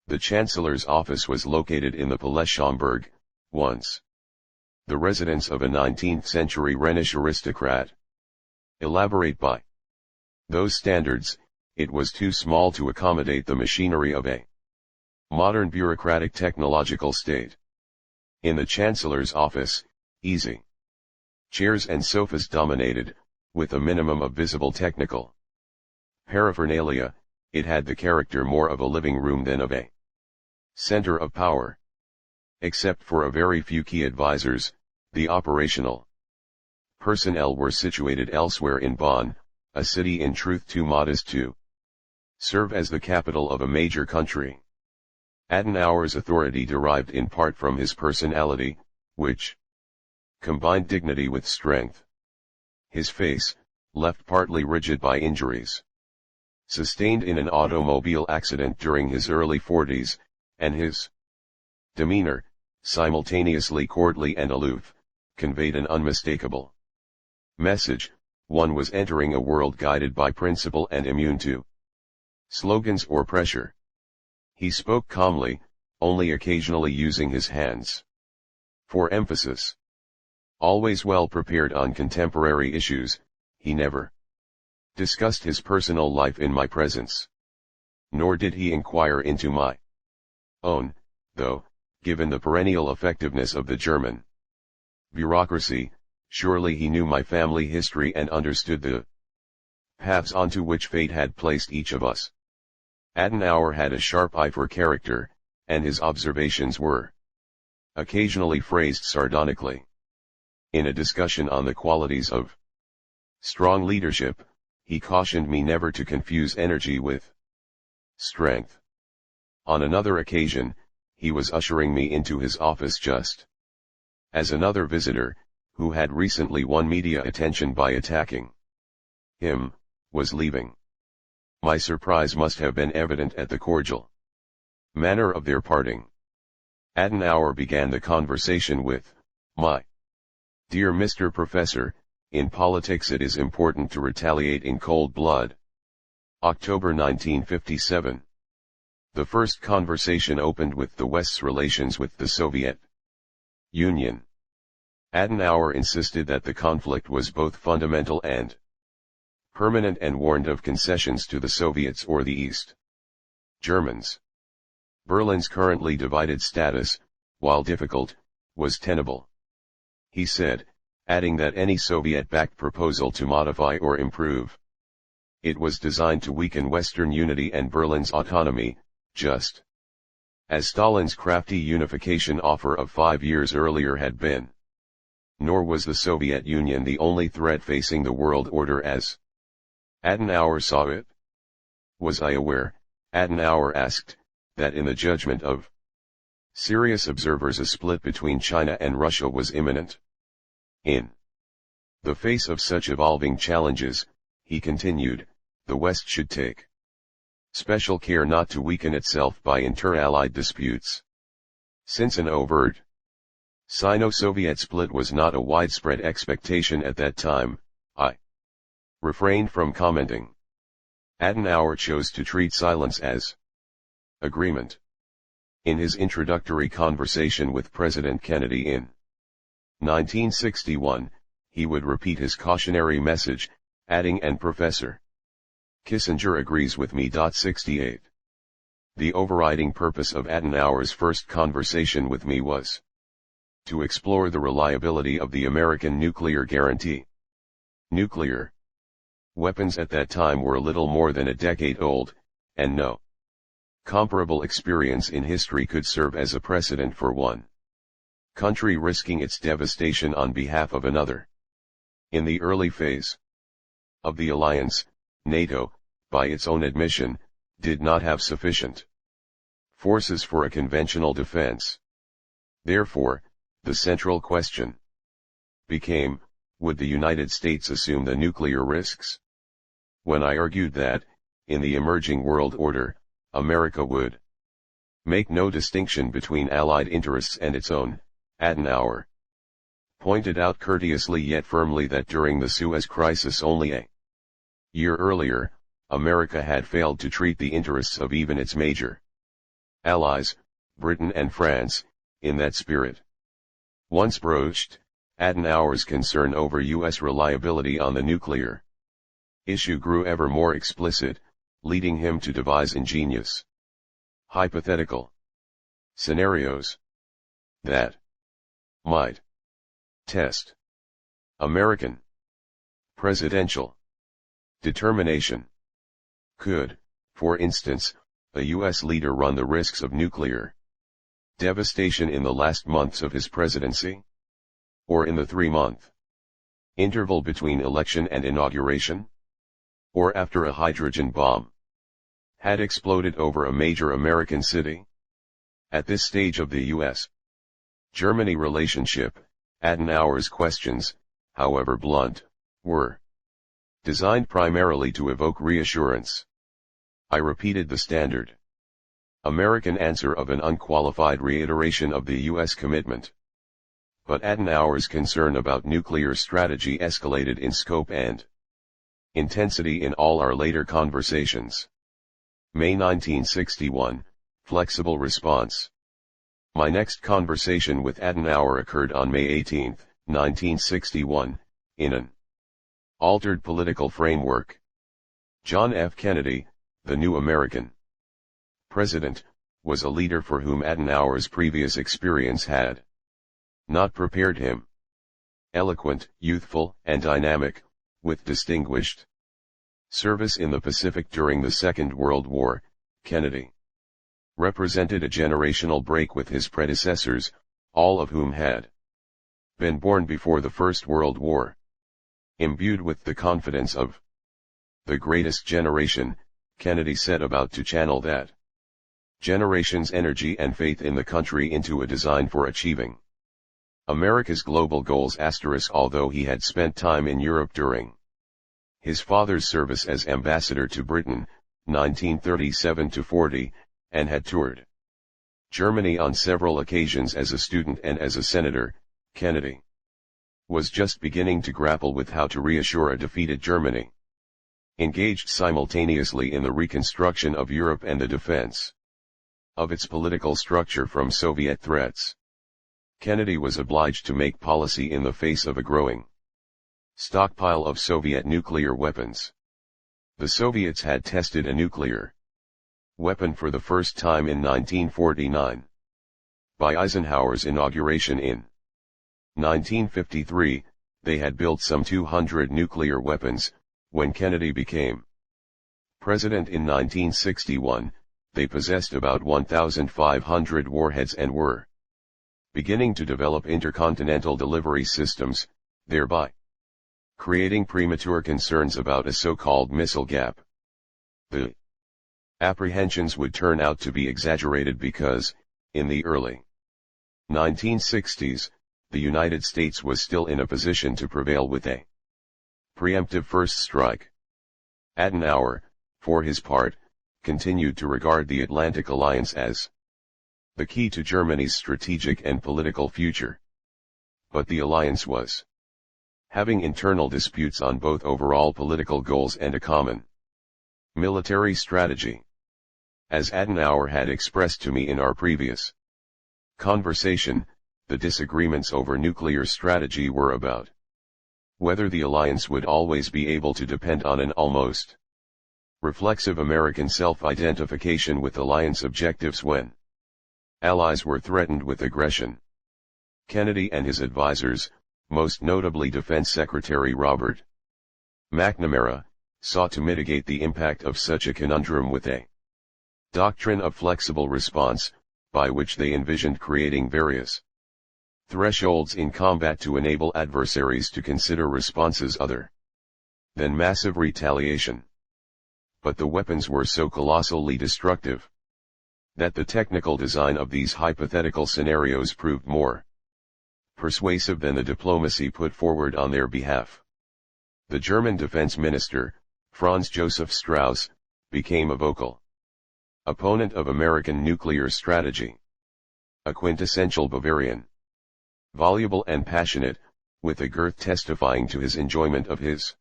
The Chancellor's office was located in the Palais Schaumburg, once the residence of a 19th-century Rhenish aristocrat. Elaborate by those standards, it was too small to accommodate the machinery of a modern bureaucratic technological state. In the Chancellor's office, easy chairs and sofas dominated, with a minimum of visible technical paraphernalia. It had the character more of a living room than of a center of power. Except for a very few key advisors, the operational personnel were situated elsewhere in Bonn, a city in truth too modest to serve as the capital of a major country. Adenauer's authority derived in part from his personality, which combined dignity with strength. His face, left partly rigid by injuries sustained in an automobile accident during his early 40s, and his demeanor, simultaneously courtly and aloof, conveyed an unmistakable message. One was entering a world guided by principle and immune to slogans or pressure. He spoke calmly, only occasionally using his hands for emphasis. Always well prepared on contemporary issues, he never discussed his personal life in my presence. Nor did he inquire into my own, though, given the perennial effectiveness of the German bureaucracy, surely he knew my family history and understood the paths onto which fate had placed each of us. Adenauer had a sharp eye for character, and his observations were occasionally phrased sardonically. In a discussion on the qualities of strong leadership, he cautioned me never to confuse energy with strength. On another occasion, he was ushering me into his office just as another visitor, who had recently won media attention by attacking him, was leaving. My surprise must have been evident at the cordial manner of their parting. Adenauer began the conversation with, "My dear Mr. Professor, in politics it is important to retaliate in cold blood." October 1957. The first conversation opened with the West's relations with the Soviet Union. Adenauer insisted that the conflict was both fundamental and permanent and warned of concessions to the Soviets or the East Germans. Berlin's currently divided status, while difficult, was tenable. He said, adding that any Soviet-backed proposal to modify or improve it was designed to weaken Western unity and Berlin's autonomy, just as Stalin's crafty unification offer of 5 years earlier had been. Nor was the Soviet Union the only threat facing the world order as Adenauer saw it. Was I aware, Adenauer asked, that in the judgment of serious observers a split between China and Russia was imminent? In the face of such evolving challenges, he continued, the West should take special care not to weaken itself by inter-allied disputes. Since an overt Sino-Soviet split was not a widespread expectation at that time, I refrained from commenting. Adenauer chose to treat silence as agreement. In his introductory conversation with President Kennedy in 1961, he would repeat his cautionary message, adding, "And Professor Kissinger agrees with me." 68. The overriding purpose of Adenauer's first conversation with me was to explore the reliability of the American nuclear guarantee. Nuclear weapons at that time were little more than a decade old, and no comparable experience in history could serve as a precedent for one country risking its devastation on behalf of another. In the early phase of the alliance, NATO, by its own admission, did not have sufficient forces for a conventional defense. Therefore, the central question became, would the United States assume the nuclear risks? When I argued that, in the emerging world order, America would make no distinction between Allied interests and its own, Adenauer pointed out courteously yet firmly that during the Suez Crisis only a year earlier, America had failed to treat the interests of even its major allies, Britain and France, in that spirit. Once broached, Adenauer's concern over U.S. reliability on the nuclear issue grew ever more explicit, leading him to devise ingenious hypothetical scenarios that might test American presidential determination. Could, for instance, a U.S. leader run the risks of nuclear devastation in the last months of his presidency? Or in the 3-month interval between election and inauguration? Or after a hydrogen bomb had exploded over a major American city? At this stage of the U.S.-Germany relationship, Adenauer's questions, however blunt, were designed primarily to evoke reassurance. I repeated the standard American answer of an unqualified reiteration of the U.S. commitment. But Adenauer's concern about nuclear strategy escalated in scope and intensity in all our later conversations. May 1961, flexible response. My next conversation with Adenauer occurred on May 18, 1961, in an altered political framework. John F. Kennedy, the new American president, was a leader for whom Adenauer's previous experience had not prepared him. Eloquent, youthful, and dynamic, with distinguished service in the Pacific during the Second World War, Kennedy represented a generational break with his predecessors, all of whom had been born before the First World War. Imbued with the confidence of the greatest generation, Kennedy set about to channel that generation's energy and faith in the country into a design for achieving America's global goals. Although he had spent time in Europe during his father's service as ambassador to Britain, 1937-40, and had toured Germany on several occasions as a student and as a senator, Kennedy was just beginning to grapple with how to reassure a defeated Germany, engaged simultaneously in the reconstruction of Europe and the defense of its political structure from Soviet threats. Kennedy was obliged to make policy in the face of a growing stockpile of Soviet nuclear weapons. The Soviets had tested a nuclear weapon for the first time in 1949. By Eisenhower's inauguration in 1953, they had built some 200 nuclear weapons. When Kennedy became president in 1961, they possessed about 1,500 warheads and were beginning to develop intercontinental delivery systems, thereby creating premature concerns about a so-called missile gap. The apprehensions would turn out to be exaggerated because, in the early 1960s, the United States was still in a position to prevail with a preemptive first strike. Adenauer, for his part, continued to regard the Atlantic Alliance as the key to Germany's strategic and political future. But the alliance was having internal disputes on both overall political goals and a common military strategy. As Adenauer had expressed to me in our previous conversation, the disagreements over nuclear strategy were about whether the alliance would always be able to depend on an almost reflexive American self-identification with alliance objectives when allies were threatened with aggression. Kennedy and his advisers, most notably Defense Secretary Robert McNamara, sought to mitigate the impact of such a conundrum with a doctrine of flexible response, by which they envisioned creating various thresholds in combat to enable adversaries to consider responses other than massive retaliation. But the weapons were so colossally destructive that the technical design of these hypothetical scenarios proved more persuasive than the diplomacy put forward on their behalf. The German defense minister, Franz Joseph Strauss, became a vocal opponent of American nuclear strategy. A quintessential Bavarian, voluble and passionate, with a girth testifying to his enjoyment of his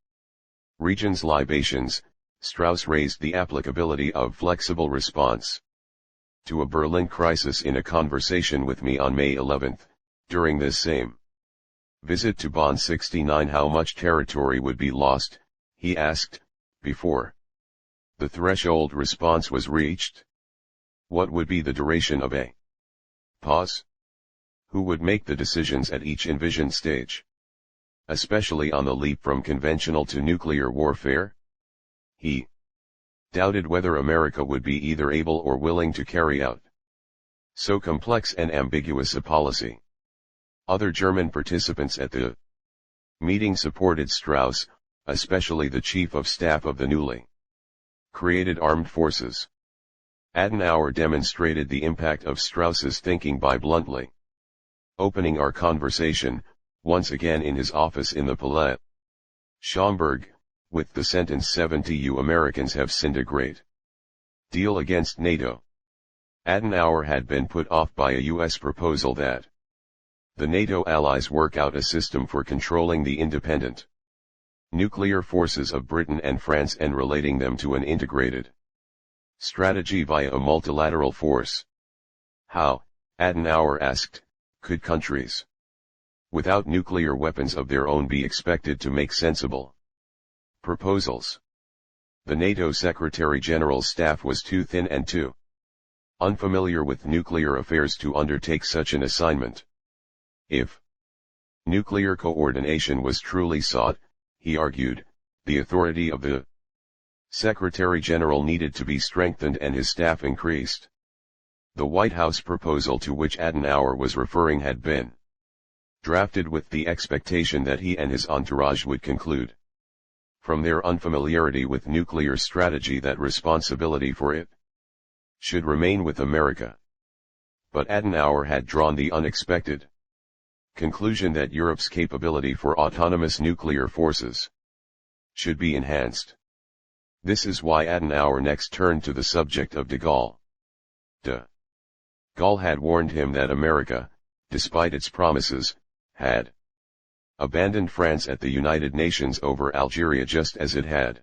region's libations, Strauss raised the applicability of flexible response to a Berlin crisis in a conversation with me on May 11, during this same visit to Bonn. 69. How much territory would be lost, he asked, before the threshold response was reached? What would be the duration of a pause? Who would make the decisions at each envisioned stage, especially on the leap from conventional to nuclear warfare? He doubted whether America would be either able or willing to carry out so complex and ambiguous a policy. Other German participants at the meeting supported Strauss, especially the Chief of Staff of the newly created armed forces. Adenauer demonstrated the impact of Strauss's thinking by bluntly opening our conversation, once again in his office in the Palais Schaumburg, with the sentence 70 "You Americans have sinned a great deal against NATO." Adenauer had been put off by a U.S. proposal that the NATO allies work out a system for controlling the independent nuclear forces of Britain and France and relating them to an integrated strategy via a multilateral force. How, Adenauer asked, could countries without nuclear weapons of their own be expected to make sensible proposals? The NATO Secretary General's staff was too thin and too unfamiliar with nuclear affairs to undertake such an assignment. If nuclear coordination was truly sought, he argued, the authority of the Secretary General needed to be strengthened and his staff increased. The White House proposal to which Adenauer was referring had been drafted with the expectation that he and his entourage would conclude, from their unfamiliarity with nuclear strategy, that responsibility for it should remain with America. But Adenauer had drawn the unexpected conclusion that Europe's capability for autonomous nuclear forces should be enhanced. This is why Adenauer next turned to the subject of de Gaulle. De Gaulle had warned him that America, despite its promises, had abandoned France at the United Nations over Algeria, just as it had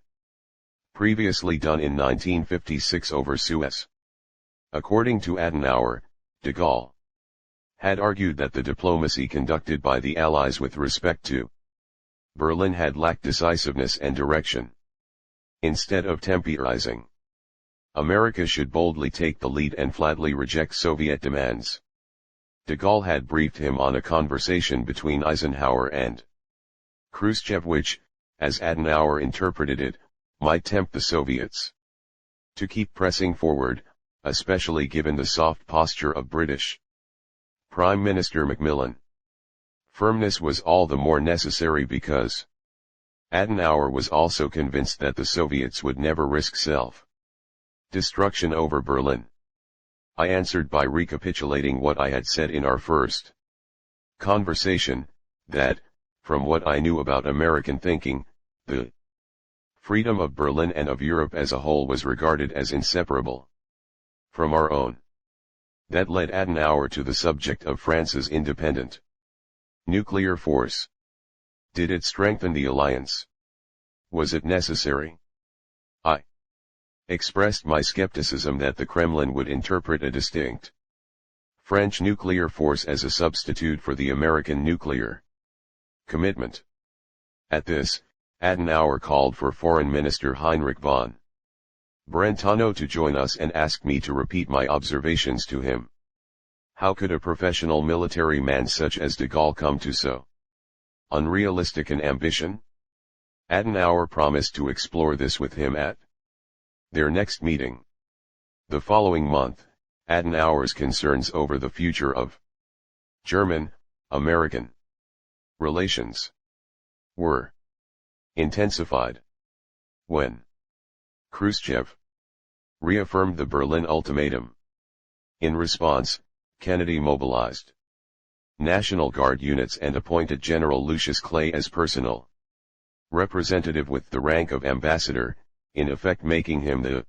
previously done in 1956 over Suez. According to Adenauer, de Gaulle had argued that the diplomacy conducted by the Allies with respect to Berlin had lacked decisiveness and direction. Instead of temporizing, America should boldly take the lead and flatly reject Soviet demands. De Gaulle had briefed him on a conversation between Eisenhower and Khrushchev which, as Adenauer interpreted it, might tempt the Soviets to keep pressing forward, especially given the soft posture of British Prime Minister Macmillan. Firmness was all the more necessary because Adenauer was also convinced that the Soviets would never risk self-destruction over Berlin. I answered by recapitulating what I had said in our first conversation, that, from what I knew about American thinking, the freedom of Berlin and of Europe as a whole was regarded as inseparable from our own. That led Adenauer to the subject of France's independent nuclear force. Did it strengthen the alliance? Was it necessary? I expressed my skepticism that the Kremlin would interpret a distinct French nuclear force as a substitute for the American nuclear commitment. At this, Adenauer called for Foreign Minister Heinrich von Brentano to join us and asked me to repeat my observations to him. How could a professional military man such as de Gaulle come to so unrealistic an ambition? Adenauer promised to explore this with him at their next meeting. The following month, Adenauer's concerns over the future of German-American relations were intensified when Khrushchev reaffirmed the Berlin ultimatum. In response, Kennedy mobilized National Guard units and appointed General Lucius Clay as personal representative with the rank of ambassador, in effect making him the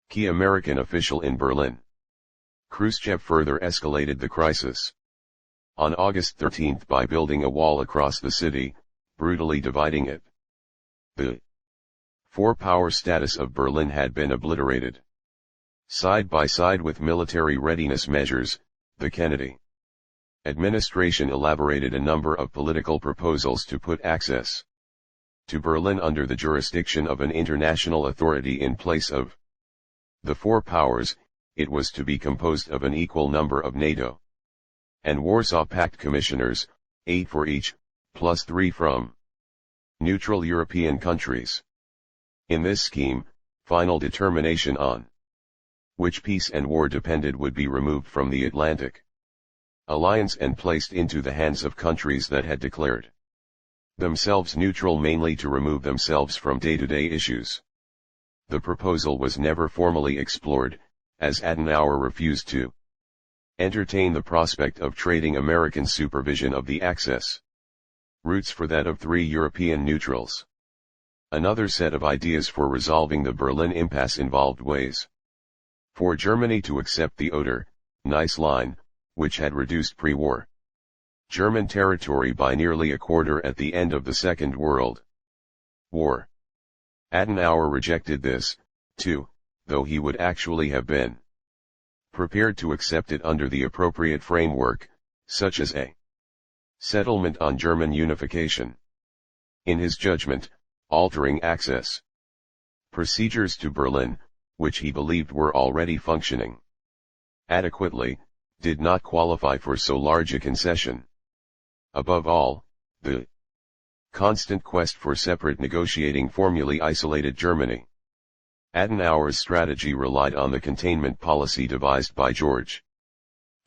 key American official in Berlin. Khrushchev further escalated the crisis on August 13 by building a wall across the city, brutally dividing it. The four-power status of Berlin had been obliterated. Side by side with military readiness measures, the Kennedy administration elaborated a number of political proposals to put access to Berlin under the jurisdiction of an international authority in place of the four powers. It was to be composed of an equal number of NATO and Warsaw Pact commissioners, 8 for each, plus 3 from neutral European countries. In this scheme, final determination on which peace and war depended would be removed from the Atlantic Alliance and placed into the hands of countries that had declared themselves neutral, mainly to remove themselves from day-to-day issues. The proposal was never formally explored, as Adenauer refused to entertain the prospect of trading American supervision of the access routes for that of 3 European neutrals. Another set of ideas for resolving the Berlin impasse involved ways for Germany to accept the Oder-Neisse line, which had reduced pre-war German territory by nearly a quarter at the end of the Second World War. Adenauer rejected this, too, though he would actually have been prepared to accept it under the appropriate framework, such as a settlement on German unification. In his judgment, altering access procedures to Berlin, which he believed were already functioning adequately, did not qualify for so large a concession. Above all, the constant quest for separate negotiating formulae isolated Germany. Adenauer's strategy relied on the containment policy devised by George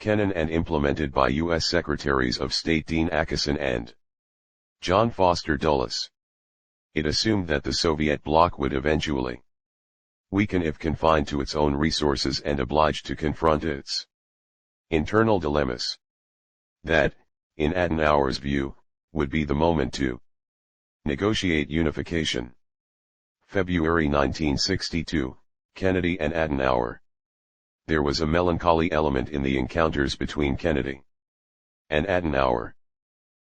Kennan and implemented by U.S. Secretaries of State Dean Acheson and John Foster Dulles. It assumed that the Soviet bloc would eventually weaken if confined to its own resources and obliged to confront its internal dilemmas. That, in Adenauer's view, would be the moment to negotiate unification. February 1962, Kennedy and Adenauer. There was a melancholy element in the encounters between Kennedy and Adenauer.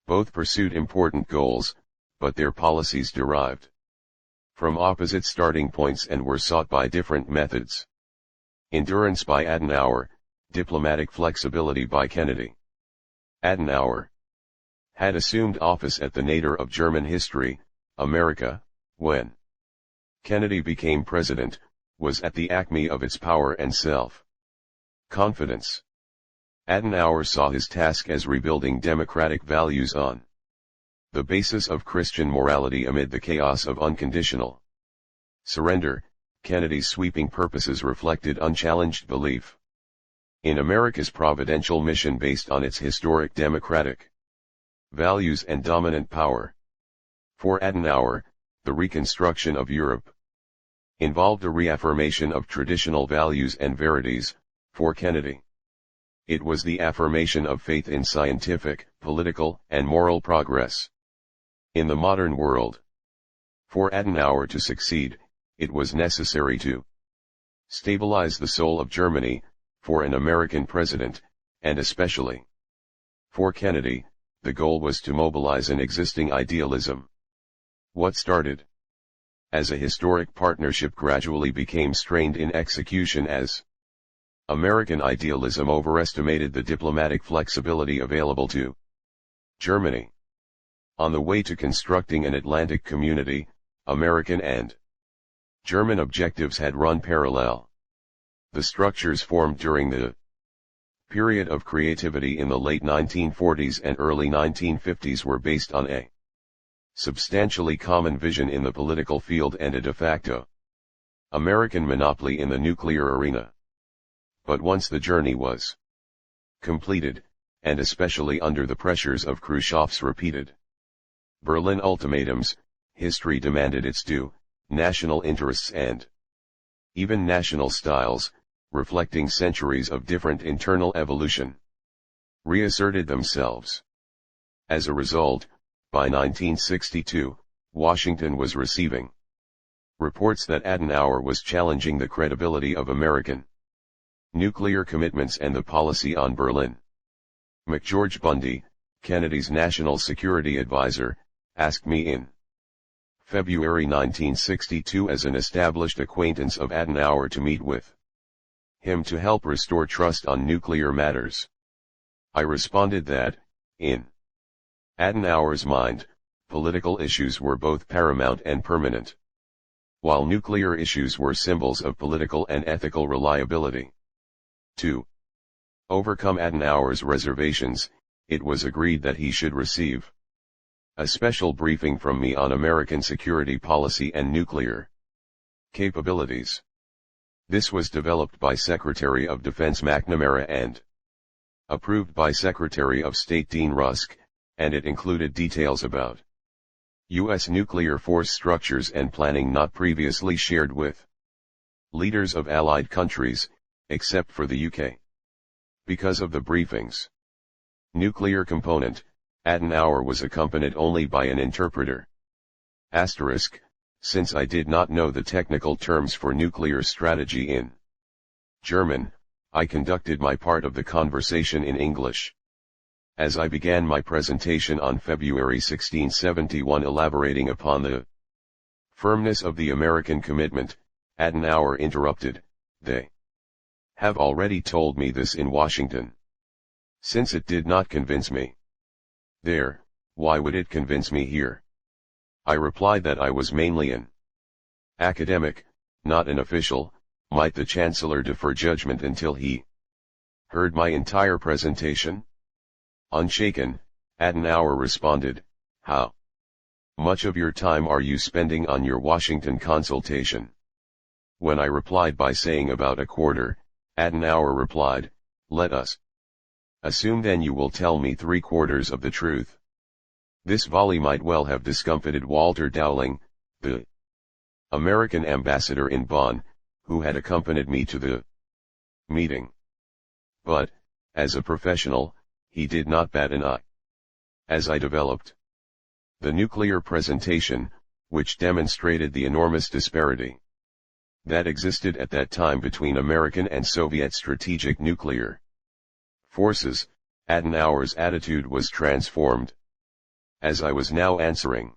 Both pursued important goals, but their policies derived from opposite starting points and were sought by different methods. Endurance by Adenauer, diplomatic flexibility by Kennedy. Adenauer had assumed office at the nadir of German history, America, when Kennedy became president, was at the acme of its power and self-confidence. Adenauer saw his task as rebuilding democratic values on the basis of Christian morality amid the chaos of unconditional surrender. Kennedy's sweeping purposes reflected unchallenged belief in America's providential mission based on its historic democratic values and dominant power. For Adenauer, the reconstruction of Europe involved a reaffirmation of traditional values and verities. For Kennedy, it was the affirmation of faith in scientific, political, and moral progress in the modern world. For Adenauer to succeed, it was necessary to stabilize the soul of Germany, for an American president, and especially for Kennedy, the goal was to mobilize an existing idealism. What started as a historic partnership gradually became strained in execution as American idealism overestimated the diplomatic flexibility available to Germany. On the way to constructing an Atlantic community, American and German objectives had run parallel. The structures formed during the period of creativity in the late 1940s and early 1950s were based on a substantially common vision in the political field and a de facto American monopoly in the nuclear arena. But once the journey was completed, and especially under the pressures of Khrushchev's repeated Berlin ultimatums, history demanded its due. National interests and even national styles, reflecting centuries of different internal evolution, reasserted themselves. As a result, by 1962, Washington was receiving reports that Adenauer was challenging the credibility of American nuclear commitments and the policy on Berlin. McGeorge Bundy, Kennedy's national security advisor, asked me in February 1962 as an established acquaintance of Adenauer to meet with him to help restore trust on nuclear matters. I responded that, in Adenauer's mind, political issues were both paramount and permanent, while nuclear issues were symbols of political and ethical reliability. To overcome Adenauer's reservations, it was agreed that he should receive a special briefing from me on American security policy and nuclear capabilities. This was developed by Secretary of Defense McNamara and approved by Secretary of State Dean Rusk, and it included details about U.S. nuclear force structures and planning not previously shared with leaders of allied countries, except for the UK. Because of the briefing's nuclear component, Adenauer was accompanied only by an interpreter. Asterisk, since I did not know the technical terms for nuclear strategy in German, I conducted my part of the conversation in English. As I began my presentation on February 1671 elaborating upon the firmness of the American commitment, Adenauer interrupted, "They have already told me this in Washington. Since it did not convince me there, why would it convince me here?" I replied that I was mainly an academic, not an official. Might the Chancellor defer judgment until he heard my entire presentation? Unshaken, Adenauer responded, "How much of your time are you spending on your Washington consultation?" When I replied by saying about a quarter, Adenauer replied, "Let us Assume then you will tell me 3/4 of the truth. This volley might well have discomfited Walter Dowling, the American ambassador in Bonn, who had accompanied me to the meeting. But, as a professional, he did not bat an eye. As I developed the nuclear presentation, which demonstrated the enormous disparity that existed at that time between American and Soviet strategic nuclear forces, Adenauer's attitude was transformed. As I was now answering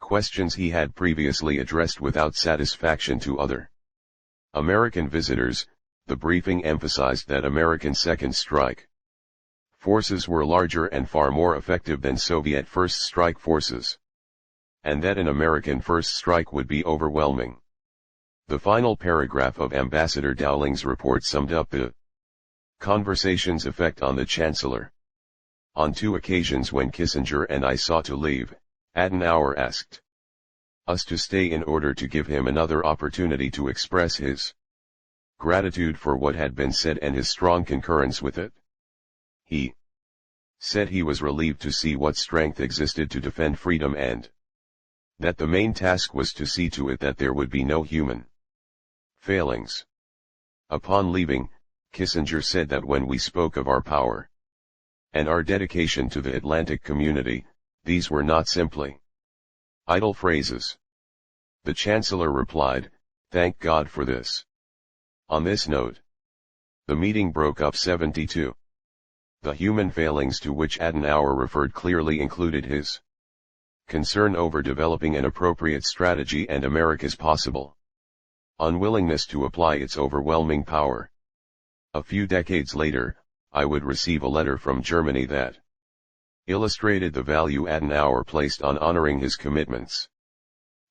questions he had previously addressed without satisfaction to other American visitors, the briefing emphasized that American second strike forces were larger and far more effective than Soviet first strike forces, and that an American first strike would be overwhelming. The final paragraph of Ambassador Dowling's report summed up the conversation's effect on the Chancellor. On 2 occasions when Kissinger and I sought to leave, Adenauer asked us to stay in order to give him another opportunity to express his gratitude for what had been said and his strong concurrence with it. He said he was relieved to see what strength existed to defend freedom and that the main task was to see to it that there would be no human failings. Upon leaving, Kissinger said that when we spoke of our power and our dedication to the Atlantic community, these were not simply idle phrases. The Chancellor replied, "Thank God for this." On this note, the meeting broke up. 72. The human failings to which Adenauer referred clearly included his concern over developing an appropriate strategy and America's possible unwillingness to apply its overwhelming power. A few decades later, I would receive a letter from Germany that illustrated the value Adenauer placed on honoring his commitments.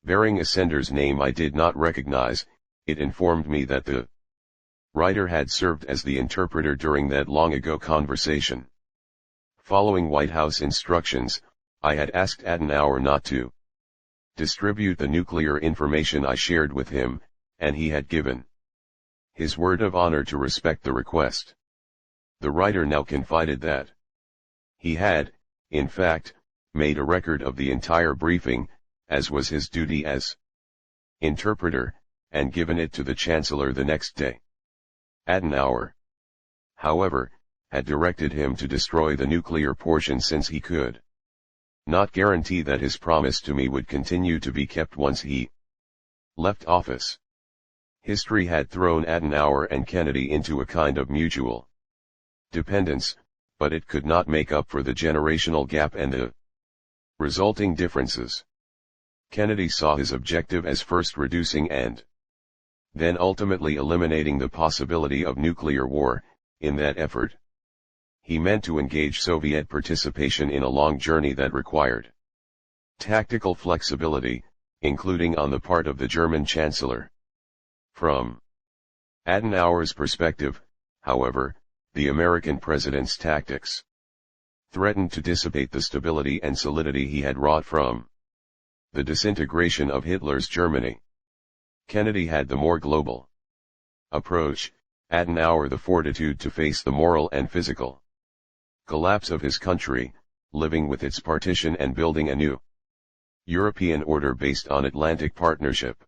Bearing a sender's name I did not recognize, it informed me that the writer had served as the interpreter during that long-ago conversation. Following White House instructions, I had asked Adenauer not to distribute the nuclear information I shared with him, and he had given his word of honor to respect the request. The writer now confided that he had, in fact, made a record of the entire briefing, as was his duty as interpreter, and given it to the Chancellor the next day. Adenauer, however, had directed him to destroy the nuclear portion since he could not guarantee that his promise to me would continue to be kept once he left office. History had thrown Adenauer and Kennedy into a kind of mutual dependence, but it could not make up for the generational gap and the resulting differences. Kennedy saw his objective as first reducing and then ultimately eliminating the possibility of nuclear war. In that effort, he meant to engage Soviet participation in a long journey that required tactical flexibility, including on the part of the German Chancellor. From Adenauer's perspective, however, the American president's tactics threatened to dissipate the stability and solidity he had wrought from the disintegration of Hitler's Germany. Kennedy had the more global approach, Adenauer the fortitude to face the moral and physical collapse of his country, living with its partition and building a new European order based on Atlantic partnership.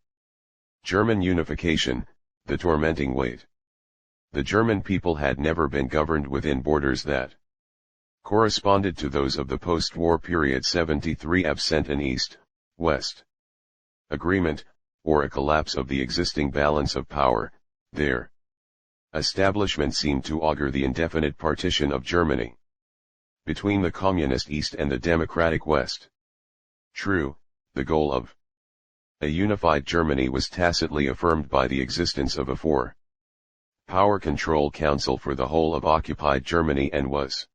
German unification, the tormenting weight. The German people had never been governed within borders that corresponded to those of the post-war period. 73. Absent an East-West agreement, or a collapse of the existing balance of power, their establishment seemed to augur the indefinite partition of Germany between the communist East and the democratic West. True, the goal of a unified Germany was tacitly affirmed by the existence of a four-power control council for the whole of occupied Germany and was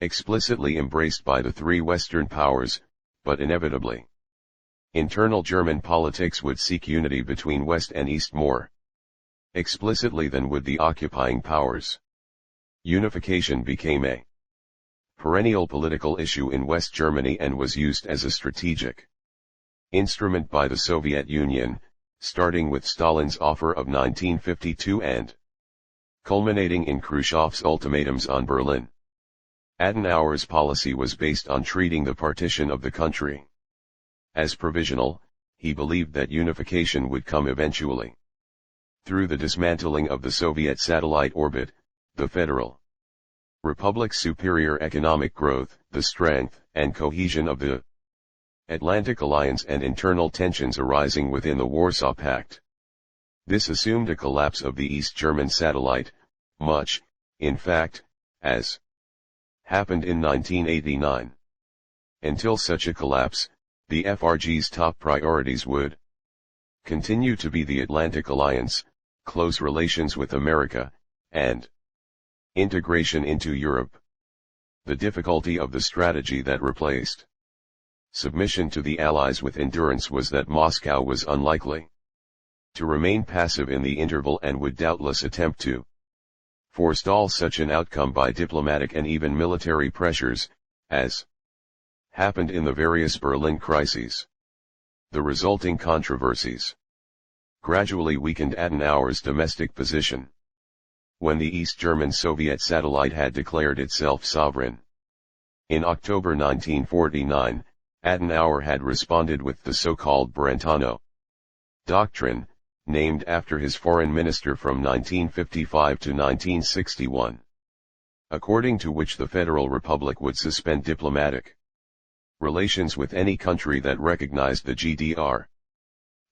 explicitly embraced by the 3 Western powers, but inevitably, internal German politics would seek unity between West and East more explicitly than would the occupying powers. Unification became a perennial political issue in West Germany and was used as a strategic instrument by the Soviet Union, starting with Stalin's offer of 1952 and culminating in Khrushchev's ultimatums on Berlin. Adenauer's policy was based on treating the partition of the country as provisional. He believed that unification would come eventually. Through the dismantling of the Soviet satellite orbit, the Federal Republic's superior economic growth, the strength and cohesion of the Atlantic Alliance and internal tensions arising within the Warsaw Pact. This assumed a collapse of the East German satellite, much, in fact, as happened in 1989. Until such a collapse, the FRG's top priorities would continue to be the Atlantic Alliance, close relations with America, and integration into Europe. The difficulty of the strategy that replaced submission to the Allies with endurance was that Moscow was unlikely to remain passive in the interval and would doubtless attempt to forestall such an outcome by diplomatic and even military pressures, as happened in the various Berlin crises. The resulting controversies gradually weakened Adenauer's domestic position. When the East German Soviet satellite had declared itself sovereign in October 1949, Adenauer had responded with the so-called Brentano Doctrine, named after his foreign minister from 1955 to 1961, according to which the Federal Republic would suspend diplomatic relations with any country that recognized the GDR.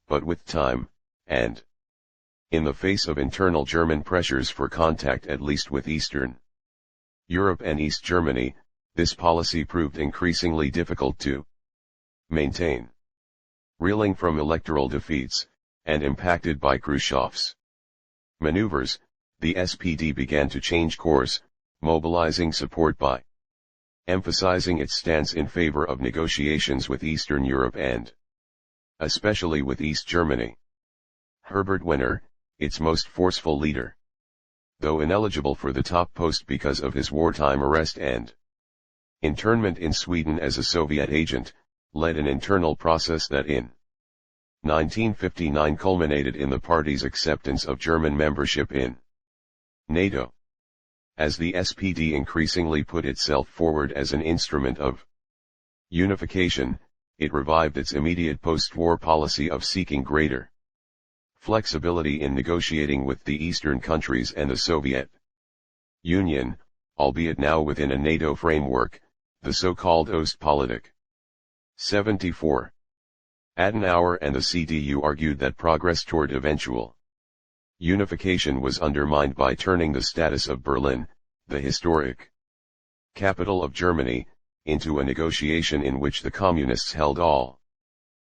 But with time, and in the face of internal German pressures for contact at least with Eastern Europe and East Germany, this policy proved increasingly difficult to maintain. Reeling from electoral defeats, and impacted by Khrushchev's maneuvers, the SPD began to change course, mobilizing support by emphasizing its stance in favor of negotiations with Eastern Europe and especially with East Germany. Herbert Wehner, its most forceful leader, though ineligible for the top post because of his wartime arrest and internment in Sweden as a Soviet agent, led an internal process that in 1959 culminated in the party's acceptance of German membership in NATO. As the SPD increasingly put itself forward as an instrument of unification, it revived its immediate post-war policy of seeking greater flexibility in negotiating with the Eastern countries and the Soviet Union, albeit now within a NATO framework, the so-called Ostpolitik. 74. Adenauer and the CDU argued that progress toward eventual unification was undermined by turning the status of Berlin, the historic capital of Germany, into a negotiation in which the communists held all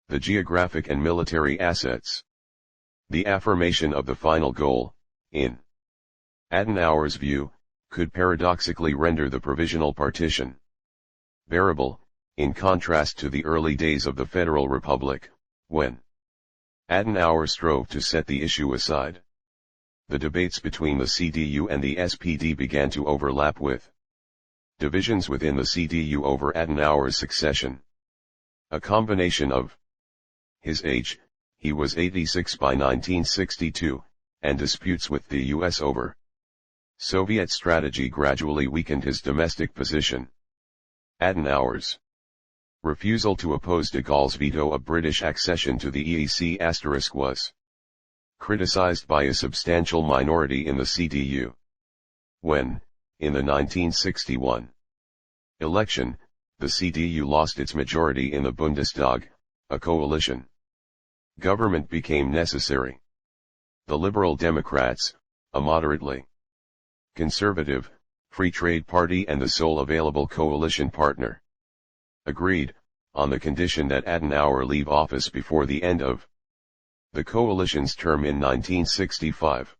the geographic and military assets. The affirmation of the final goal, in Adenauer's view, could paradoxically render the provisional partition bearable, in contrast to the early days of the Federal Republic, when Adenauer strove to set the issue aside. The debates between the CDU and the SPD began to overlap with divisions within the CDU over Adenauer's succession. A combination of his age, he was 86 by 1962, and disputes with the US over Soviet strategy gradually weakened his domestic position. Adenauer's refusal to oppose de Gaulle's veto of British accession to the EEC* was criticized by a substantial minority in the CDU. When, in the 1961 election, the CDU lost its majority in the Bundestag, a coalition government became necessary. The Liberal Democrats, a moderately conservative, free trade party and the sole available coalition partner, agreed, on the condition that Adenauer leave office before the end of the coalition's term in 1965.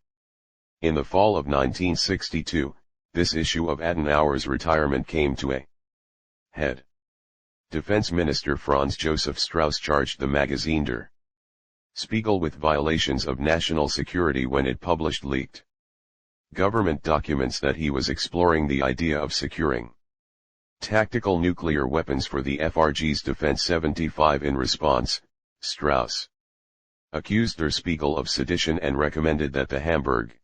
In the fall of 1962, this issue of Adenauer's retirement came to a head. Defense Minister Franz Joseph Strauss charged the magazine Der Spiegel with violations of national security when it published leaked government documents that he was exploring the idea of securing tactical nuclear weapons for the FRG's Defense 75. In response, Strauss accused Der Spiegel of sedition and recommended that the Hamburg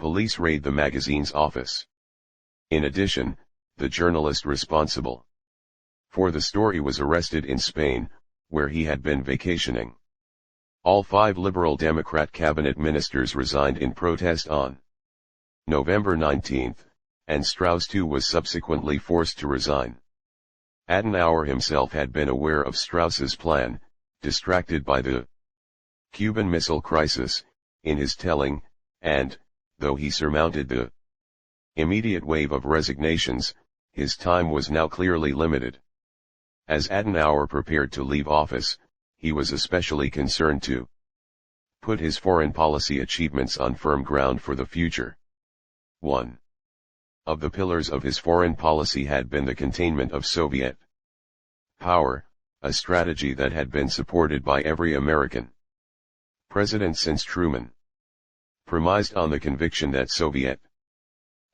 Police raid the magazine's office. In addition, the journalist responsible for the story was arrested in Spain, where he had been vacationing. All 5 Liberal Democrat cabinet ministers resigned in protest on November 19, and Strauss too was subsequently forced to resign. Adenauer himself had been aware of Strauss's plan, distracted by the Cuban Missile Crisis, in his telling, and, though he surmounted the immediate wave of resignations, his time was now clearly limited. As Adenauer prepared to leave office, he was especially concerned to put his foreign policy achievements on firm ground for the future. One of the pillars of his foreign policy had been the containment of Soviet power, a strategy that had been supported by every American president since Truman, premised on the conviction that Soviet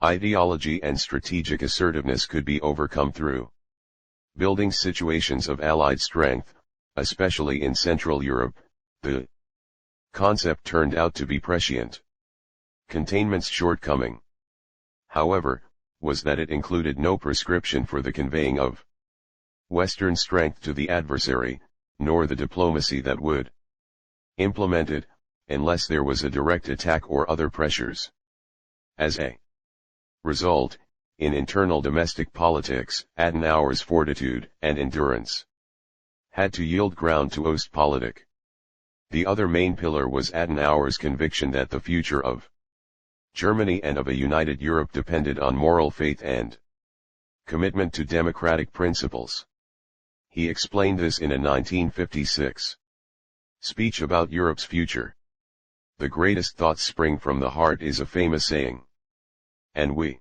ideology and strategic assertiveness could be overcome through building situations of allied strength, especially in Central Europe. The concept turned out to be prescient. Containment's shortcoming, however, was that it included no prescription for the conveying of Western strength to the adversary, nor the diplomacy that would implement it, unless there was a direct attack or other pressures. As a result, in internal domestic politics, Adenauer's fortitude and endurance had to yield ground to Ostpolitik. The other main pillar was Adenauer's conviction that the future of Germany and of a united Europe depended on moral faith and commitment to democratic principles. He explained this in a 1956 speech about Europe's future. "The greatest thoughts spring from the heart" is a famous saying. And we,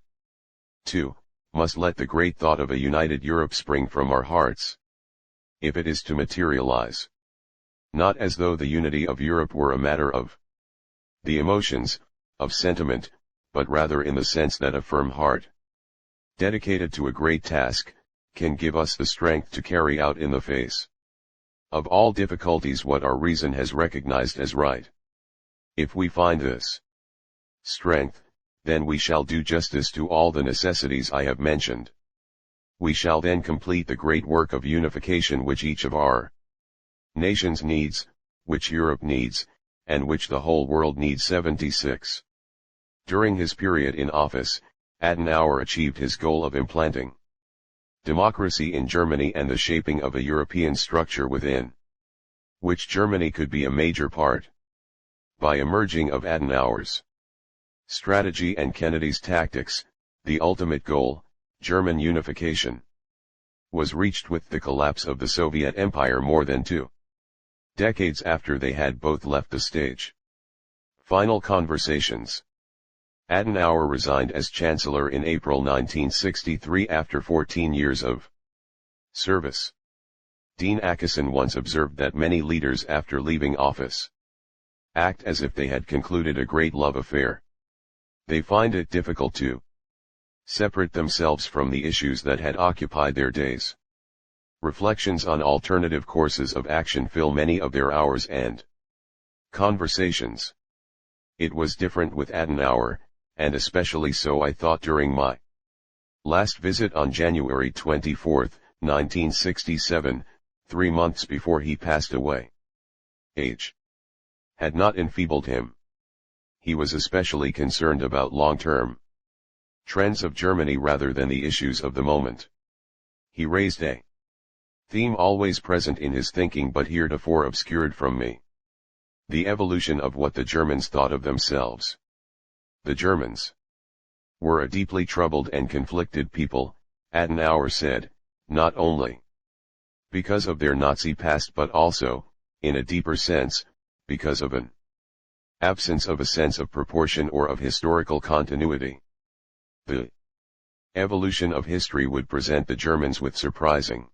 too, must let the great thought of a united Europe spring from our hearts, if it is to materialize. Not as though the unity of Europe were a matter of the emotions, of sentiment, but rather in the sense that a firm heart, dedicated to a great task, can give us the strength to carry out in the face of all difficulties what our reason has recognized as right. If we find this strength, then we shall do justice to all the necessities I have mentioned. We shall then complete the great work of unification which each of our nations needs, which Europe needs, and which the whole world needs. 76. During his period in office, Adenauer achieved his goal of implanting democracy in Germany and the shaping of a European structure within which Germany could be a major part. By a merging of Adenauer's strategy and Kennedy's tactics, the ultimate goal, German unification, was reached with the collapse of the Soviet Empire more than 2 decades after they had both left the stage. Final conversations. Adenauer resigned as Chancellor in April 1963 after 14 years of service. Dean Acheson once observed that many leaders after leaving office act as if they had concluded a great love affair. They find it difficult to separate themselves from the issues that had occupied their days. Reflections on alternative courses of action fill many of their hours and conversations. It was different with Adenauer, and especially so I thought during my last visit on January 24, 1967, 3 months before he passed away. Age had not enfeebled him. He was especially concerned about long-term trends of Germany rather than the issues of the moment. He raised a theme always present in his thinking but heretofore obscured from me: the evolution of what the Germans thought of themselves. The Germans were a deeply troubled and conflicted people, Adenauer said, not only because of their Nazi past but also, in a deeper sense, because of an absence of a sense of proportion or of historical continuity. The evolution of history would present the Germans with surprising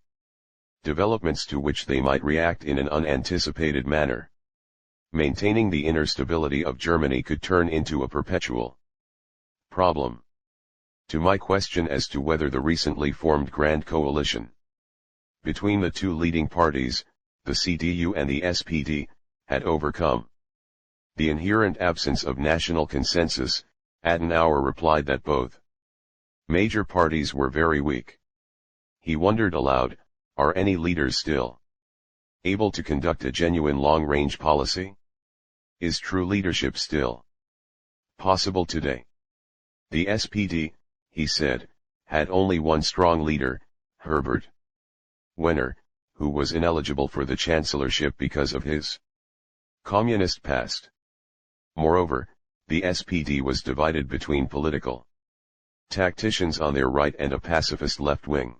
developments to which they might react in an unanticipated manner. Maintaining the inner stability of Germany could turn into a perpetual problem. To my question as to whether the recently formed Grand Coalition between the 2 leading parties, the CDU and the SPD, had overcome the inherent absence of national consensus, Adenauer replied that both major parties were very weak. He wondered aloud, are any leaders still able to conduct a genuine long-range policy? Is true leadership still possible today? The SPD, he said, had only one strong leader, Herbert Wehner, who was ineligible for the chancellorship because of his communist past. Moreover, the SPD was divided between political tacticians on their right and a pacifist left wing.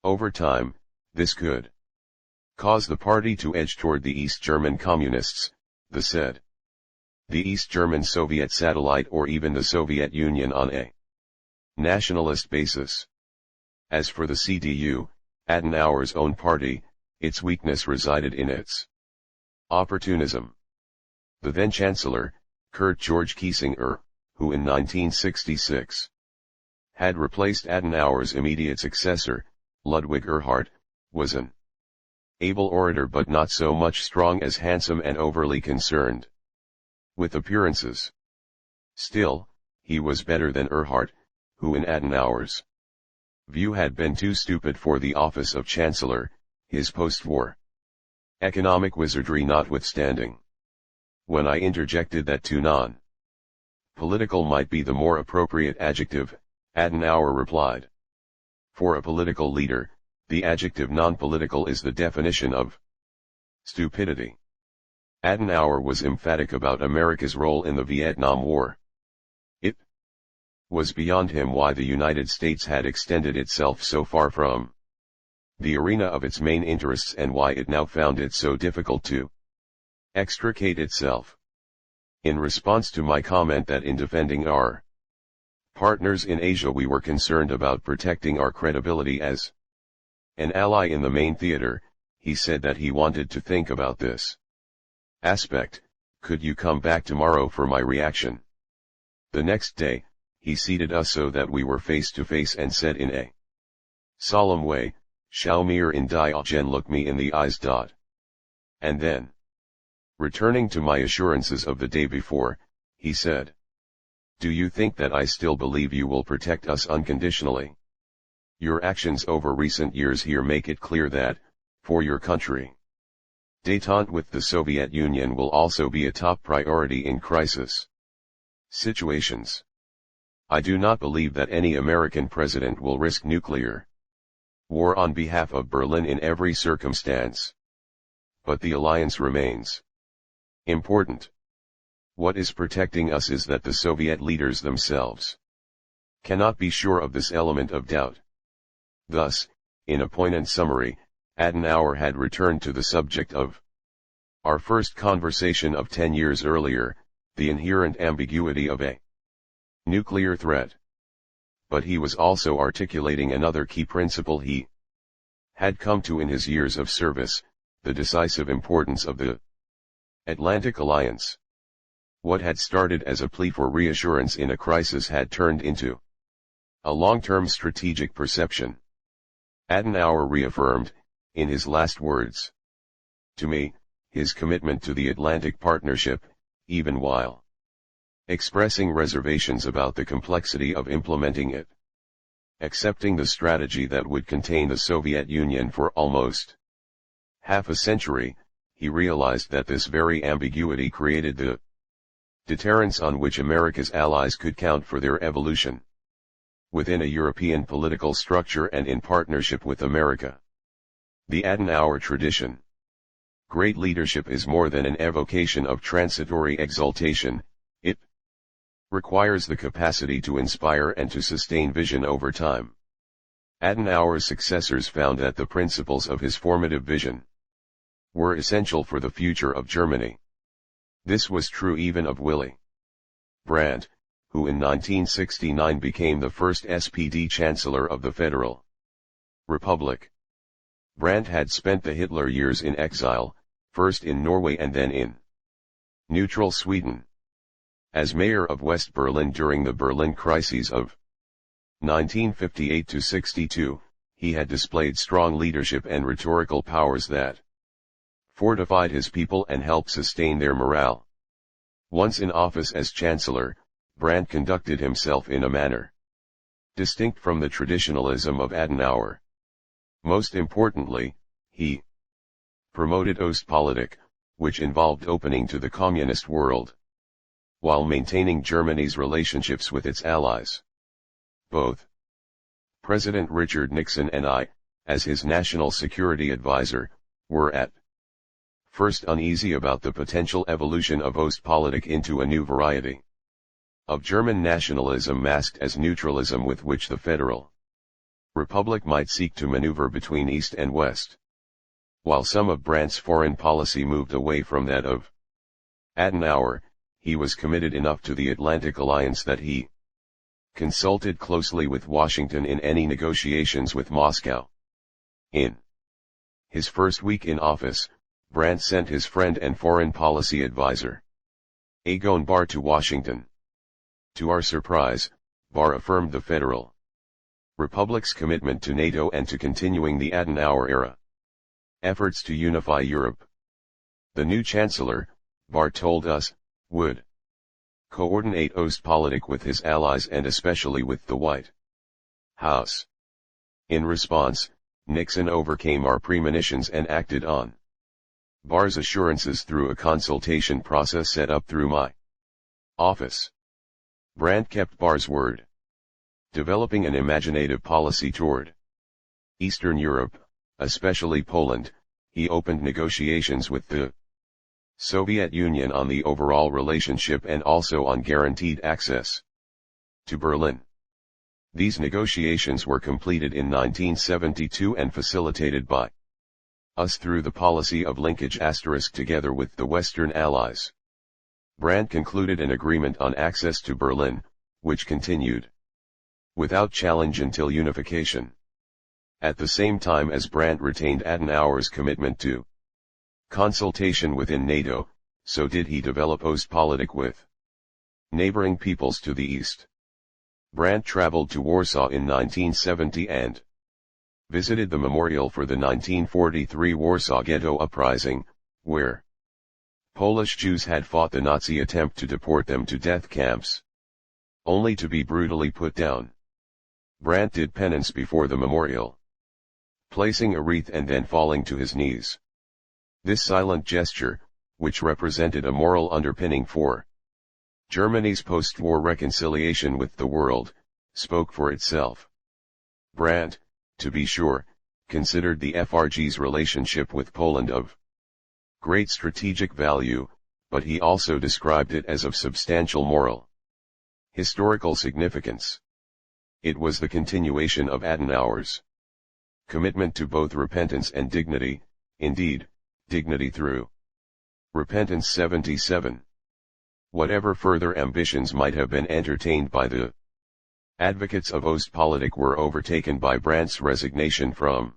Over time, this could cause the party to edge toward the East German communists, the said, the East German Soviet satellite, or even the Soviet Union on a nationalist basis. As for the CDU, Adenauer's own party, its weakness resided in its opportunism. The then Chancellor, Kurt George Kiesinger, who in 1966 had replaced Adenauer's immediate successor, Ludwig Erhard, was an able orator but not so much strong as handsome and overly concerned with appearances. Still, he was better than Erhard, who in Adenauer's view had been too stupid for the office of Chancellor, his post-war economic wizardry notwithstanding. When I interjected that too non-political might be the more appropriate adjective, Adenauer replied, for a political leader, the adjective non-political is the definition of stupidity. Adenauer was emphatic about America's role in the Vietnam War. It was beyond him why the United States had extended itself so far from the arena of its main interests and why it now found it so difficult to extricate itself. In response to my comment that in defending our partners in Asia we were concerned about protecting our credibility as an ally in the main theater, he said that he wanted to think about this aspect. Could you come back tomorrow for my reaction? The next day, he seated us so that we were face to face and said in a solemn way, "Schau mir in die Augen, look me in the eyes. And then, returning to my assurances of the day before, he said, do you think that I still believe you will protect us unconditionally? Your actions over recent years here make it clear that, for your country, détente with the Soviet Union will also be a top priority in crisis situations. I do not believe that any American president will risk nuclear war on behalf of Berlin in every circumstance. But the alliance remains important. What is protecting us is that the Soviet leaders themselves cannot be sure of this element of doubt." Thus, in a poignant summary, Adenauer had returned to the subject of our first conversation of 10 years earlier, the inherent ambiguity of a nuclear threat. But he was also articulating another key principle he had come to in his years of service, the decisive importance of the Atlantic Alliance. What had started as a plea for reassurance in a crisis had turned into a long-term strategic perception. Adenauer reaffirmed, in his last words to me, his commitment to the Atlantic Partnership, even while expressing reservations about the complexity of implementing it. Accepting the strategy that would contain the Soviet Union for almost half a century, he realized that this very ambiguity created the deterrence on which America's allies could count for their evolution within a European political structure and in partnership with America. The Adenauer tradition. Great leadership is more than an evocation of transitory exaltation, it requires the capacity to inspire and to sustain vision over time. Adenauer's successors found that the principles of his formative vision were essential for the future of Germany. This was true even of Willy Brandt, who in 1969 became the first SPD Chancellor of the Federal Republic. Brandt had spent the Hitler years in exile, first in Norway and then in neutral Sweden. As mayor of West Berlin during the Berlin crises of 1958–62, he had displayed strong leadership and rhetorical powers that fortified his people and helped sustain their morale. Once in office as Chancellor, Brandt conducted himself in a manner distinct from the traditionalism of Adenauer. Most importantly, he promoted Ostpolitik, which involved opening to the communist world, while maintaining Germany's relationships with its allies. Both President Richard Nixon and I, as his national security advisor, were at first uneasy about the potential evolution of Ostpolitik into a new variety of German nationalism masked as neutralism with which the Federal Republic might seek to maneuver between East and West. While some of Brandt's foreign policy moved away from that of Adenauer, he was committed enough to the Atlantic Alliance that he consulted closely with Washington in any negotiations with Moscow. In his first week in office, Brandt sent his friend and foreign policy advisor, Egon Bahr, to Washington. To our surprise, Bahr affirmed the Federal Republic's commitment to NATO and to continuing the Adenauer-era efforts to unify Europe. The new Chancellor, Bahr told us, would coordinate Ostpolitik with his allies and especially with the White House. In response, Nixon overcame our premonitions and acted on Bahr's assurances through a consultation process set up through my office. Brandt kept Bahr's word, developing an imaginative policy toward Eastern Europe, especially Poland. He opened negotiations with the Soviet Union on the overall relationship and also on guaranteed access to Berlin. These negotiations were completed in 1972 and facilitated by us through the policy of linkage * together with the Western Allies. Brandt concluded an agreement on access to Berlin, which continued without challenge until unification. At the same time as Brandt retained Adenauer's commitment to consultation within NATO, so did he develop Ostpolitik with neighboring peoples to the east. Brandt traveled to Warsaw in 1970 and visited the memorial for the 1943 Warsaw Ghetto Uprising, where Polish Jews had fought the Nazi attempt to deport them to death camps, only to be brutally put down. Brandt did penance before the memorial, placing a wreath and then falling to his knees. This silent gesture, which represented a moral underpinning for Germany's post-war reconciliation with the world, spoke for itself. Brandt, to be sure, considered the FRG's relationship with Poland of great strategic value, but he also described it as of substantial moral historical significance. It was the continuation of Adenauer's commitment to both repentance and dignity, indeed, dignity through repentance. 77. Whatever further ambitions might have been entertained by the advocates of Ostpolitik were overtaken by Brandt's resignation from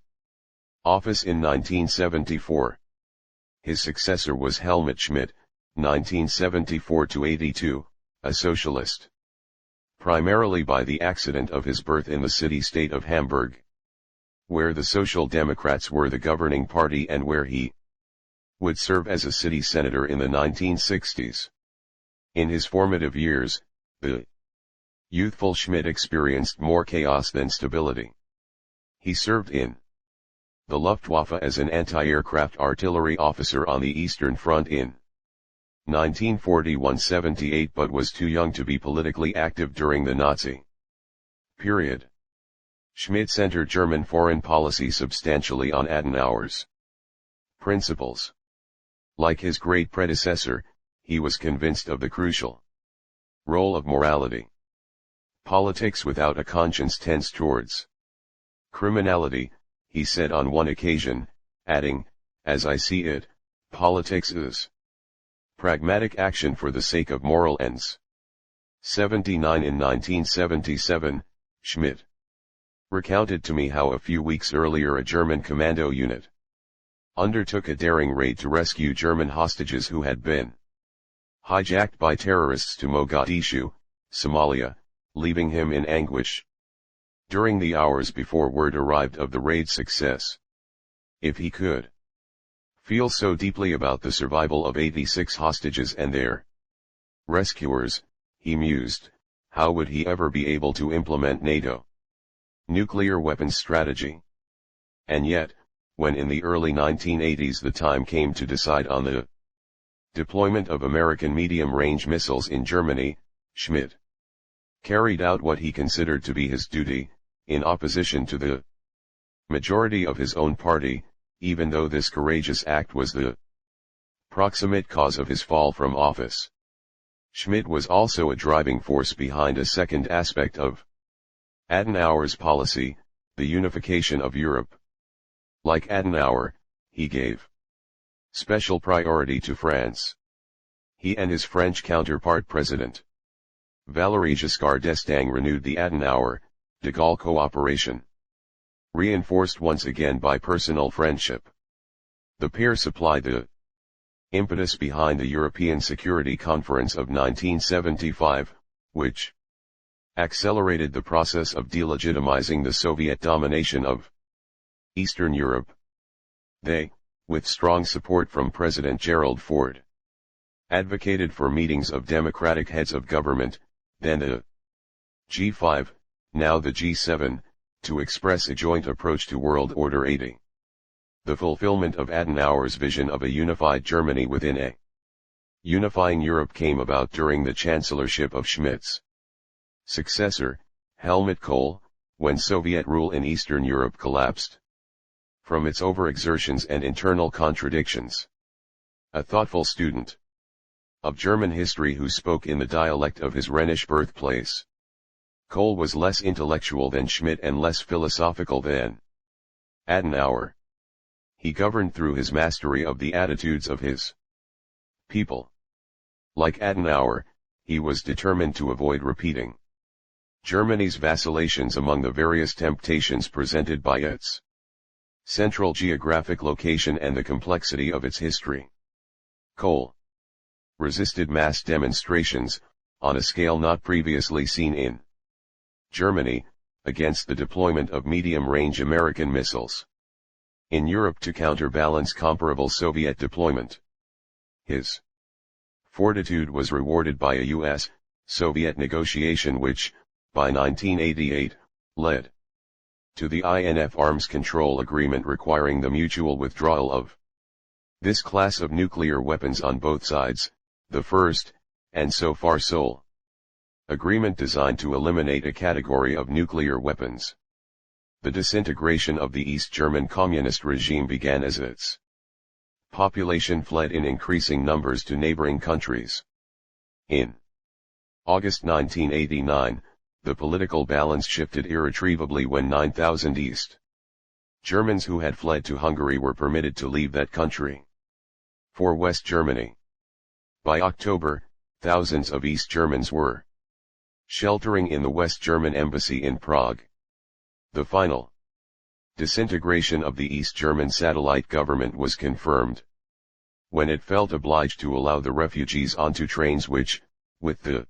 office in 1974. His successor was Helmut Schmidt, 1974–82, a socialist, primarily by the accident of his birth in the city-state of Hamburg, where the Social Democrats were the governing party and where he would serve as a city senator in the 1960s. In his formative years, the youthful Schmidt experienced more chaos than stability. He served in the Luftwaffe as an anti-aircraft artillery officer on the Eastern Front in 1941–78 but was too young to be politically active during the Nazi period. Schmidt centered German foreign policy substantially on Adenauer's principles. Like his great predecessor, he was convinced of the crucial role of morality. Politics without a conscience tends towards criminality, he said on one occasion, adding, "As I see it, politics is pragmatic action for the sake of moral ends." 79. In 1977, Schmidt recounted to me how a few weeks earlier a German commando unit undertook a daring raid to rescue German hostages who had been hijacked by terrorists to Mogadishu, Somalia, leaving him in anguish during the hours before word arrived of the raid's success. If he could feel so deeply about the survival of 86 hostages and their rescuers, he mused, how would he ever be able to implement NATO nuclear weapons strategy? And yet, when in the early 1980s the time came to decide on the deployment of American medium-range missiles in Germany, Schmidt carried out what he considered to be his duty, in opposition to the majority of his own party, even though this courageous act was the proximate cause of his fall from office. Schmidt was also a driving force behind a second aspect of Adenauer's policy, the unification of Europe. Like Adenauer, he gave special priority to France. He and his French counterpart President Valéry Giscard d'Estaing renewed the Adenauer-de Gaulle cooperation, reinforced once again by personal friendship. The pair supplied the impetus behind the European Security Conference of 1975, which accelerated the process of delegitimizing the Soviet domination of Eastern Europe. They, with strong support from President Gerald Ford, advocated for meetings of democratic heads of government, then the G5, now the G7, to express a joint approach to World Order 80. The fulfillment of Adenauer's vision of a unified Germany within a unifying Europe came about during the chancellorship of Schmidt's successor, Helmut Kohl, when Soviet rule in Eastern Europe collapsed from its overexertions and internal contradictions. A thoughtful student of German history who spoke in the dialect of his Rhenish birthplace, Kohl was less intellectual than Schmidt and less philosophical than Adenauer. He governed through his mastery of the attitudes of his people. Like Adenauer, he was determined to avoid repeating Germany's vacillations among the various temptations presented by its central geographic location and the complexity of its history. Kohl resisted mass demonstrations, on a scale not previously seen in Germany, against the deployment of medium-range American missiles in Europe to counterbalance comparable Soviet deployment. His fortitude was rewarded by a U.S.-Soviet negotiation which, by 1988, led to the INF Arms Control Agreement requiring the mutual withdrawal of this class of nuclear weapons on both sides, the first, and so far sole, agreement designed to eliminate a category of nuclear weapons. The disintegration of the East German communist regime began as its population fled in increasing numbers to neighboring countries. In August 1989, the political balance shifted irretrievably when 9,000 East Germans who had fled to Hungary were permitted to leave that country for West Germany. By October, thousands of East Germans were sheltering in the West German embassy in Prague. The final disintegration of the East German satellite government was confirmed when it felt obliged to allow the refugees onto trains which, with the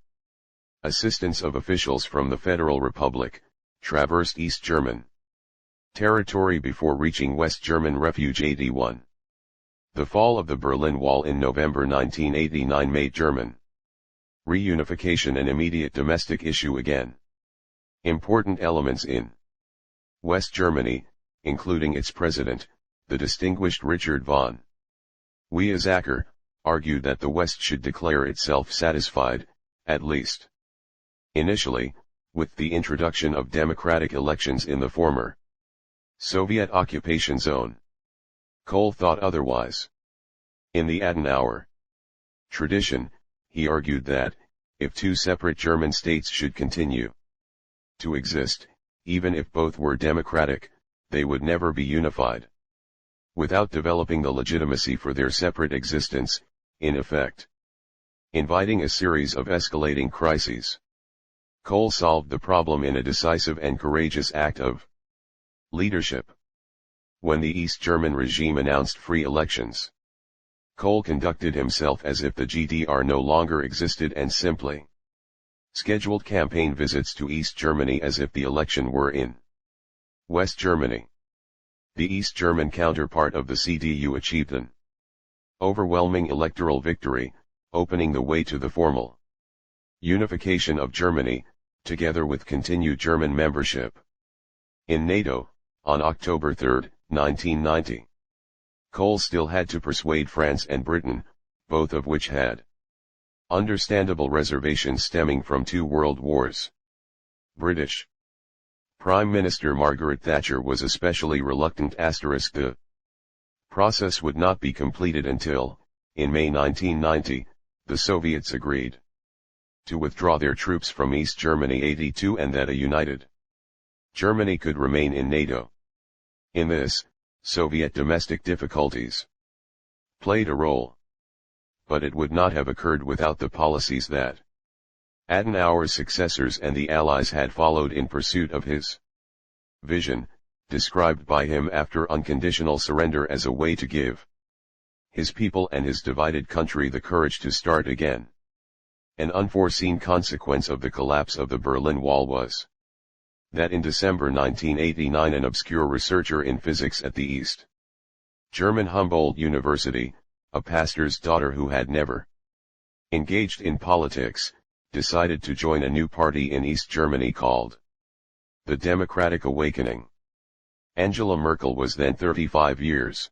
assistance of officials from the Federal Republic, traversed East German territory before reaching West German Refuge 81. The fall of the Berlin Wall in November 1989 made German reunification an immediate domestic issue again. Important elements in West Germany, including its president, the distinguished Richard von Weizsäcker, argued that the West should declare itself satisfied, at least initially, with the introduction of democratic elections in the former Soviet occupation zone. Kohl thought otherwise. In the Adenauer tradition, he argued that, if two separate German states should continue to exist, even if both were democratic, they would never be unified. Without developing the legitimacy for their separate existence, in effect, inviting a series of escalating crises. Kohl solved the problem in a decisive and courageous act of leadership. When the East German regime announced free elections, Kohl conducted himself as if the GDR no longer existed and simply scheduled campaign visits to East Germany as if the election were in West Germany. The East German counterpart of the CDU achieved an overwhelming electoral victory, opening the way to the formal unification of Germany, together with continued German membership in NATO, on October 3, 1990. Kohl still had to persuade France and Britain, both of which had understandable reservations stemming from 2 world wars. British Prime Minister Margaret Thatcher was especially reluctant. The process would not be completed until, in May 1990, the Soviets agreed to withdraw their troops from East Germany 82 and that a united Germany could remain in NATO. In this, Soviet domestic difficulties played a role. But it would not have occurred without the policies that Adenauer's successors and the Allies had followed in pursuit of his vision, described by him after unconditional surrender as a way to give his people and his divided country the courage to start again. An unforeseen consequence of the collapse of the Berlin Wall was that in December 1989 an obscure researcher in physics at the East German Humboldt University, a pastor's daughter who had never engaged in politics, decided to join a new party in East Germany called the Democratic Awakening. Angela Merkel was then 35 years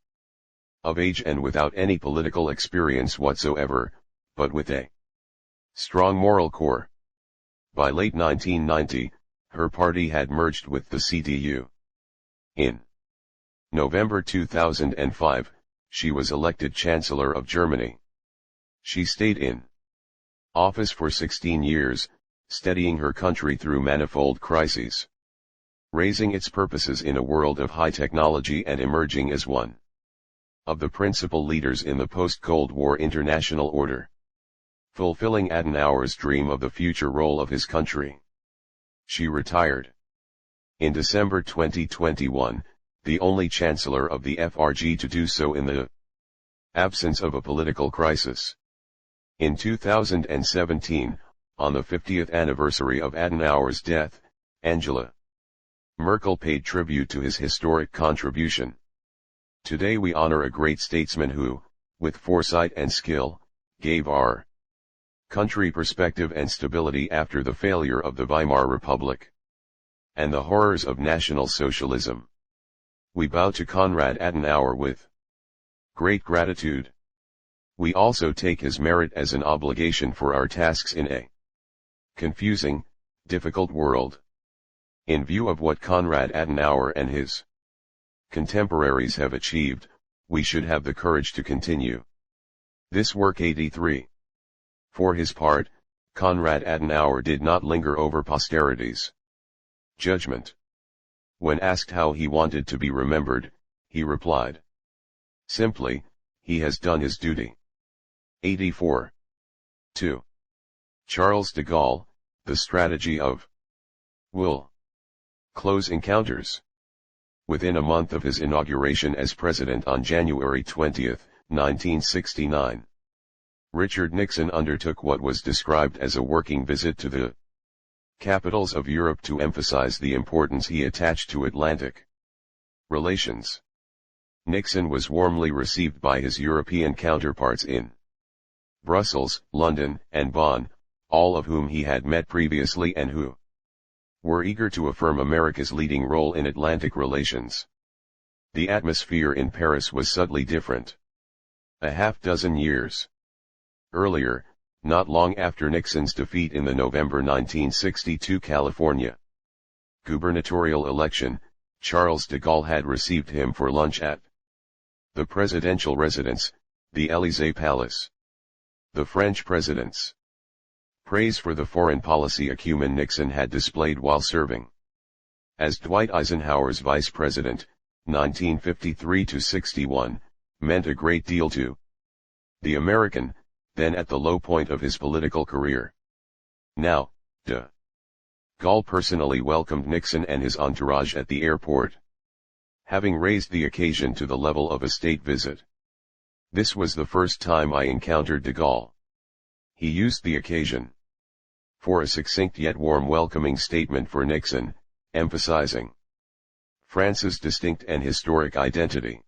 of age and without any political experience whatsoever, but with a strong moral core. By late 1990, her party had merged with the CDU. In November 2005, she was elected Chancellor of Germany. She stayed in office for 16 years, steadying her country through manifold crises, raising its purposes in a world of high technology and emerging as one of the principal leaders in the post-Cold War international order, fulfilling Adenauer's dream of the future role of his country. She retired in December 2021, the only chancellor of the FRG to do so in the absence of a political crisis. In 2017, on the 50th anniversary of Adenauer's death, Angela Merkel paid tribute to his historic contribution. Today we honor a great statesman who, with foresight and skill, gave our country perspective and stability after the failure of the Weimar Republic and the horrors of National Socialism. We bow to Konrad Adenauer with great gratitude. We also take his merit as an obligation for our tasks in a confusing, difficult world. In view of what Konrad Adenauer and his contemporaries have achieved, we should have the courage to continue this work. 83. For his part, Konrad Adenauer did not linger over posterity's judgment. When asked how he wanted to be remembered, he replied simply, "He has done his duty." 84. 2. Charles de Gaulle, The Strategy of Will. Close Encounters. Within a month of his inauguration as president on January 20, 1969, Richard Nixon undertook what was described as a working visit to the capitals of Europe to emphasize the importance he attached to Atlantic relations. Nixon was warmly received by his European counterparts in Brussels, London, and Bonn, all of whom he had met previously and who were eager to affirm America's leading role in Atlantic relations. The atmosphere in Paris was subtly different. A half-dozen years earlier, not long after Nixon's defeat in the November 1962 California gubernatorial election, Charles de Gaulle had received him for lunch at the presidential residence, the Élysée Palace. The French president's praise for the foreign policy acumen Nixon had displayed while serving as Dwight Eisenhower's vice president, 1953-61, meant a great deal to the American, then at the low point of his political career. Now, de Gaulle personally welcomed Nixon and his entourage at the airport, having raised the occasion to the level of a state visit. This was the first time I encountered de Gaulle. He used the occasion for a succinct yet warm welcoming statement for Nixon, emphasizing France's distinct and historic identity.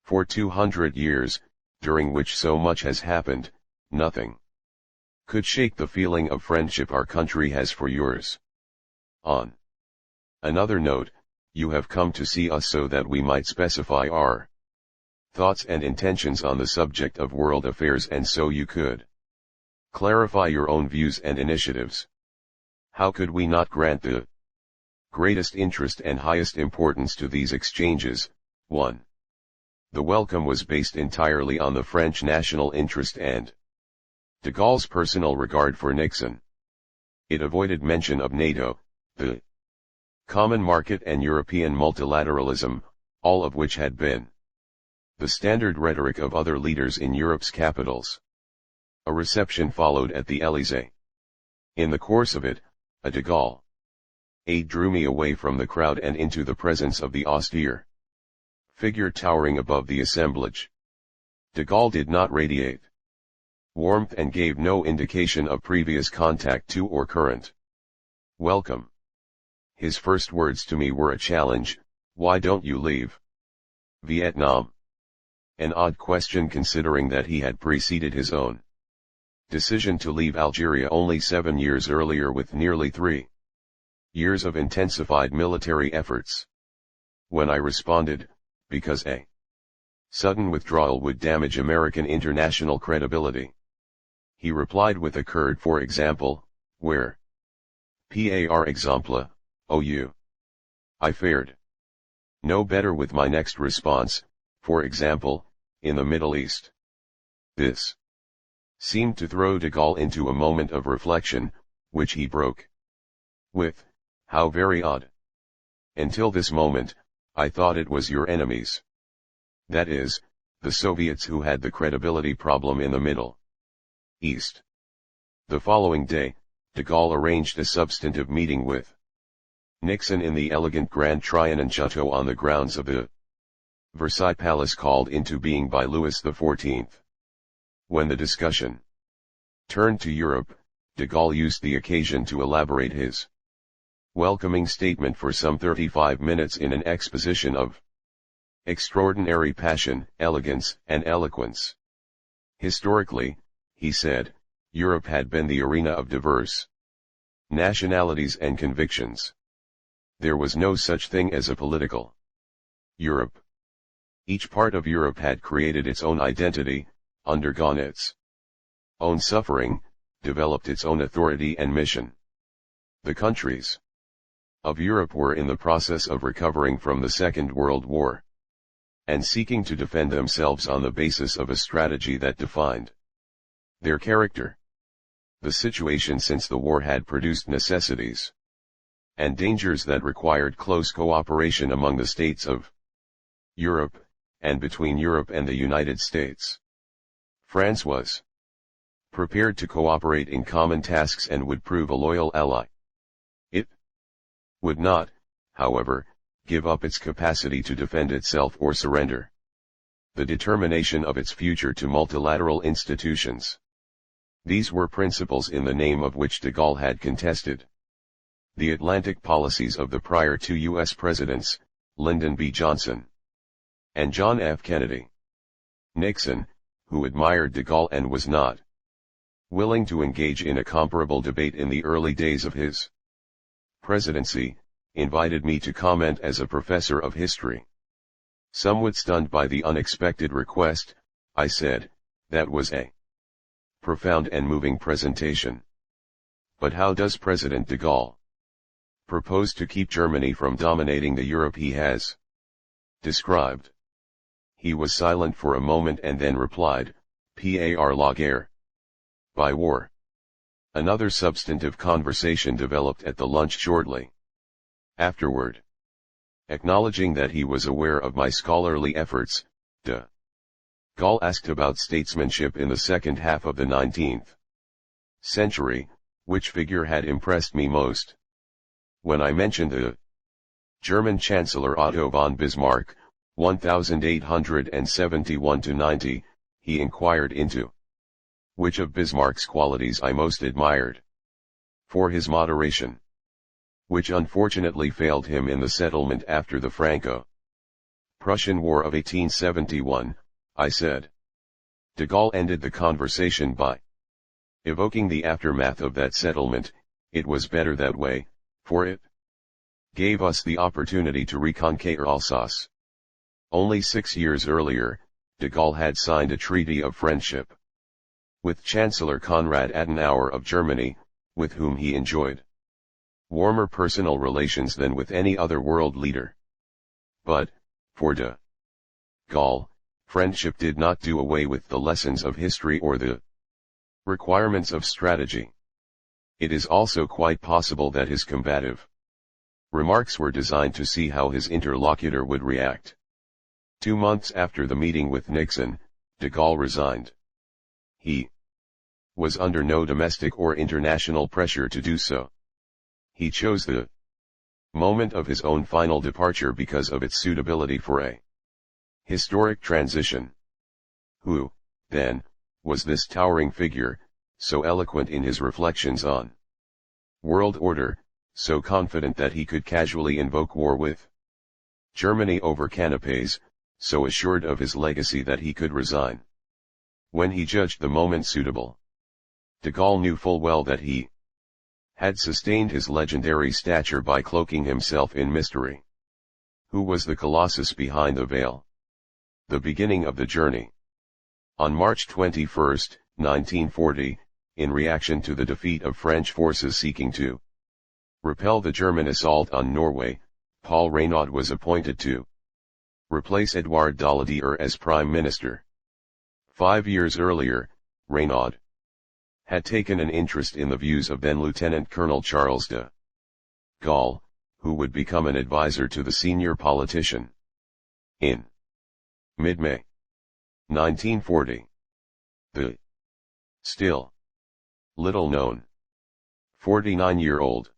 For 200 years, during which so much has happened, nothing could shake the feeling of friendship our country has for yours. On another note, you have come to see us so that we might specify our thoughts and intentions on the subject of world affairs, and so you could clarify your own views and initiatives. How could we not grant the greatest interest and highest importance to these exchanges? 1. The welcome was based entirely on the French national interest and de Gaulle's personal regard for Nixon. It avoided mention of NATO, the common market and European multilateralism, all of which had been the standard rhetoric of other leaders in Europe's capitals. A reception followed at the Élysée. In the course of it, a de Gaulle aide drew me away from the crowd and into the presence of the austere figure towering above the assemblage. De Gaulle did not radiate warmth and gave no indication of previous contact to or current welcome. His first words to me were a challenge: "Why don't you leave Vietnam?" An odd question, considering that he had preceded his own decision to leave Algeria only 7 years earlier with nearly 3 years of intensified military efforts. When I responded, because a sudden withdrawal would damage American international credibility, he replied with a curt "for example, where? Par exemple, OU. I fared no better with my next response: "For example, in the Middle East." This seemed to throw de Gaulle into a moment of reflection, which he broke with, "How very odd. Until this moment, I thought it was your enemies, that is, the Soviets, who had the credibility problem in the Middle East." The following day, de Gaulle arranged a substantive meeting with Nixon in the elegant Grand Trianon Chateau on the grounds of the Versailles Palace, called into being by Louis XIV. When the discussion turned to Europe, de Gaulle used the occasion to elaborate his welcoming statement for some 35 minutes in an exposition of extraordinary passion, elegance, and eloquence. Historically, he said, Europe had been the arena of diverse nationalities and convictions. There was no such thing as a political Europe. Each part of Europe had created its own identity, undergone its own suffering, developed its own authority and mission. The countries of Europe were in the process of recovering from the Second World War, and seeking to defend themselves on the basis of a strategy that defined their character. The situation since the war had produced necessities and dangers that required close cooperation among the states of Europe, and between Europe and the United States. France was prepared to cooperate in common tasks and would prove a loyal ally. It would not, however, give up its capacity to defend itself or surrender the determination of its future to multilateral institutions. These were principles in the name of which de Gaulle had contested the Atlantic policies of the prior 2 U.S. presidents, Lyndon B. Johnson and John F. Kennedy. Nixon, who admired de Gaulle and was not willing to engage in a comparable debate in the early days of his presidency, invited me to comment as a professor of history. Somewhat stunned by the unexpected request, I said, "That was a profound and moving presentation. But how does President de Gaulle propose to keep Germany from dominating the Europe he has described?" He was silent for a moment and then replied, "Par la guerre. By war." Another substantive conversation developed at the lunch shortly afterward. Acknowledging that he was aware of my scholarly efforts, de Gaulle asked about statesmanship in the second half of the 19th century, which figure had impressed me most. When I mentioned the German Chancellor Otto von Bismarck, 1871–90, he inquired into which of Bismarck's qualities I most admired. For his moderation, which unfortunately failed him in the settlement after the Franco-Prussian War of 1871, I said. De Gaulle ended the conversation by Evoking the aftermath of that settlement, it was better that way, for it gave us the opportunity to reconquer Alsace. Only 6 years earlier, de Gaulle had signed a treaty of friendship with Chancellor Konrad Adenauer of Germany, with whom he enjoyed warmer personal relations than with any other world leader. But, for de Gaulle, friendship did not do away with the lessons of history or the requirements of strategy. It is also quite possible that his combative remarks were designed to see how his interlocutor would react. 2 months after the meeting with Nixon, de Gaulle resigned. He was under no domestic or international pressure to do so. He chose the moment of his own final departure because of its suitability for a historic transition. Who, then, was this towering figure, so eloquent in his reflections on world order, so confident that he could casually invoke war with Germany over canapes, so assured of his legacy that he could resign when he judged the moment suitable? De Gaulle knew full well that he had sustained his legendary stature by cloaking himself in mystery. Who was the colossus behind the veil? The beginning of the journey. On March 21, 1940, in reaction to the defeat of French forces seeking to repel the German assault on Norway, Paul Reynaud was appointed to replace Édouard Daladier as Prime Minister. 5 years earlier, Reynaud had taken an interest in the views of then Lieutenant Colonel Charles de Gaulle, who would become an advisor to the senior politician. In mid-May 1940, the still little-known 49-year-old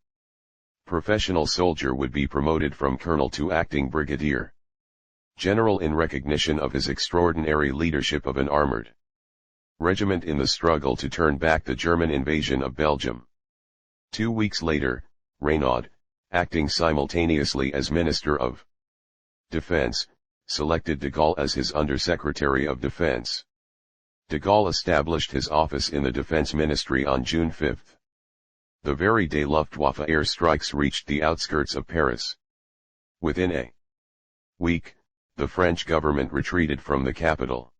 professional soldier would be promoted from colonel to acting brigadier general in recognition of his extraordinary leadership of an armored regiment in the struggle to turn back the German invasion of Belgium. 2 weeks later, Reynaud, acting simultaneously as Minister of Defense, selected de Gaulle as his Undersecretary of Defense. De Gaulle established his office in the Defense Ministry on June 5. The very day Luftwaffe air strikes reached the outskirts of Paris. Within a week, the French government retreated from the capital.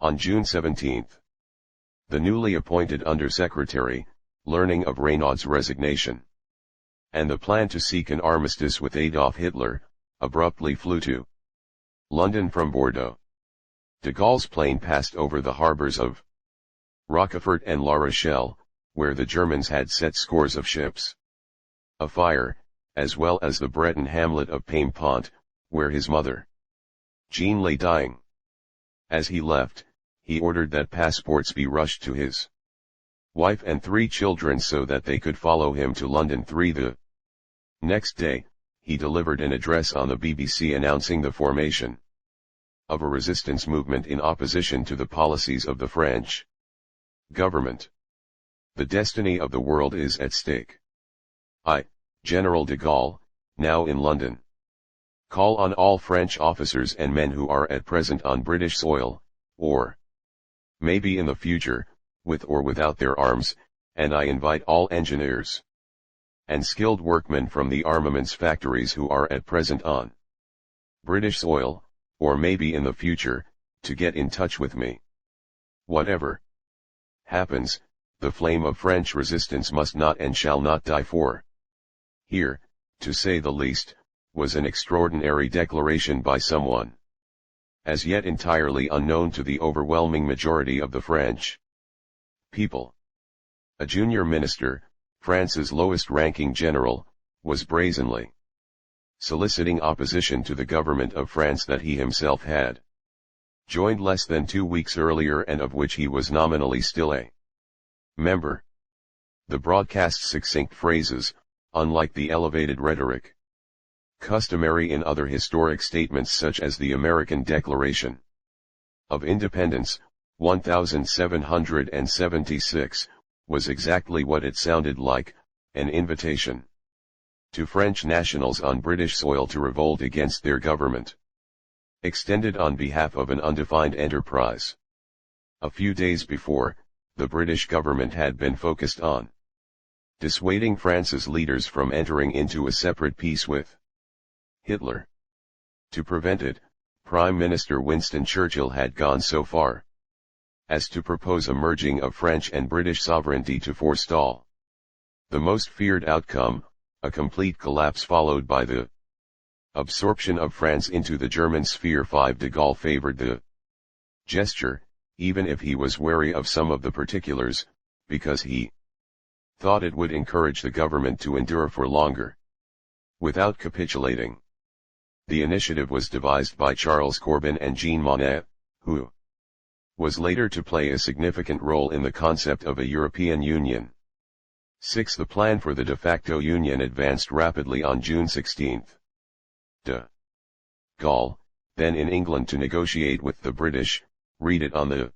On June 17, the newly appointed Undersecretary, learning of Reynaud's resignation and the plan to seek an armistice with Adolf Hitler, abruptly flew to London from Bordeaux. De Gaulle's plane passed over the harbors of Roquefort and La Rochelle, where the Germans had set scores of ships afire, as well as the Breton hamlet of Paimpont, where his mother, Jean, lay dying. As he left, he ordered that passports be rushed to his wife and 3 children so that they could follow him to London. The next day, he delivered an address on the BBC announcing the formation of a resistance movement in opposition to the policies of the French government. The destiny of the world is at stake. I, General de Gaulle, now in London, call on all French officers and men who are at present on British soil, or maybe in the future, with or without their arms, and I invite all engineers and skilled workmen from the armaments factories who are at present on British soil, or maybe in the future, to get in touch with me. Whatever happens, the flame of French resistance must not and shall not die, for here, to say the least, was an extraordinary declaration by someone as yet entirely unknown to the overwhelming majority of the French people. A junior minister, France's lowest-ranking general, was brazenly soliciting opposition to the government of France that he himself had joined less than 2 weeks earlier and of which he was nominally still a member. The broadcast's succinct phrases, unlike the elevated rhetoric customary in other historic statements such as the American Declaration of Independence, 1776, was exactly what it sounded like, an invitation to French nationals on British soil to revolt against their government, extended on behalf of an undefined enterprise. A few days before, the British government had been focused on dissuading France's leaders from entering into a separate peace with Hitler. To prevent it, Prime Minister Winston Churchill had gone so far as to propose a merging of French and British sovereignty to forestall the most feared outcome, a complete collapse followed by the absorption of France into the German sphere. 5 De Gaulle favored the gesture, even if he was wary of some of the particulars, because he thought it would encourage the government to endure for longer without capitulating. The initiative was devised by Charles Corbin and Jean Monnet, who was later to play a significant role in the concept of a European Union. 6. The plan for the de facto union advanced rapidly. On June 16, de Gaulle, then in England to negotiate with the British, read it on the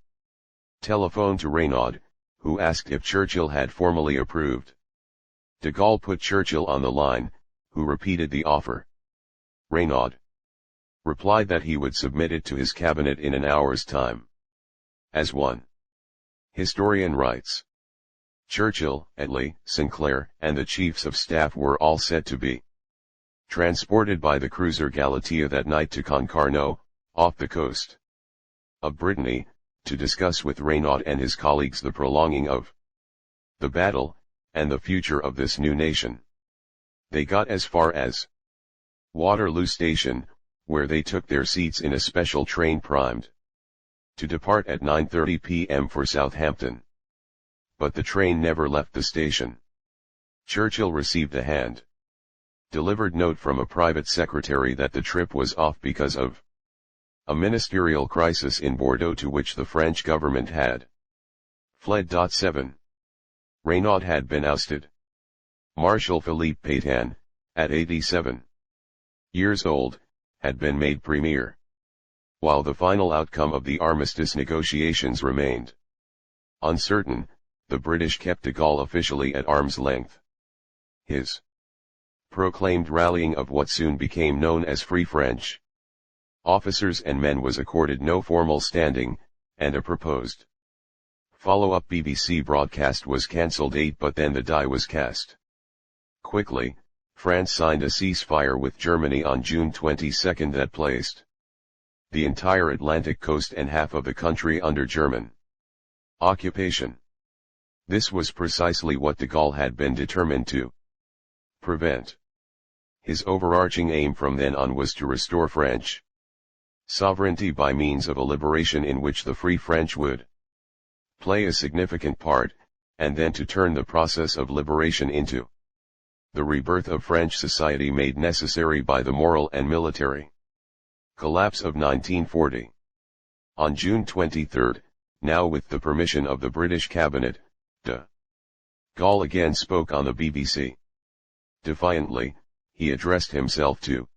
telephone to Reynaud, who asked if Churchill had formally approved. De Gaulle put Churchill on the line, who repeated the offer. Reynaud replied that he would submit it to his cabinet in an hour's time. As one historian writes, Churchill, Attlee, Sinclair, and the chiefs of staff were all set to be transported by the cruiser Galatea that night to Concarneau, off the coast of Brittany, to discuss with Reynaud and his colleagues the prolonging of the battle, and the future of this new nation. They got as far as Waterloo Station, where they took their seats in a special train primed to depart at 9:30 p.m. for Southampton. But the train never left the station. Churchill received a hand-delivered note from a private secretary that the trip was off because of a ministerial crisis in Bordeaux to which the French government had fled. 7. Reynaud had been ousted. Marshal Philippe Pétain, at 87 years old, had been made premier, while the final outcome of the armistice negotiations remained uncertain. The British kept de Gaulle officially at arm's length. His proclaimed rallying of what soon became known as Free French officers and men was accorded no formal standing, and a proposed follow-up BBC broadcast was cancelled. 8. But then the die was cast. Quickly, France signed a ceasefire with Germany on June 22 that placed the entire Atlantic coast and half of the country under German occupation. This was precisely what de Gaulle had been determined to prevent. His overarching aim from then on was to restore French sovereignty by means of a liberation in which the Free French would play a significant part, and then to turn the process of liberation into the rebirth of French society made necessary by the moral and military collapse of 1940. On June 23, now with the permission of the British cabinet, de Gaulle again spoke on the BBC. Defiantly, he addressed himself to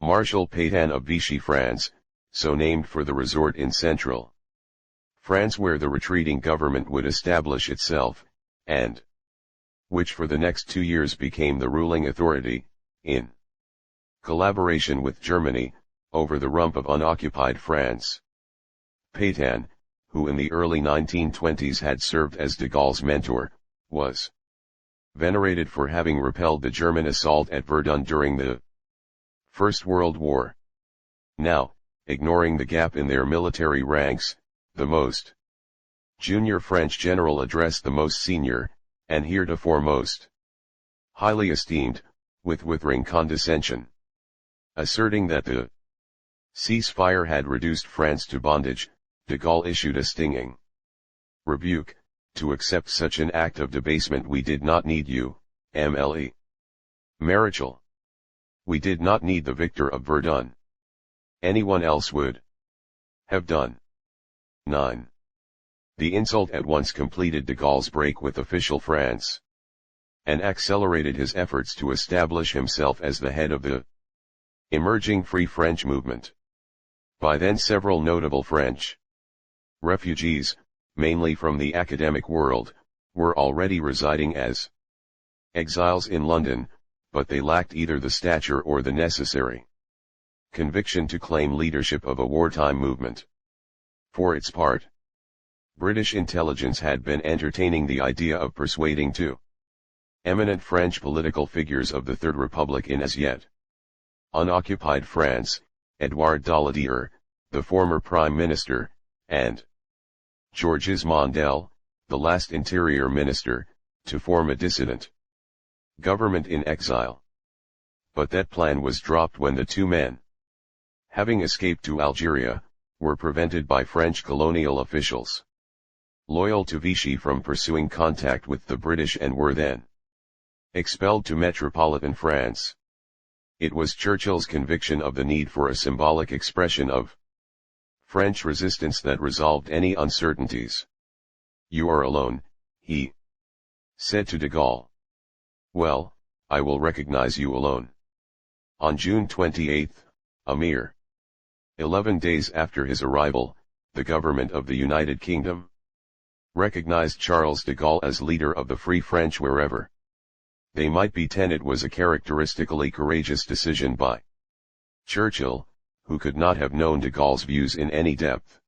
Marshal Pétain of Vichy France, so named for the resort in central France where the retreating government would establish itself, and which for the next 2 years became the ruling authority, in collaboration with Germany, over the rump of unoccupied France. Pétain, who in the early 1920s had served as de Gaulle's mentor, was venerated for having repelled the German assault at Verdun during the First World War. Now, ignoring the gap in their military ranks, the most junior French general addressed the most senior, and heretofore most highly esteemed, with withering condescension, asserting that the ceasefire had reduced France to bondage. De Gaulle issued a stinging rebuke: to accept such an act of debasement we did not need you, MLE Marichal. We did not need the victor of Verdun. Anyone else would have done. 9. The insult at once completed de Gaulle's break with official France, and accelerated his efforts to establish himself as the head of the emerging Free French movement. By then several notable French refugees, mainly from the academic world, were already residing as exiles in London, but they lacked either the stature or the necessary conviction to claim leadership of a wartime movement. For its part, British intelligence had been entertaining the idea of persuading two eminent French political figures of the Third Republic in as yet unoccupied France, Edouard Daladier, the former Prime Minister, and Georges Mondel, the last Interior Minister, to form a dissident government in exile. But that plan was dropped when the two men, having escaped to Algeria, were prevented by French colonial officials loyal to Vichy from pursuing contact with the British and were then expelled to metropolitan France. It was Churchill's conviction of the need for a symbolic expression of French resistance that resolved any uncertainties. "You are alone," he said to de Gaulle. "Well, I will recognize you alone." On June 28, a mere 11 days after his arrival, the government of the United Kingdom recognized Charles de Gaulle as leader of the Free French wherever they might be. It was a characteristically courageous decision by Churchill, who could not have known de Gaulle's views in any depth,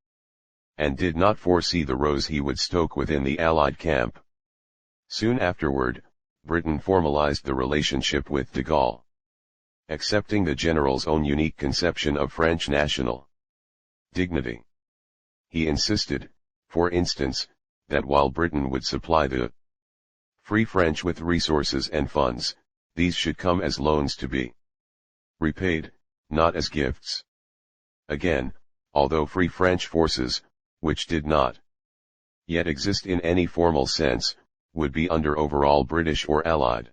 and did not foresee the rows he would stoke within the Allied camp. Soon afterward, Britain formalized the relationship with de Gaulle, accepting the general's own unique conception of French national dignity. He insisted, for instance, that while Britain would supply the Free French with resources and funds, these should come as loans to be repaid, not as gifts. Again, although Free French forces, which did not yet exist in any formal sense, would be under overall British or Allied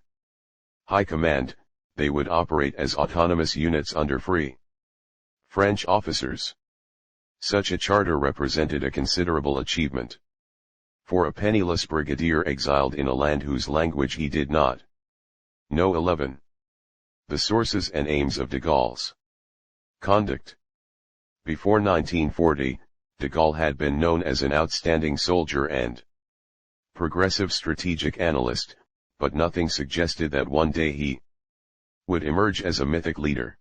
high command, they would operate as autonomous units under Free French officers. Such a charter represented a considerable achievement for a penniless brigadier exiled in a land whose language he did not know. 11. The sources and aims of de Gaulle's conduct. Before 1940, de Gaulle had been known as an outstanding soldier and progressive strategic analyst, but nothing suggested that one day he would emerge as a mythic leader.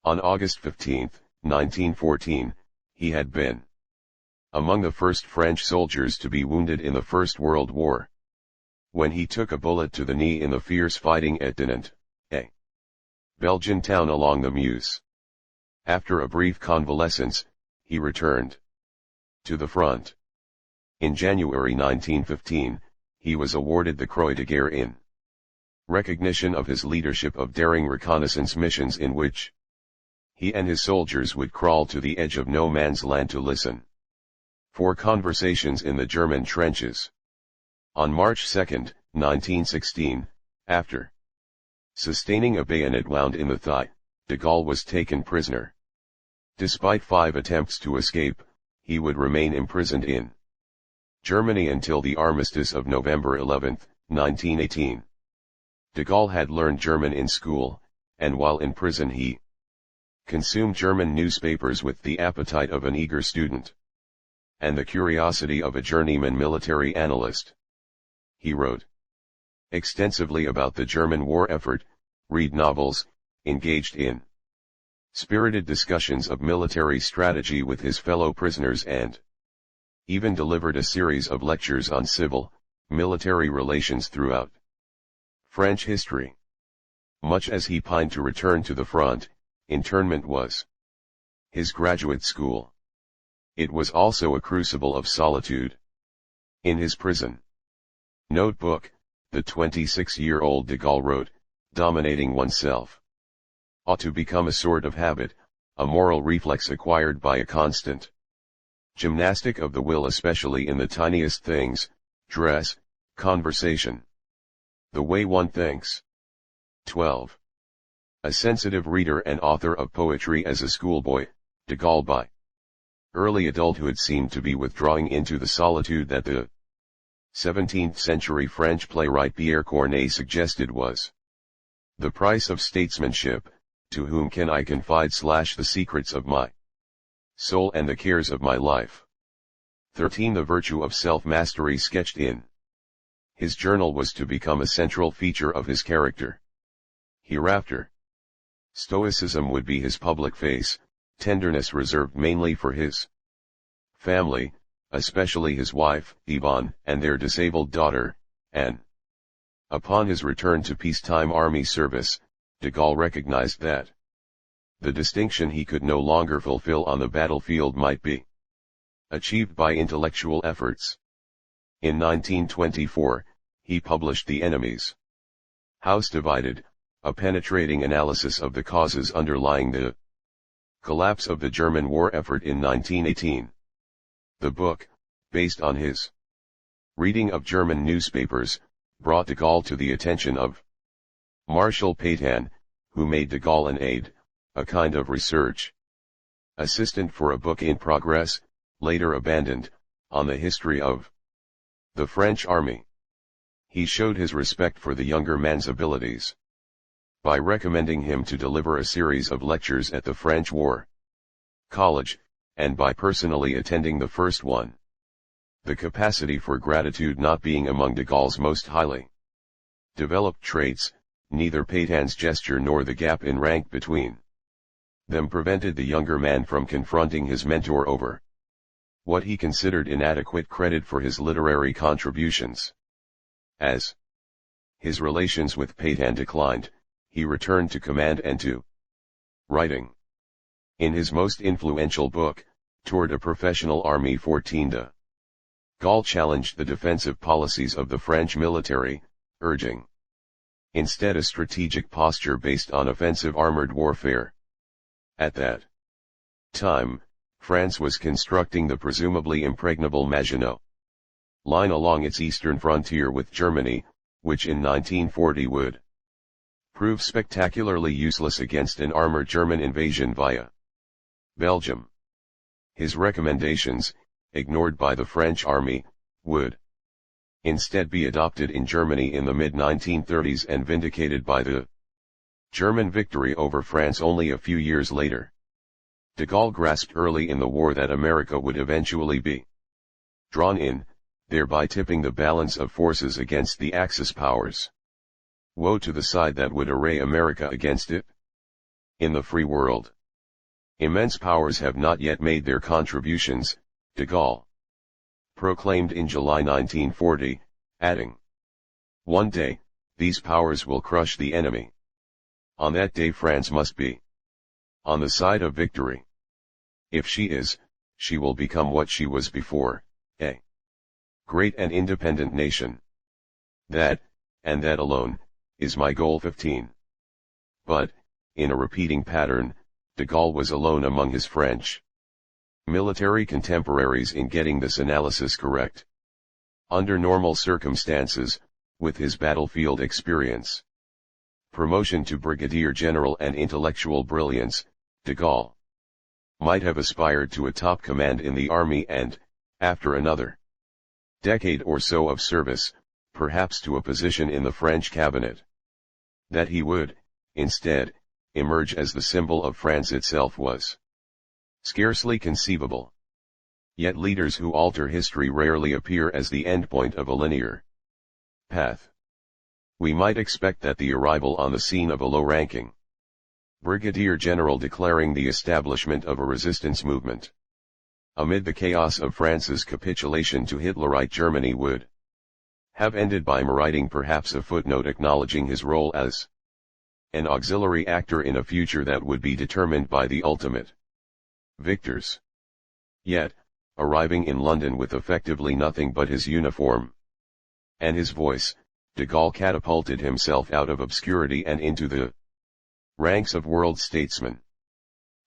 On August 15, 1914, he had been among the first French soldiers to be wounded in the First World War, when he took a bullet to the knee in the fierce fighting at Dinant, a Belgian town along the Meuse. After a brief convalescence, he returned to the front. In January 1915, he was awarded the Croix de Guerre in recognition of his leadership of daring reconnaissance missions in which he and his soldiers would crawl to the edge of no man's land to listen for conversations in the German trenches. On March 2, 1916, after sustaining a bayonet wound in the thigh, de Gaulle was taken prisoner. Despite 5 attempts to escape, he would remain imprisoned in Germany until the armistice of November 11, 1918. De Gaulle had learned German in school, and while in prison he consumed German newspapers with the appetite of an eager student and the curiosity of a journeyman military analyst. He wrote extensively about the German war effort, read novels, engaged in spirited discussions of military strategy with his fellow prisoners, and even delivered a series of lectures on civil, military relations throughout French history. Much as he pined to return to the front, internment was his graduate school. It was also a crucible of solitude. In his prison notebook, the 26-year-old de Gaulle wrote, "Dominating oneself ought to become a sort of habit, a moral reflex acquired by a constant gymnastic of the will, especially in the tiniest things, dress, conversation, the way one thinks." 12. A sensitive reader and author of poetry as a schoolboy, de Gaulle by early adulthood seemed to be withdrawing into the solitude that the 17th-century French playwright Pierre Corneille suggested was the price of statesmanship. To whom can I confide the secrets of my soul and the cares of my life? 13. The virtue of self-mastery sketched in his journal was to become a central feature of his character. Hereafter, stoicism would be his public face, tenderness reserved mainly for his family, especially his wife, Yvonne, and their disabled daughter, Anne. Upon his return to peacetime army service, de Gaulle recognized that the distinction he could no longer fulfill on the battlefield might be achieved by intellectual efforts. In 1924, he published The Enemy's House Divided, a penetrating analysis of the causes underlying the collapse of the German war effort in 1918. The book, based on his reading of German newspapers, brought de Gaulle to the attention of Marshal Pétain, who made de Gaulle an aide, a kind of research assistant for a book in progress, later abandoned, on the history of the French army. He showed his respect for the younger man's abilities by recommending him to deliver a series of lectures at the French War College, and by personally attending the first one. The capacity for gratitude not being among de Gaulle's most highly developed traits, neither Pétain's gesture nor the gap in rank between them prevented the younger man from confronting his mentor over what he considered inadequate credit for his literary contributions. As his relations with Pétain declined, he returned to command and to writing. In his most influential book, Toward a Professional Army 14, de Gaulle challenged the defensive policies of the French military, urging instead a strategic posture based on offensive armored warfare. At that time, France was constructing the presumably impregnable Maginot Line along its eastern frontier with Germany, which in 1940 would prove spectacularly useless against an armored German invasion via Belgium. His recommendations, ignored by the French army, would instead be adopted in Germany in the mid-1930s and vindicated by the German victory over France only a few years later. De Gaulle grasped early in the war that America would eventually be drawn in, thereby tipping the balance of forces against the Axis powers. Woe to the side that would array America against it. In the free world, immense powers have not yet made their contributions, de Gaulle proclaimed in July 1940, adding, "One day, these powers will crush the enemy. On that day France must be on the side of victory. If she is, she will become what she was before, a great and independent nation. That, and that alone, is my goal." 15. But, in a repeating pattern, de Gaulle was alone among his French military contemporaries in getting this analysis correct. Under normal circumstances, with his battlefield experience, promotion to brigadier general and intellectual brilliance, de Gaulle might have aspired to a top command in the army and, after another decade or so of service, perhaps to a position in the French cabinet. That he would, instead, emerge as the symbol of France itself was scarcely conceivable. Yet leaders who alter history rarely appear as the endpoint of a linear path. We might expect that the arrival on the scene of a low-ranking brigadier general declaring the establishment of a resistance movement amid the chaos of France's capitulation to Hitlerite Germany would have ended by writing perhaps a footnote acknowledging his role as an auxiliary actor in a future that would be determined by the ultimate victors. Yet, arriving in London with effectively nothing but his uniform and his voice, de Gaulle catapulted himself out of obscurity and into the ranks of world statesmen.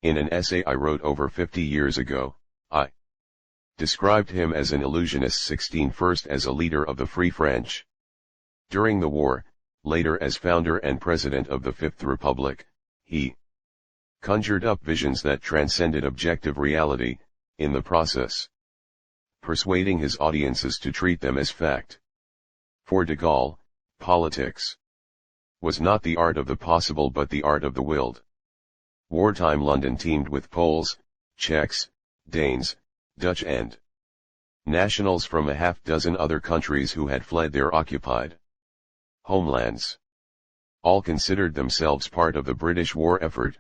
In an essay I wrote over 50 years ago, I described him as an illusionist 16, first as a leader of the Free French during the war, later as founder and president of the Fifth Republic. He conjured up visions that transcended objective reality, in the process persuading his audiences to treat them as fact. For de Gaulle, politics was not the art of the possible but the art of the willed. Wartime London teemed with Poles, Czechs, Danes, Dutch and nationals from a half-dozen other countries who had fled their occupied homelands. All considered themselves part of the British war effort.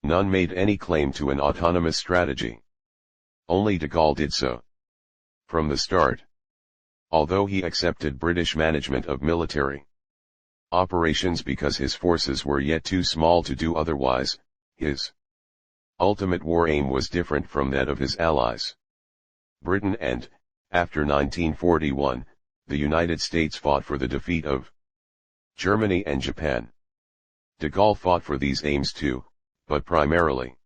None made any claim to an autonomous strategy. Only de Gaulle did so. from the start. Although he accepted British management of military operations because his forces were yet too small to do otherwise, his ultimate war aim was different from that of his allies. Britain and, after 1941, the United States fought for the defeat of Germany and Japan. De Gaulle fought for these aims too, but primarily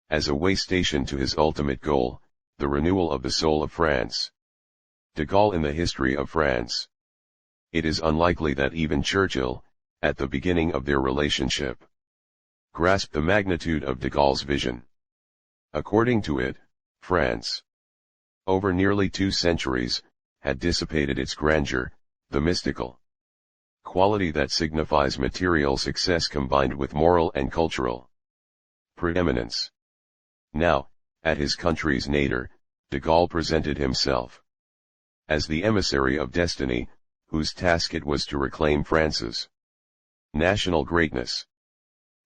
as a way station to his ultimate goal, the renewal of the soul of France. De Gaulle in the history of France. It is unlikely that even Churchill, at the beginning of their relationship, grasped the magnitude of de Gaulle's vision. According to it, France, over nearly 2 centuries, had dissipated its grandeur, the mystical quality that signifies material success combined with moral and cultural preeminence. Now, at his country's nadir, de Gaulle presented himself as the emissary of destiny, whose task it was to reclaim France's national greatness.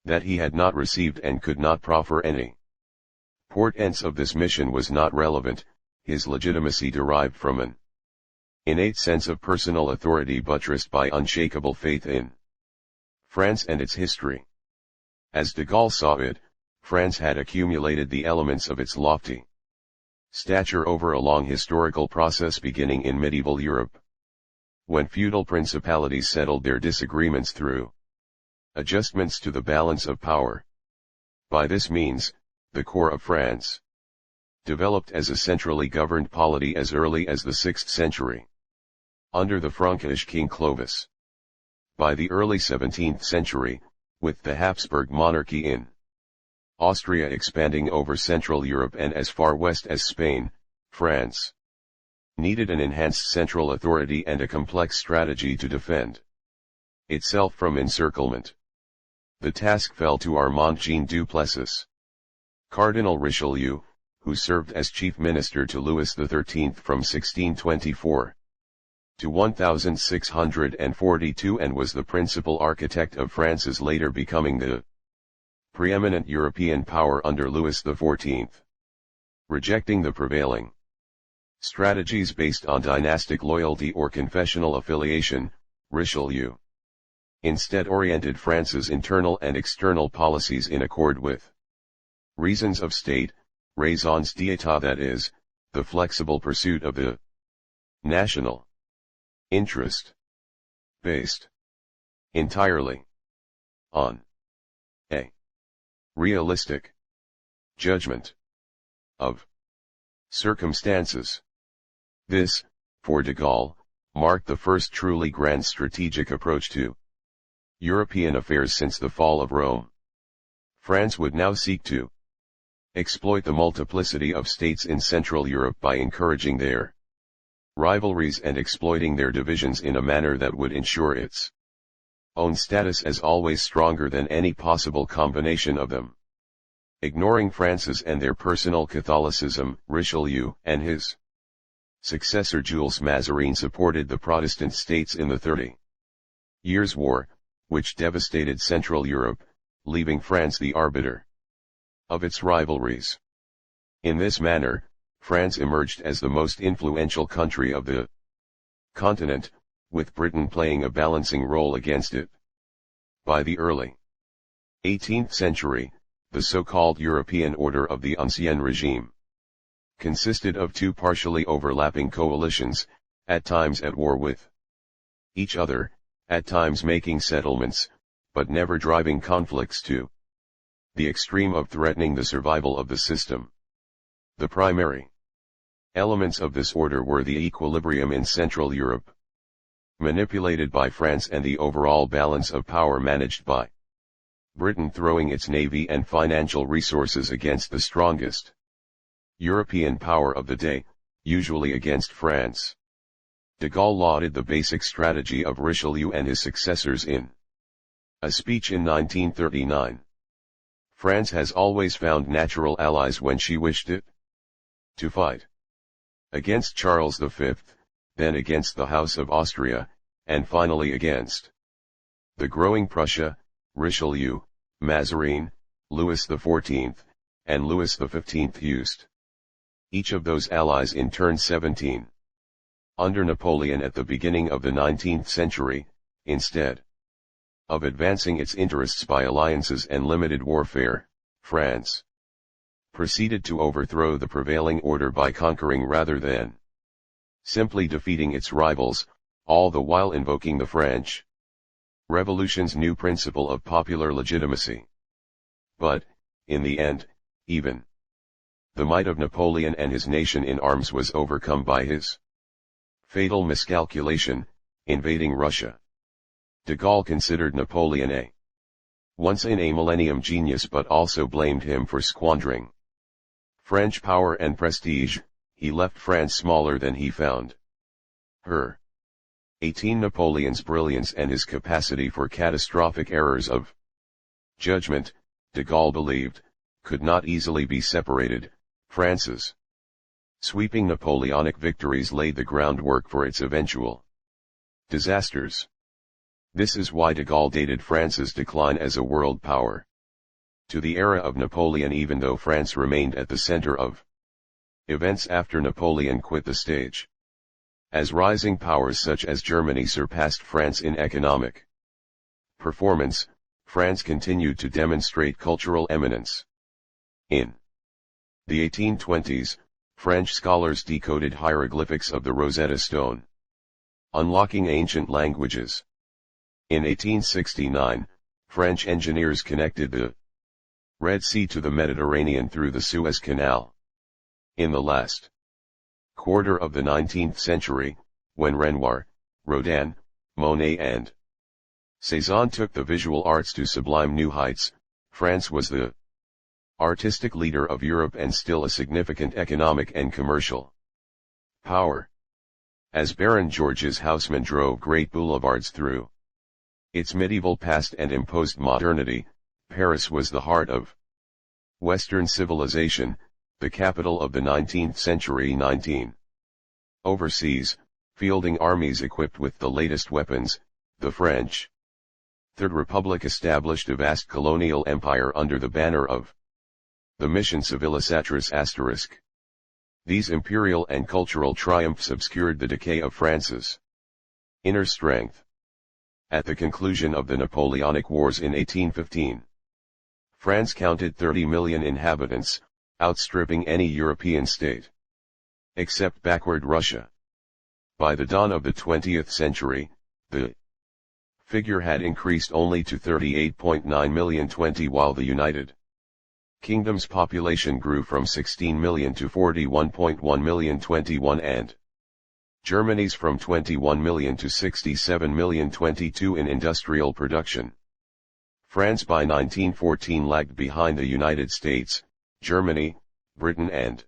That he had not received and could not proffer any portents of this mission was not relevant. His legitimacy derived from an innate sense of personal authority buttressed by unshakable faith in France and its history. As de Gaulle saw it, France had accumulated the elements of its lofty stature over a long historical process beginning in medieval Europe, when feudal principalities settled their disagreements through adjustments to the balance of power. By this means, the core of France developed as a centrally governed polity as early as the 6th century, under the Frankish king Clovis. By the early 17th century, with the Habsburg monarchy in Austria expanding over Central Europe and as far west as Spain, France needed an enhanced central authority and a complex strategy to defend itself from encirclement. The task fell to Armand Jean Duplessis. Cardinal Richelieu, who served as chief minister to Louis XIII from 1624 to 1642 and was the principal architect of France's later becoming the preeminent European power under Louis XIV. Rejecting the prevailing strategies based on dynastic loyalty or confessional affiliation, Richelieu instead oriented France's internal and external policies in accord with reasons of state, raisons d'état, that is, the flexible pursuit of the national interest, based entirely on a realistic judgment of circumstances. This, for de Gaulle, marked the first truly grand strategic approach to European affairs since the fall of Rome. France would now seek to exploit the multiplicity of states in Central Europe by encouraging their rivalries and exploiting their divisions in a manner that would ensure its own status as always stronger than any possible combination of them. Ignoring France's and their personal Catholicism, Richelieu and his successor Jules Mazarin supported the Protestant states in the 30 Years' War, which devastated Central Europe, leaving France the arbiter of its rivalries. In this manner, France emerged as the most influential country of the continent, with Britain playing a balancing role against it. By the early 18th century, the so-called European Order of the Ancien Regime consisted of 2 partially overlapping coalitions, at times at war with each other, at times making settlements, but never driving conflicts to the extreme of threatening the survival of the system. The primary elements of this order were the equilibrium in Central Europe, manipulated by France, and the overall balance of power managed by Britain, throwing its navy and financial resources against the strongest European power of the day, usually against France. De Gaulle lauded the basic strategy of Richelieu and his successors in a speech in 1939. France has always found natural allies when she wished it to fight against Charles V, then against the House of Austria, and finally against the growing Prussia, Richelieu, Mazarin, Louis XIV, and Louis XV used each of those allies in turn 17. Under Napoleon at the beginning of the 19th century, instead of advancing its interests by alliances and limited warfare, France proceeded to overthrow the prevailing order by conquering rather than simply defeating its rivals, all the while invoking the French Revolution's new principle of popular legitimacy. But, in the end, even the might of Napoleon and his nation in arms was overcome by his fatal miscalculation, invading Russia. De Gaulle considered Napoleon once in a millennium genius but also blamed him for squandering French power and prestige. He left France smaller than he found her. 18 Napoleon's brilliance and his capacity for catastrophic errors of judgment, de Gaulle believed, could not easily be separated. France's sweeping Napoleonic victories laid the groundwork for its eventual disasters. This is why de Gaulle dated France's decline as a world power to the era of Napoleon, even though France remained at the center of events after Napoleon quit the stage. As rising powers such as Germany surpassed France in economic performance, France continued to demonstrate cultural eminence. In the 1820s, French scholars decoded hieroglyphics of the Rosetta Stone, unlocking ancient languages. In 1869, French engineers connected the Red Sea to the Mediterranean through the Suez Canal. In the last quarter of the 19th century, when Renoir, Rodin, Monet and Cézanne took the visual arts to sublime new heights, France was the artistic leader of Europe and still a significant economic and commercial power. As Baron Georges Haussmann drove great boulevards through its medieval past and imposed modernity, Paris was the heart of Western civilization, the capital of the 19th century. 19. Overseas, fielding armies equipped with the latest weapons, the French Third Republic established a vast colonial empire under the banner of the Mission Civilisatrice**. These imperial and cultural triumphs obscured the decay of France's inner strength. At the conclusion of the Napoleonic Wars in 1815, France counted 30 million inhabitants, outstripping any European state, except backward Russia. By the dawn of the 20th century, the figure had increased only to 38.9 million, while the United Kingdom's population grew from 16 million to 41.1 million, and Germany's from 21 million to 67 million, in industrial production. France by 1914 lagged behind the United States, Germany, Britain and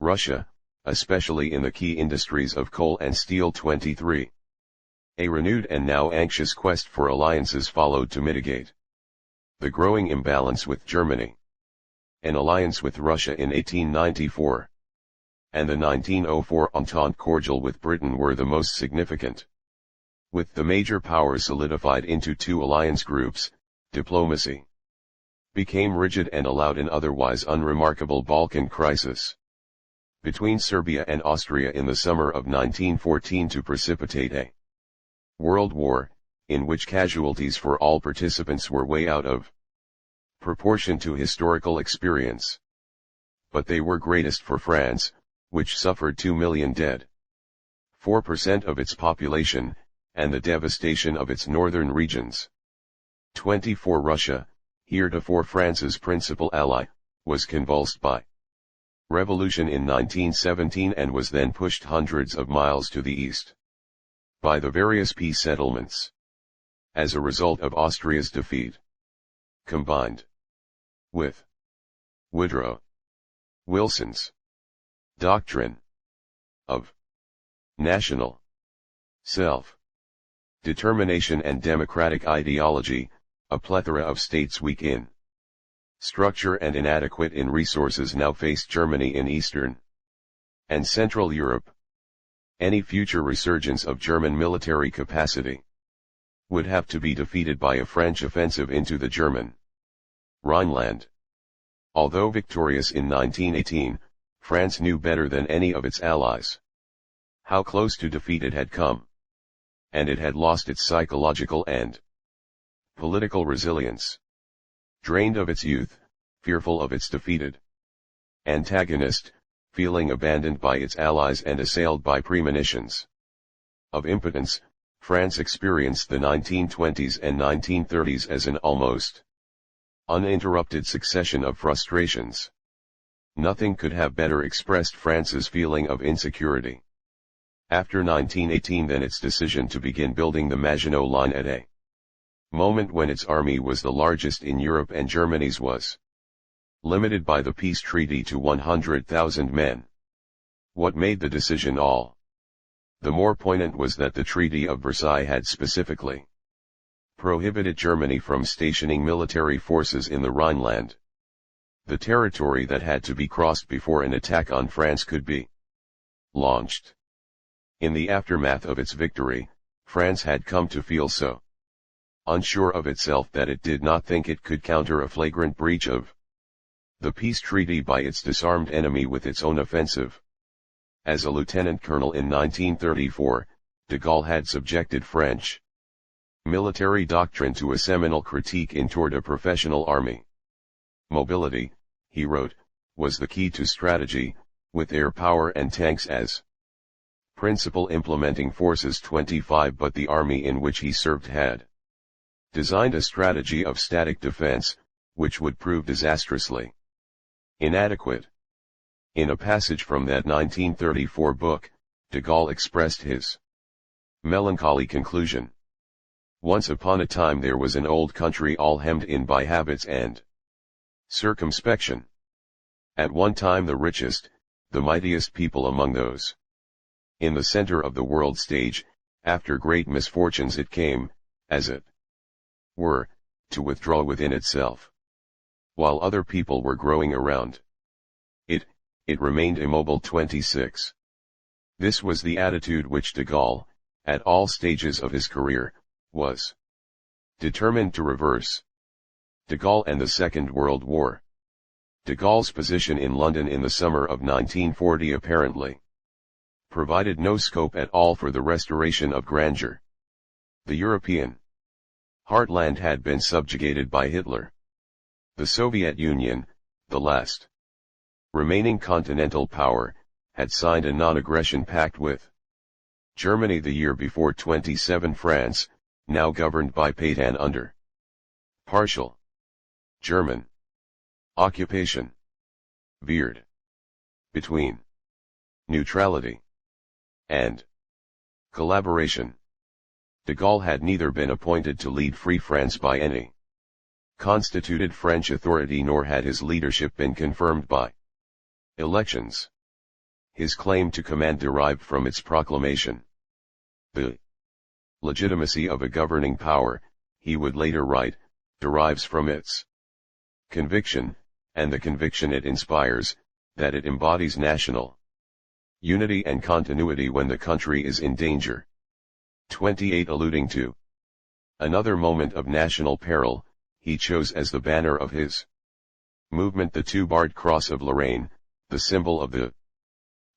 Russia, especially in the key industries of coal and steel. 23. A renewed and now anxious quest for alliances followed to mitigate the growing imbalance with Germany. An alliance with Russia in 1894 and the 1904 Entente Cordiale with Britain were the most significant. With the major powers solidified into two alliance groups, diplomacy became rigid and allowed an otherwise unremarkable Balkan crisis between Serbia and Austria in the summer of 1914 to precipitate a world war, in which casualties for all participants were way out of proportion to historical experience. But they were greatest for France, which suffered 2 million dead, 4% of its population, and the devastation of its northern regions. 24 Russia, heretofore France's principal ally, was convulsed by revolution in 1917 and was then pushed hundreds of miles to the east by the various peace settlements. As a result of Austria's defeat, combined with Woodrow Wilson's doctrine of national self-determination and democratic ideology, a plethora of states weak in structure and inadequate in resources now faced Germany in Eastern and Central Europe. Any future resurgence of German military capacity would have to be defeated by a French offensive into the German Rhineland. Although victorious in 1918, France knew better than any of its allies how close to defeat it had come. And it had lost its psychological and political resilience. Drained of its youth, fearful of its defeated antagonist, feeling abandoned by its allies and assailed by premonitions of impotence, France experienced the 1920s and 1930s as an almost uninterrupted succession of frustrations. Nothing could have better expressed France's feeling of insecurity after 1918 than its decision to begin building the Maginot Line at a moment when its army was the largest in Europe and Germany's was limited by the peace treaty to 100,000 men. What made the decision all the more poignant was that the Treaty of Versailles had specifically prohibited Germany from stationing military forces in the Rhineland, the territory that had to be crossed before an attack on France could be launched. In the aftermath of its victory, France had come to feel so unsure of itself that it did not think it could counter a flagrant breach of the peace treaty by its disarmed enemy with its own offensive. As a lieutenant colonel in 1934, de Gaulle had subjected French military doctrine to a seminal critique in Toward a Professional Army. Mobility, he wrote, was the key to strategy, with air power and tanks as principal implementing forces 25, but the army in which he served had designed a strategy of static defense, which would prove disastrously inadequate. In a passage from that 1934 book, de Gaulle expressed his melancholy conclusion. Once upon a time there was an old country all hemmed in by habits and circumspection. At one time the richest, the mightiest people among those in the center of the world stage, after great misfortunes it came, as it were, to withdraw within itself. While other people were growing around it remained immobile. 26. This was the attitude which de Gaulle, at all stages of his career, was determined to reverse. De Gaulle and the Second World War. De Gaulle's position in London in the summer of 1940 apparently provided no scope at all for the restoration of grandeur. The European heartland had been subjugated by Hitler. The Soviet Union, the last remaining continental power, had signed a non-aggression pact with Germany the year before. 27. France, now governed by Pétain under partial German occupation, veered between neutrality and collaboration. De Gaulle had neither been appointed to lead Free France by any constituted French authority nor had his leadership been confirmed by elections. His claim to command derived from its proclamation. The legitimacy of a governing power, he would later write, derives from its conviction, and the conviction it inspires, that it embodies national unity and continuity when the country is in danger. 28. Alluding to another moment of national peril, he chose as the banner of his movement the two-barred cross of Lorraine, the symbol of the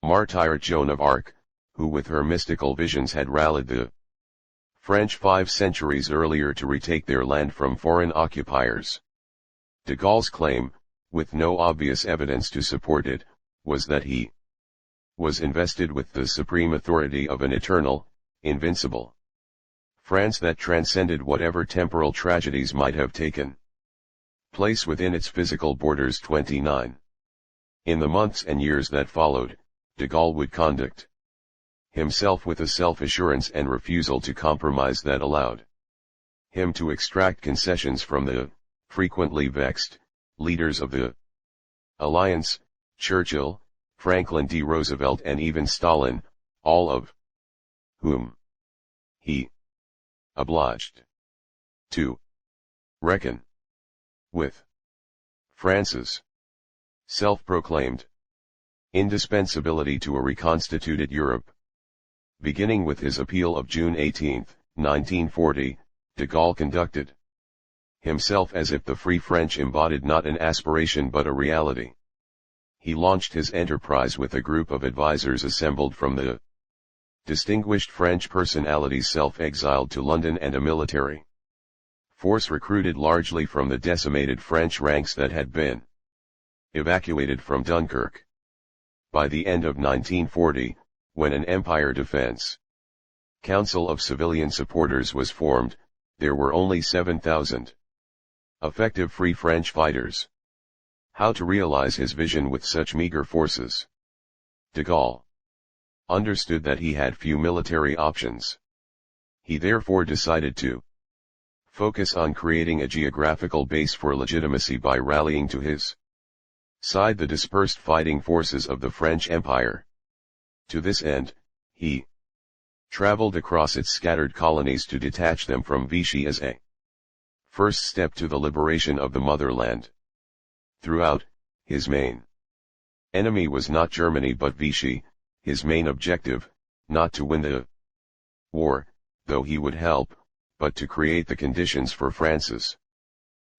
martyr Joan of Arc, who with her mystical visions had rallied the French 5 centuries earlier to retake their land from foreign occupiers. De Gaulle's claim, with no obvious evidence to support it, was that he was invested with the supreme authority of an eternal, invincible France that transcended whatever temporal tragedies might have taken place within its physical borders. 29. In the months and years that followed, de Gaulle would conduct himself with a self-assurance and refusal to compromise that allowed him to extract concessions from the frequently vexed leaders of the alliance, Churchill, Franklin D. Roosevelt and even Stalin, all of whom he obliged to reckon with. France's self-proclaimed indispensability to a reconstituted Europe. Beginning with his appeal of June 18, 1940, de Gaulle conducted himself as if the Free French embodied not an aspiration but a reality. he launched his enterprise with a group of advisors assembled from the distinguished French personalities self-exiled to London and a military force recruited largely from the decimated French ranks that had been evacuated from Dunkirk. By the end of 1940, when an Empire Defense Council of civilian supporters was formed, there were only 7,000 effective Free French fighters. How to realize his vision with such meager forces? De Gaulle understood that he had few military options. He therefore decided to focus on creating a geographical base for legitimacy by rallying to his side the dispersed fighting forces of the French Empire. To this end, he traveled across its scattered colonies to detach them from Vichy as a first step to the liberation of the motherland. Throughout, his main enemy was not Germany but Vichy, his main objective, not to win the war, though he would help, but to create the conditions for France's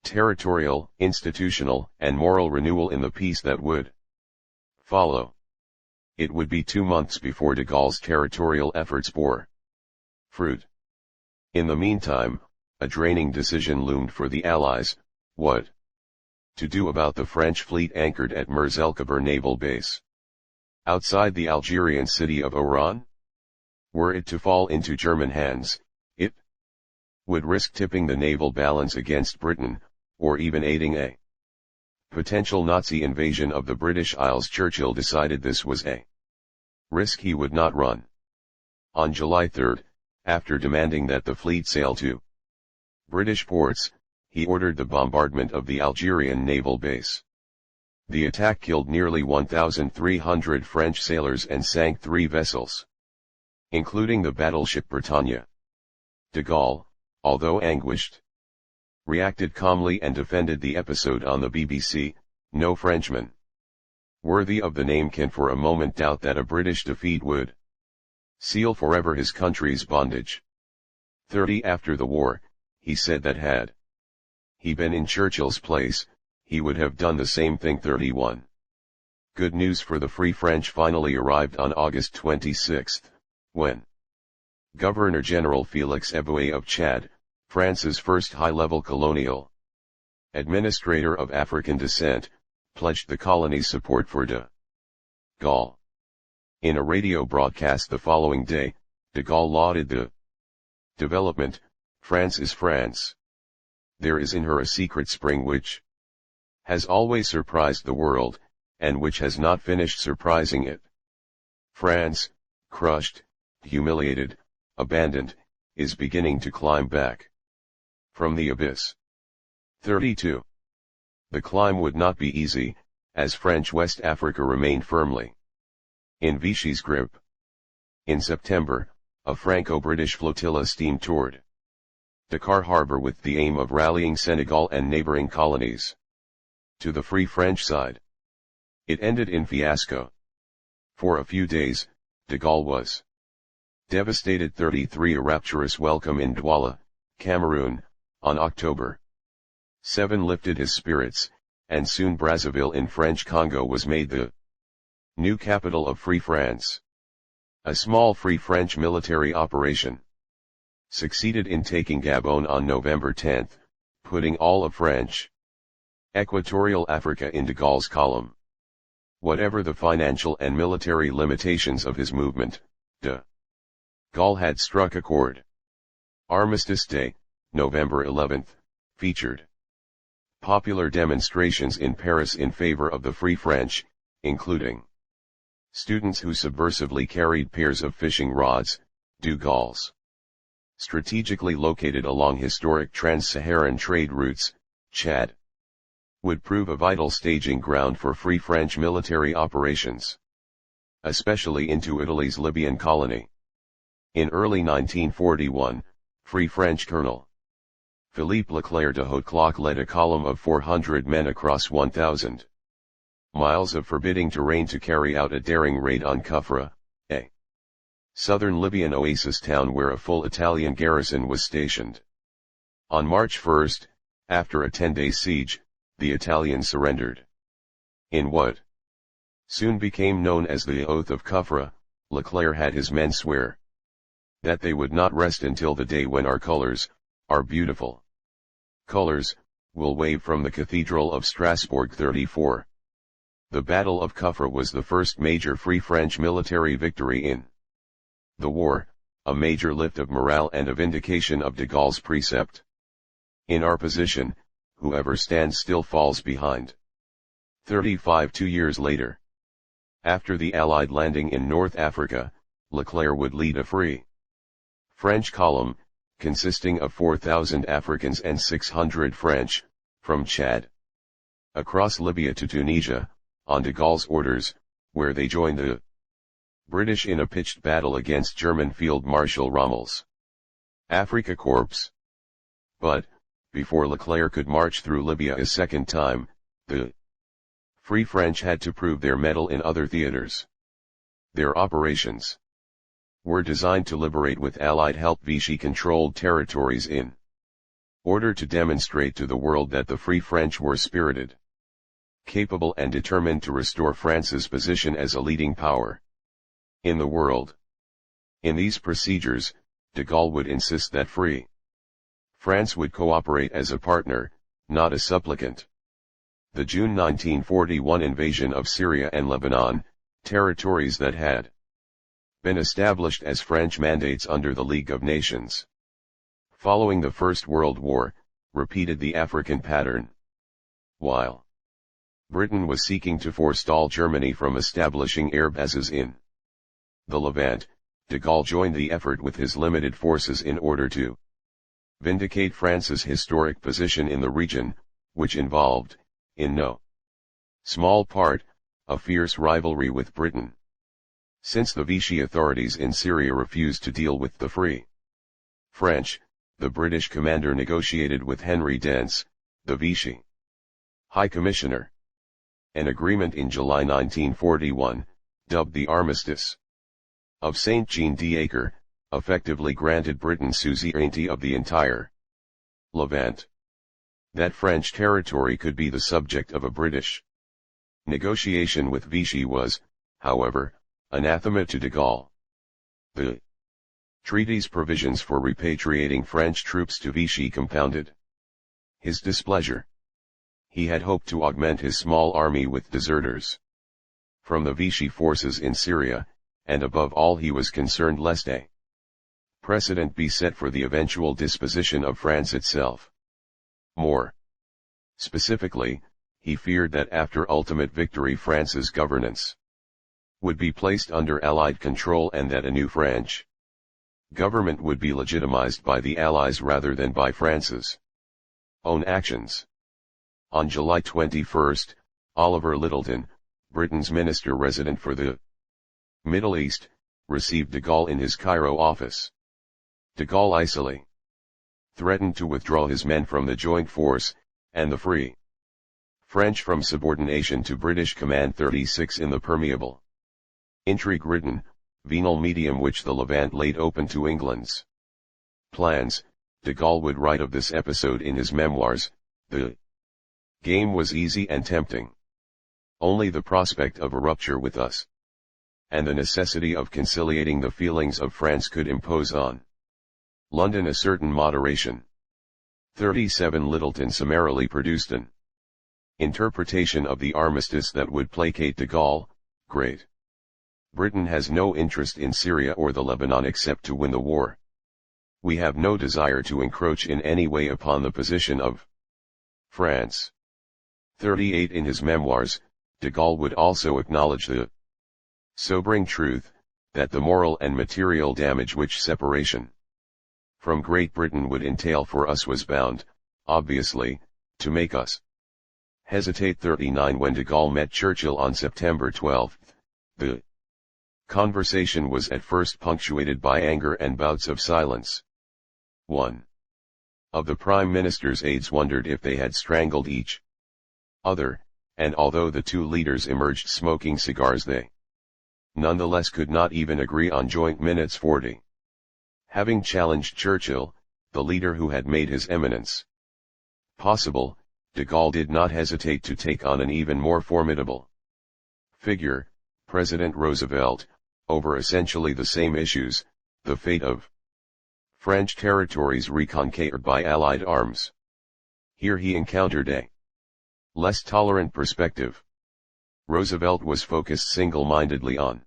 territorial, institutional, and moral renewal in the peace that would follow. It would be 2 months before de Gaulle's territorial efforts bore fruit. In the meantime, a draining decision loomed for the Allies: what to do about the French fleet anchored at Mers el-Khabir naval base outside the Algerian city of Oran. Were it to fall into German hands, it would risk tipping the naval balance against Britain, or even aiding a potential Nazi invasion of the British Isles. Churchill decided this was a risk he would not run. On July 3, after demanding that the fleet sail to British ports, he ordered the bombardment of the Algerian naval base. The attack killed nearly 1,300 French sailors and sank 3 vessels, including the battleship Britannia. De Gaulle, although anguished, reacted calmly and defended the episode on the BBC. No Frenchman worthy of the name can for a moment doubt that a British defeat would seal forever his country's bondage. 30 after the war, he said that had he been in Churchill's place, he would have done the same thing. 31. Good news for the Free French finally arrived on August 26, when Governor-General Félix Éboué of Chad, France's first high-level colonial administrator of African descent, pledged the colony's support for de Gaulle. In a radio broadcast the following day, de Gaulle lauded the development. France is France. There is in her a secret spring which has always surprised the world, and which has not finished surprising it. France, crushed, humiliated, abandoned, is beginning to climb back from the abyss. 32. The climb would not be easy, as French West Africa remained firmly in Vichy's grip. In September, a Franco-British flotilla steamed toward Dakar harbor with the aim of rallying Senegal and neighboring colonies to the Free French side. It ended in fiasco. For a few days, de Gaulle was devastated. 33. A rapturous welcome in Douala, Cameroon, on October 7 lifted his spirits, and soon Brazzaville in French Congo was made the new capital of Free France. A small Free French military operation succeeded in taking Gabon on November 10, putting all of French Equatorial Africa in de Gaulle's column. Whatever the financial and military limitations of his movement, de Gaulle had struck a chord. Armistice Day, November 11, featured popular demonstrations in Paris in favor of the Free French, including students who subversively carried pairs of fishing rods. De Gaulle's strategically located along historic trans-Saharan trade routes, Chad would prove a vital staging ground for Free French military operations, especially into Italy's Libyan colony. In early 1941, Free French Colonel Philippe Leclerc de Hautecloque led a column of 400 men across 1,000 miles of forbidding terrain to carry out a daring raid on Kufra, a southern Libyan oasis town where a full Italian garrison was stationed. On March 1, after a 10-day siege, the Italians surrendered. In what soon became known as the Oath of Kufra. Leclerc had his men swear that they would not rest until the day when our colors, our beautiful colors, will wave from the Cathedral of Strasbourg. 34. The Battle of Kufra was the first major Free French military victory in the war, a major lift of morale and a vindication of de Gaulle's precept: in our position, whoever stands still falls behind. 35. 2 years later, after the Allied landing in North Africa, Leclerc would lead a Free French column, consisting of 4,000 Africans and 600 French, from Chad across Libya to Tunisia, on de Gaulle's orders, where they joined the British in a pitched battle against German Field Marshal Rommel's Afrika Corps. But, before Leclerc could march through Libya a second time, the Free French had to prove their mettle in other theaters. Their operations were designed to liberate with Allied help Vichy-controlled territories in order to demonstrate to the world that the Free French were spirited, capable and determined to restore France's position as a leading power in the world. In these procedures, de Gaulle would insist that Free France would cooperate as a partner, not a supplicant. The June 1941 invasion of Syria and Lebanon, territories that had been established as French mandates under the League of Nations following the First World War, repeated the African pattern. While Britain was seeking to forestall Germany from establishing air bases in the Levant, de Gaulle joined the effort with his limited forces in order to vindicate France's historic position in the region, which involved, in no small part, a fierce rivalry with Britain. Since the Vichy authorities in Syria refused to deal with the Free French, the British commander negotiated with Henry Dance, the Vichy High Commissioner. An agreement in July 1941, dubbed the Armistice of Saint-Jean-d'Acre, effectively granted Britain suzerainty of the entire Levant. That French territory could be the subject of a British negotiation with Vichy was, however, anathema to de Gaulle. The treaty's provisions for repatriating French troops to Vichy compounded his displeasure. He had hoped to augment his small army with deserters from the Vichy forces in Syria, and above all he was concerned lest a precedent be set for the eventual disposition of France itself. More specifically, he feared that after ultimate victory France's governance would be placed under Allied control and that a new French government would be legitimized by the Allies rather than by France's own actions. On July 21, Oliver Lyttelton, Britain's minister resident for the Middle East, received de Gaulle in his Cairo office. De Gaulle icily threatened to withdraw his men from the joint force, and the Free French from subordination to British Command 36 in the permeable, intrigue-ridden, venal medium which the Levant laid open to England's plans. De Gaulle would write of this episode in his memoirs: the game was easy and tempting. Only the prospect of a rupture with us, and the necessity of conciliating the feelings of France could impose on London a certain moderation. 37. Lyttelton summarily produced an interpretation of the armistice that would placate de Gaulle. Great Britain has no interest in Syria or the Lebanon except to win the war. We have no desire to encroach in any way upon the position of France. 38. In his memoirs, de Gaulle would also acknowledge the sobering truth, that the moral and material damage which separation from Great Britain would entail for us was bound, obviously, to make us hesitate. 39. When de Gaulle met Churchill on September 12, the conversation was at first punctuated by anger and bouts of silence. One of the Prime Minister's aides wondered if they had strangled each other, and although the two leaders emerged smoking cigars they nonetheless could not even agree on joint minutes. 40. Having challenged Churchill, the leader who had made his eminence possible, de Gaulle did not hesitate to take on an even more formidable figure, President Roosevelt, over essentially the same issues, the fate of French territories reconquered by Allied arms. Here he encountered a less tolerant perspective. Roosevelt was focused single-mindedly on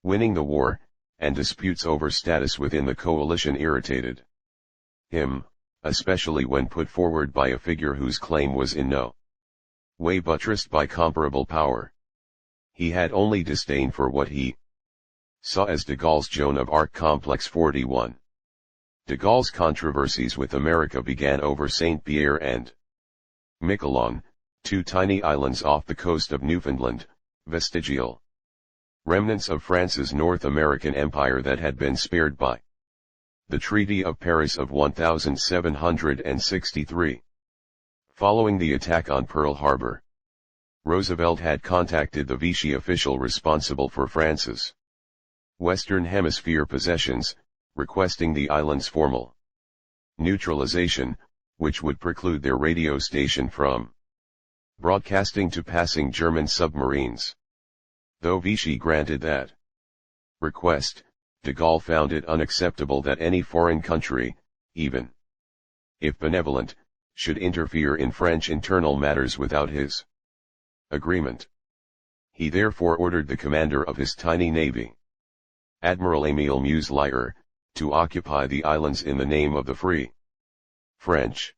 winning the war, and disputes over status within the coalition irritated him, especially when put forward by a figure whose claim was in no way buttressed by comparable power. He had only disdain for what he saw as de Gaulle's Joan of Arc complex. 41. De Gaulle's controversies with America began over Saint-Pierre and Miquelon, two tiny islands off the coast of Newfoundland, vestigial remnants of France's North American empire that had been spared by the Treaty of Paris of 1763. Following the attack on Pearl Harbor, Roosevelt had contacted the Vichy official responsible for France's Western Hemisphere possessions, requesting the island's formal neutralization, which would preclude their radio station from broadcasting to passing German submarines. Though Vichy granted that request, de Gaulle found it unacceptable that any foreign country, even if benevolent, should interfere in French internal matters without his agreement. He therefore ordered the commander of his tiny navy, Admiral Émile Muselier, to occupy the islands in the name of the Free French.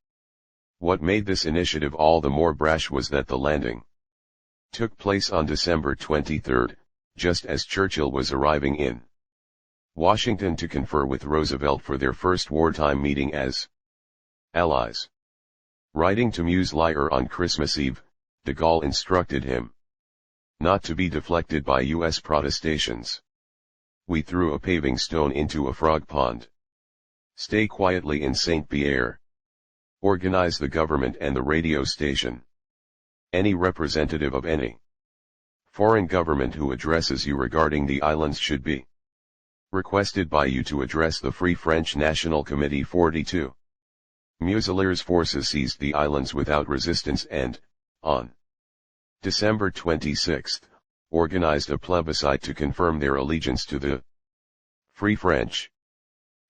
What made this initiative all the more brash was that the landing took place on December 23, just as Churchill was arriving in Washington to confer with Roosevelt for their first wartime meeting as allies. Writing to Muselier on Christmas Eve, de Gaulle instructed him not to be deflected by U.S. protestations. We threw a paving stone into a frog pond. Stay quietly in Saint-Pierre. Organize the government and the radio station. Any representative of any foreign government who addresses you regarding the islands should be requested by you to address the Free French National Committee. 42. Muselier's forces seized the islands without resistance and, on December 26, organized a plebiscite to confirm their allegiance to the Free French.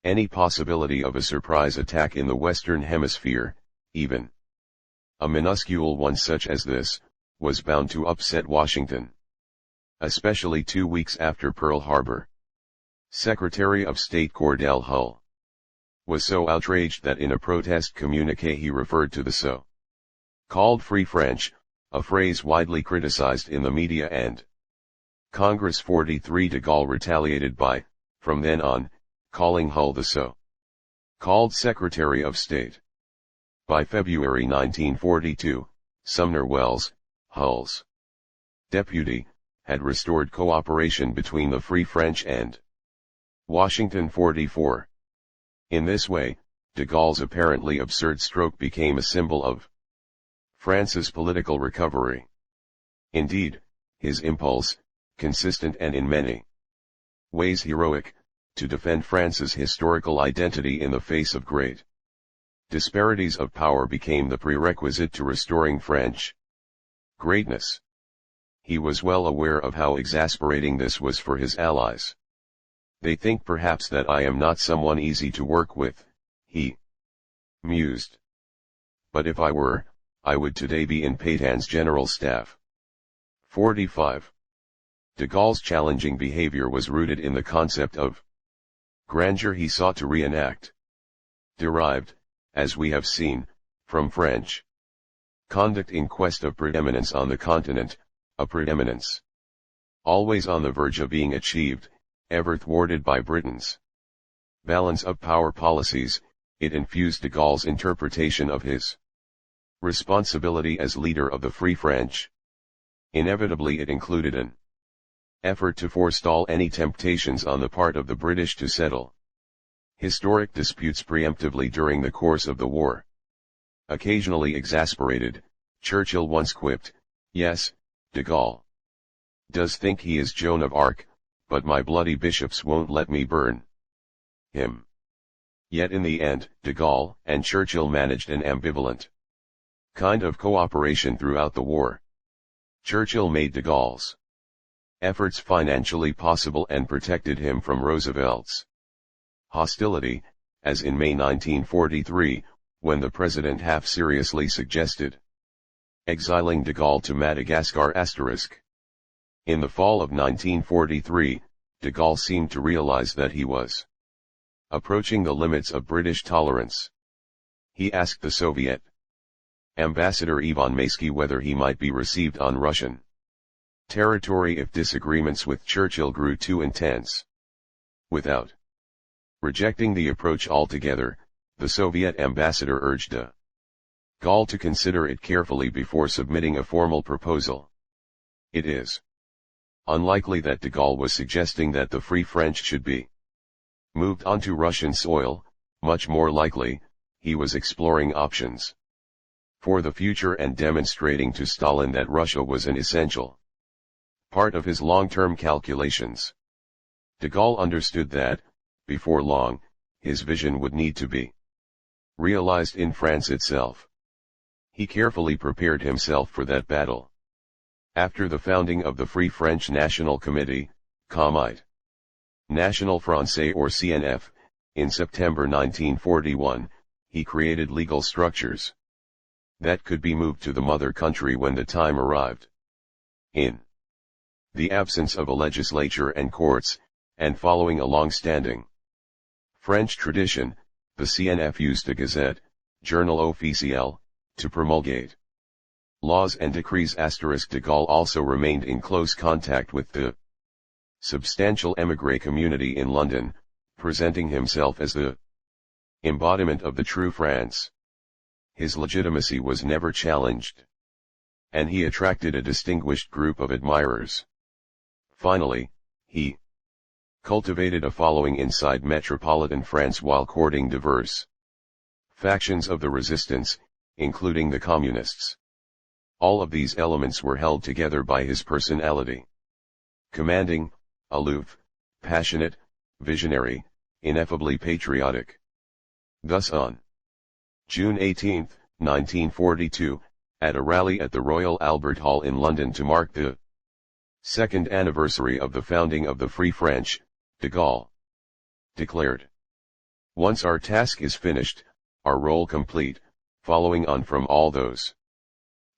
Any possibility of a surprise attack in the Western Hemisphere, even a minuscule one such as this, was bound to upset Washington. Especially 2 weeks after Pearl Harbor. Secretary of State Cordell Hull was so outraged that in a protest communiqué he referred to the so-called Free French, a phrase widely criticized in the media and Congress. 43. De Gaulle retaliated by, from then on, calling Hull the so-called Secretary of State. By February 1942, Sumner Welles, Hull's deputy, had restored cooperation between the Free French and Washington. 44. In this way, de Gaulle's apparently absurd stroke became a symbol of France's political recovery. Indeed, his impulse, consistent and in many ways heroic, to defend France's historical identity in the face of great disparities of power became the prerequisite to restoring French greatness. He was well aware of how exasperating this was for his allies. They think perhaps that I am not someone easy to work with, he mused. But if I were, I would today be in Pétain's general staff. 45. De Gaulle's challenging behavior was rooted in the concept of grandeur he sought to reenact. Derived, as we have seen, from French conduct in quest of preeminence on the continent, a preeminence always on the verge of being achieved, ever thwarted by Britain's balance of power policies. It infused de Gaulle's interpretation of his responsibility as leader of the Free French. Inevitably it included an effort to forestall any temptations on the part of the British to settle historic disputes preemptively during the course of the war. Occasionally exasperated, Churchill once quipped, "Yes, de Gaulle does think he is Joan of Arc, but my bloody bishops won't let me burn him." Yet in the end, de Gaulle and Churchill managed an ambivalent kind of cooperation throughout the war. Churchill made de Gaulle's efforts financially possible and protected him from Roosevelt's hostility, as in May 1943, when the president half-seriously suggested exiling de Gaulle to Madagascar*. In the fall of 1943, de Gaulle seemed to realize that he was approaching the limits of British tolerance. He asked the Soviet ambassador Ivan Maysky whether he might be received on Russian territory if disagreements with Churchill grew too intense. Without rejecting the approach altogether, the Soviet ambassador urged de Gaulle to consider it carefully before submitting a formal proposal. It is unlikely that de Gaulle was suggesting that the Free French should be moved onto Russian soil, much more likely, he was exploring options for the future and demonstrating to Stalin that Russia was an essential part of his long-term calculations. De Gaulle understood that, before long, his vision would need to be realized in France itself. He carefully prepared himself for that battle. After the founding of the Free French National Committee, Comité National Français or CNF, in September 1941, he created legal structures that could be moved to the mother country when the time arrived. In the absence of a legislature and courts, and following a long-standing French tradition, the CNF used a gazette, Journal Officiel, to promulgate laws and decrees. De Gaulle also remained in close contact with the substantial émigré community in London, presenting himself as the embodiment of the true France. His legitimacy was never challenged, and he attracted a distinguished group of admirers. Finally, he cultivated a following inside metropolitan France while courting diverse factions of the resistance, including the communists. All of these elements were held together by his personality. Commanding, aloof, passionate, visionary, ineffably patriotic. Thus on June 18, 1942, at a rally at the Royal Albert Hall in London to mark the second anniversary of the founding of the Free French, de Gaulle declared, "Once our task is finished, our role complete, following on from all those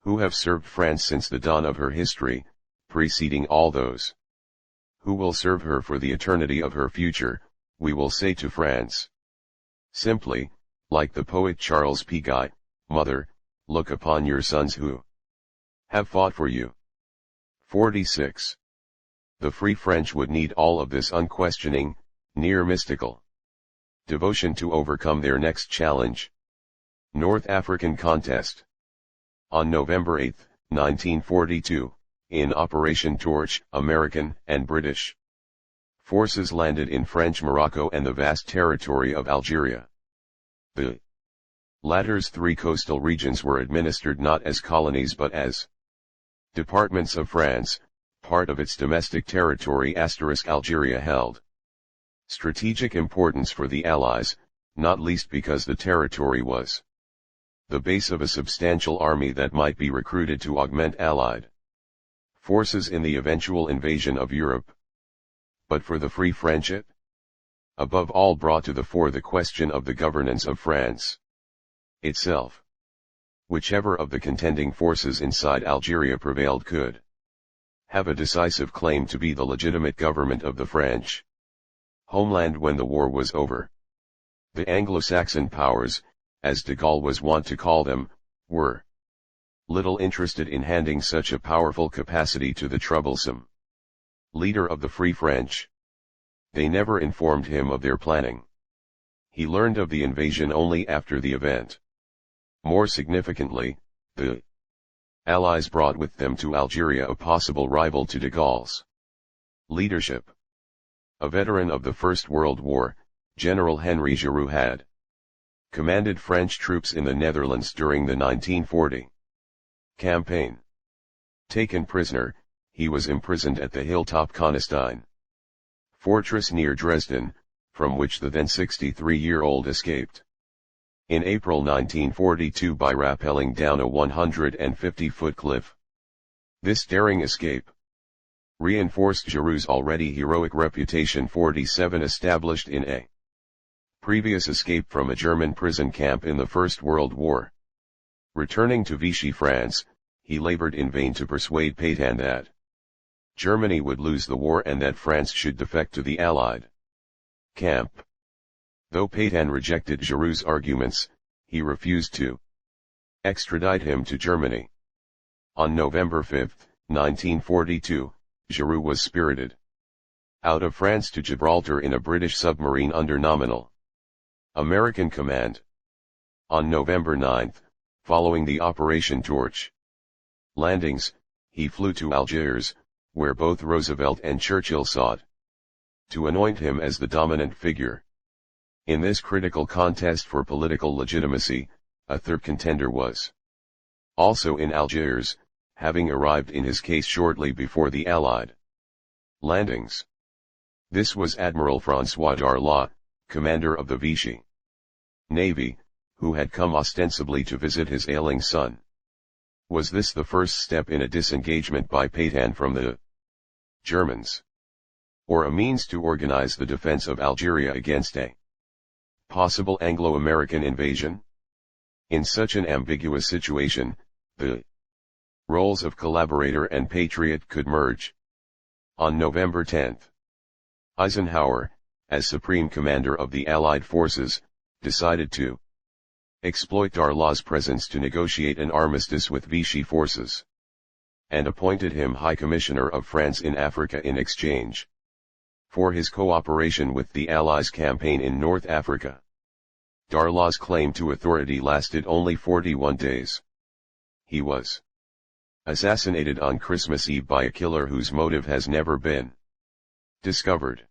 who have served France since the dawn of her history, preceding all those who will serve her for the eternity of her future, we will say to France simply, like the poet Charles P. Guy, Mother, look upon your sons who have fought for you." 46. The Free French would need all of this unquestioning, near mystical devotion to overcome their next challenge. North African Contest. On November 8, 1942, in Operation Torch, American and British forces landed in French Morocco and the vast territory of Algeria. The latter's three coastal regions were administered not as colonies but as departments of France, part of its domestic territory. Algeria held strategic importance for the Allies, not least because the territory was the base of a substantial army that might be recruited to augment Allied forces in the eventual invasion of Europe. But for the Free French it, above all, brought to the fore the question of the governance of France itself. Whichever of the contending forces inside Algeria prevailed could have a decisive claim to be the legitimate government of the French homeland when the war was over. The Anglo-Saxon powers, as de Gaulle was wont to call them, were little interested in handing such a powerful capacity to the troublesome leader of the Free French. They never informed him of their planning. He learned of the invasion only after the event. More significantly, the Allies brought with them to Algeria a possible rival to de Gaulle's leadership. A veteran of the First World War, General Henry Giroux had commanded French troops in the Netherlands during the 1940 campaign. Taken prisoner, he was imprisoned at the hilltop Konstantin fortress near Dresden, from which the then 63-year-old escaped in April 1942 by rappelling down a 150-foot cliff. This daring escape reinforced Giroud's already heroic reputation. 47 Established in a previous escape from a German prison camp in the First World War. Returning to Vichy France, he labored in vain to persuade Pétain that Germany would lose the war and that France should defect to the Allied camp. Though Pétain rejected Giroud's arguments, he refused to extradite him to Germany. On November 5, 1942, Giroud was spirited out of France to Gibraltar in a British submarine under nominal American command. On November 9, following the Operation Torch landings, he flew to Algiers, where both Roosevelt and Churchill sought to anoint him as the dominant figure. In this critical contest for political legitimacy, a third contender was also in Algiers, having arrived in his case shortly before the Allied landings. This was Admiral François Darlan, commander of the Vichy Navy, who had come ostensibly to visit his ailing son. Was this the first step in a disengagement by Pétain from the Germans, or a means to organize the defense of Algeria against a possible Anglo-American invasion? In such an ambiguous situation, the roles of collaborator and patriot could merge. On November 10, Eisenhower, as Supreme Commander of the Allied forces, decided to exploit Darlan's presence to negotiate an armistice with Vichy forces, and appointed him High Commissioner of France in Africa in exchange for his cooperation with the Allies' campaign in North Africa. Darlan's claim to authority lasted only 41 days. He was assassinated on Christmas Eve by a killer whose motive has never been discovered.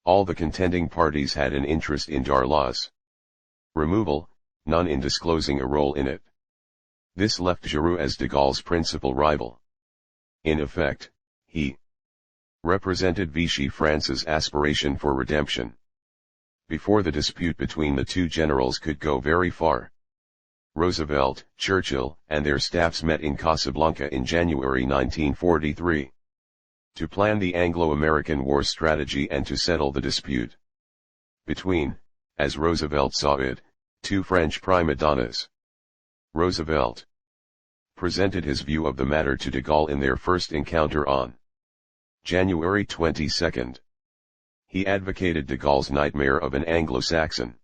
All the contending parties had an interest in Darlan's removal, none in disclosing a role in it. This left Giroud as de Gaulle's principal rival. In effect, he represented Vichy France's aspiration for redemption. Before the dispute between the two generals could go very far, Roosevelt, Churchill, and their staffs met in Casablanca in January 1943 to plan the Anglo-American war strategy and to settle the dispute between, as Roosevelt saw it, two French prima donnas. Roosevelt presented his view of the matter to de Gaulle in their first encounter on January 22. He advocated de Gaulle's nightmare of an Anglo-Saxon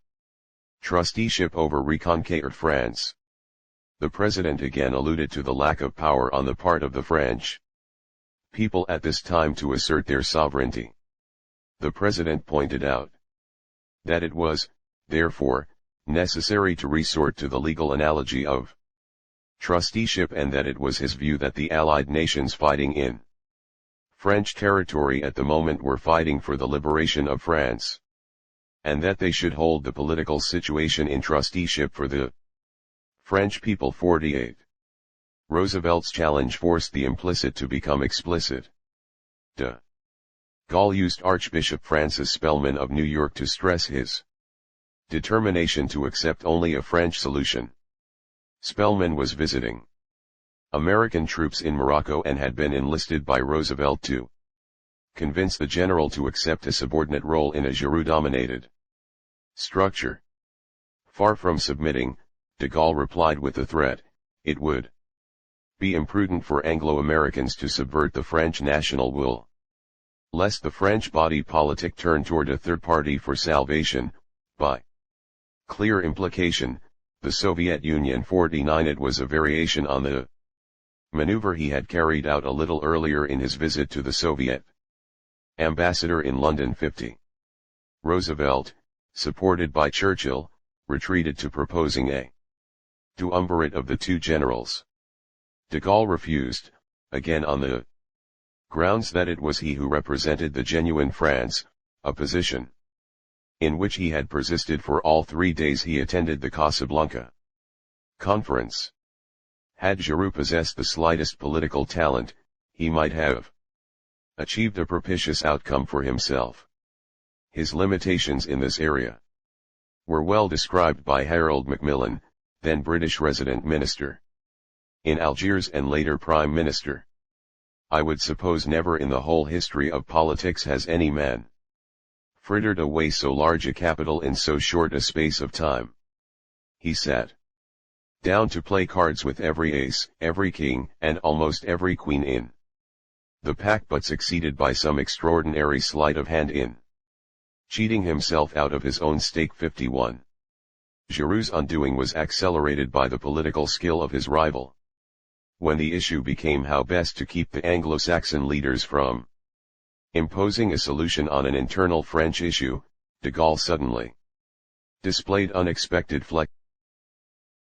trusteeship over reconquered France. The president again alluded to the lack of power on the part of the French people at this time to assert their sovereignty. The president pointed out that it was, therefore, necessary to resort to the legal analogy of trusteeship, and that it was his view that the Allied nations fighting in French territory at the moment were fighting for the liberation of France, and that they should hold the political situation in trusteeship for the French people. 48. Roosevelt's challenge forced the implicit to become explicit. De Gaulle used Archbishop Francis Spellman of New York to stress his determination to accept only a French solution. Spellman was visiting American troops in Morocco and had been enlisted by Roosevelt to convince the general to accept a subordinate role in a Giroud-dominated structure. Far from submitting, de Gaulle replied with the threat: it would be imprudent for Anglo-Americans to subvert the French national will, lest the French body politic turn toward a third party for salvation, by clear implication, the Soviet Union. 49. It was a variation on the maneuver he had carried out a little earlier in his visit to the Soviet ambassador in London. 50. Roosevelt, supported by Churchill, retreated to proposing a duumvirate of the two generals. De Gaulle refused, again on the grounds that it was he who represented the genuine France, a position in which he had persisted for all 3 days he attended the Casablanca conference. Had Giroud possessed the slightest political talent, he might have achieved a propitious outcome for himself. His limitations in this area were well described by Harold Macmillan, then British resident minister in Algiers and later Prime Minister. I would suppose never in the whole history of politics has any man frittered away so large a capital in so short a space of time. He sat down to play cards with every ace, every king, and almost every queen in the pack, but succeeded by some extraordinary sleight of hand in cheating himself out of his own stake 51. Giroux's undoing was accelerated by the political skill of his rival. When the issue became how best to keep the Anglo-Saxon leaders from imposing a solution on an internal French issue, de Gaulle suddenly displayed unexpected flexibility.